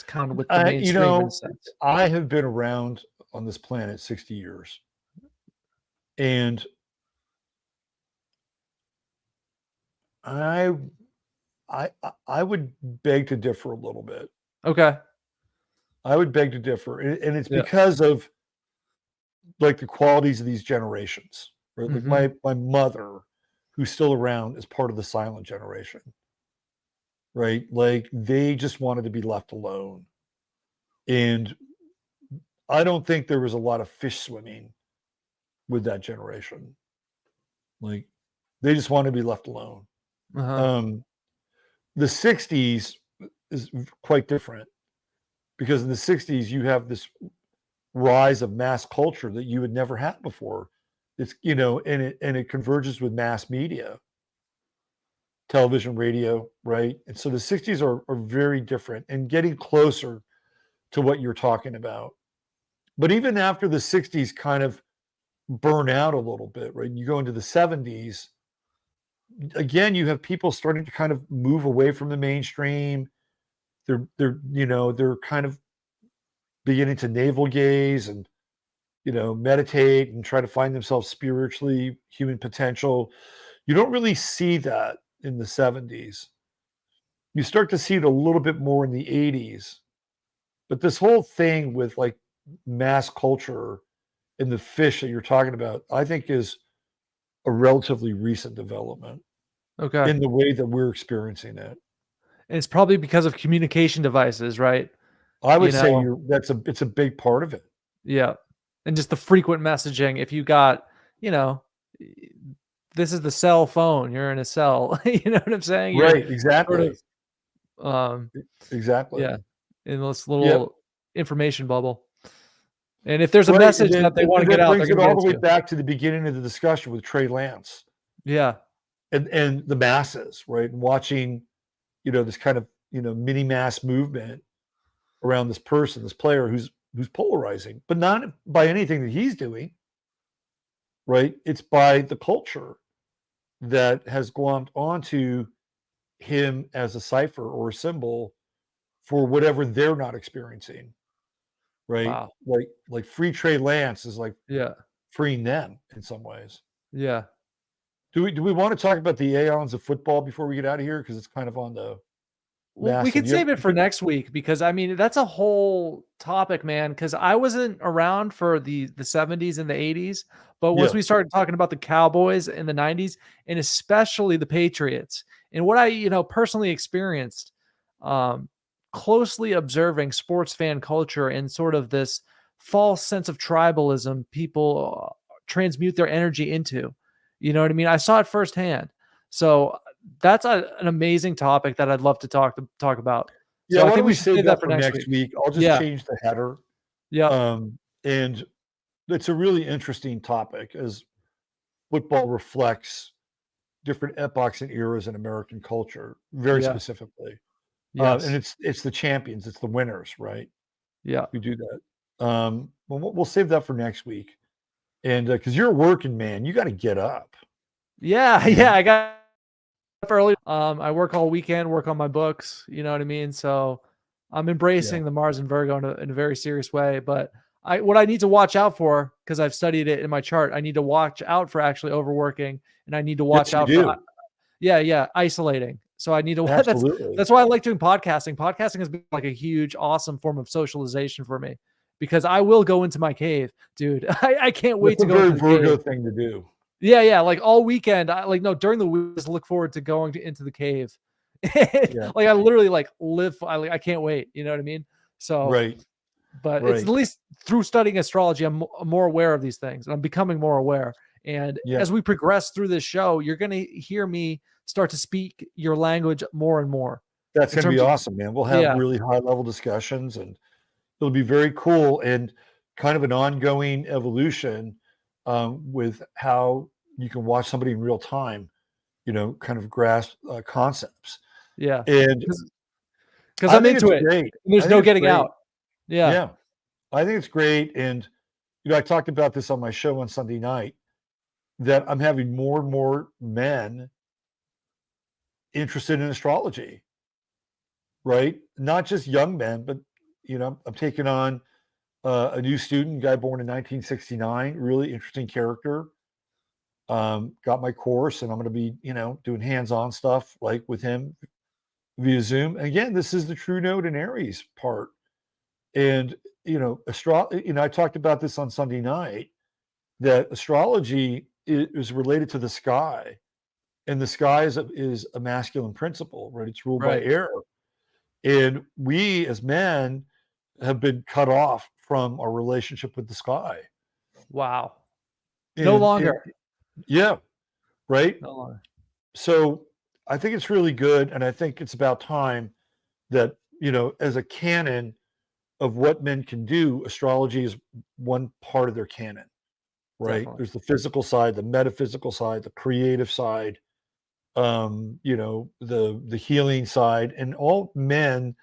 kind of with the You mainstream in a know, sense. I have been around on this planet 60 years, and I I would beg to differ a little bit. Okay. I would beg to differ, and it's Yeah. because of like the qualities of these generations. Right? Like Mhm. my mother, who's still around, is part of the silent generation. Right? Like they just wanted to be left alone, and I don't think there was a lot of fish swimming with that generation. Like they just wanted to be left alone. Uh-huh. Um, the 60s is quite different because in the 60s you have this rise of mass culture that you had never had before. It's and it converges with mass media, television, radio, right? And so the 60s are very different and getting closer to what you're talking about. But even after the 60s kind of burn out a little bit, right? You go into the 70s, again, you have people starting to kind of move away from the mainstream. They're kind of beginning to navel gaze, and meditate and try to find themselves spiritually, human potential. You don't really see that in the 70s. You start to see it a little bit more in the 80s. But this whole thing with like mass culture and the fish that you're talking about, I think is a relatively recent development Okay. in the way that we're experiencing it. And it's probably because of communication devices, right? I would You say know, it's a big part of it. yeah. And just the frequent messaging. If you got, you know, this is the cell phone, you're in a cell. You know what I'm saying? You're Right, sort exactly. of, um, Exactly. yeah, in this Yep. little information bubble. And if there's a Right, message that they want to and get that out, they're brings going it to get all it the way to you. back to the beginning of the discussion with Trey Lance Yeah. and the masses, right? And watching, this kind of, mini mass movement around this person, this player who's polarizing, but not by anything that he's doing, right? It's by the culture that has glommed onto him as a cipher or a symbol for whatever they're not experiencing, right? Wow. Like free Trey Lance is like Yeah. freeing them in some ways. Yeah. Do we want to talk about the Aeons of football before we get out of here? Because it's kind of on the Well, we massive. could save it for next week because I mean that's a whole topic, man. Because I wasn't around for the 70s and the 80s, but once Yeah, we started talking about the Cowboys in the 90s and especially the Patriots and what I personally experienced, um, closely observing sports fan culture and sort of this false sense of tribalism people transmute their energy into. You know what I mean? I saw it firsthand. So that's an amazing topic that I'd love to talk about. yeah. So I Why don't think we we should save save that that for for next next week. week? I'll just Yeah. change the header. Yeah. And it's a really interesting topic as football reflects different epochs and eras in American culture, very Yeah. specifically. And Yes. it's the champions, it's the winners, right? Yeah. We do that. Well, we'll save that for next week. And because you're a working man, you got to get up. Yeah. Yeah. And I got up early. I work all weekend, work on my books. You know what I mean? So I'm yeah, embracing the Mars and Virgo in a very serious way. But what I need to watch out for, because I've studied it in my chart, I need to watch out for actually overworking, and I need to watch yes, you out for do. isolating. So I need to Absolutely. that's why I like doing podcasting. Podcasting has been like a huge, awesome form of socialization for me because I will go into my cave, dude. I can't wait That's to a go very into the Virgo cave. thing to do. Yeah. Like all weekend, no, during the week, just look forward to going into the cave. Yeah, Like I literally like live. I can't wait. You know what I mean? So, right, but it's at right. least through studying astrology, I'm more aware of these things, and I'm becoming more aware. And Yeah, as we progress through this show, you're going to hear me start to speak your language more and more that's in going to be terms of, awesome, man. We'll have yeah, really high level discussions and it'll be very cool and kind of an ongoing evolution with how you can watch somebody in real time, kind of grasp concepts. yeah, And because I I'm think into it's it. great. And I there's think no it's getting great. out. Yeah. Yeah, I think it's great. And, I talked about this on my show on Sunday night that I'm having more and more men interested in astrology, right? Not just young men, but, I'm taking on a new student, guy born in 1969, really interesting character. Got my course, and I'm going to be, doing hands-on stuff like with him via Zoom. And again, this is the true node in Aries part. And I talked about this on Sunday night that astrology is related to the sky, and the sky is a masculine principle, right? It's ruled by Right. air, and we as men have been cut off from our relationship with the sky. Wow. No And longer. yeah, right. No longer. So I think it's really good, and I think it's about time that as a canon of what men can do, astrology is one part of their canon, right? Definitely. There's the physical side, the metaphysical side, the creative side, the healing side, and all men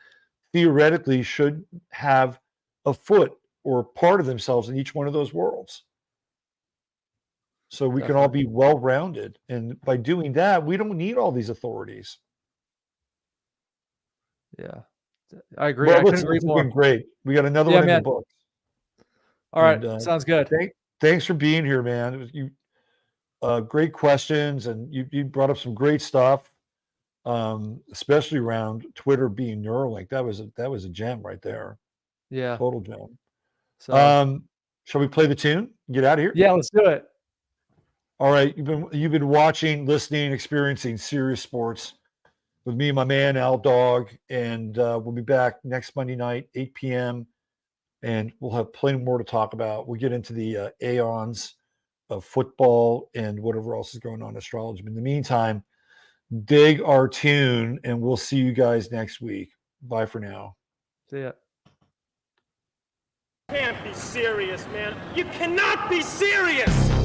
theoretically should have a foot or part of themselves in each one of those worlds. So we can all Definitely. be well-rounded. And by doing that, we don't need all these authorities. Yeah. I agree. Well, I couldn't listen, agree this has been more. great. We got another Yeah, one in the man. books. All right. And, Sounds good. Thanks for being here, man. It was great questions, and you brought up some great stuff, especially around Twitter being Neuralink. That was a gem right there. Yeah. Total gem. So Shall we play the tune? Get out of here? yeah, let's do it. All right. You've been watching, listening, experiencing Sirius Sports with me and my man Al Dawg, and we'll be back next Monday night, 8 p.m. And we'll have plenty more to talk about. We'll get into the Aeons of football and whatever else is going on in astrology. But in the meantime, dig our tune, and we'll see you guys next week. Bye for now. See ya. Can't be serious, man. You cannot be serious!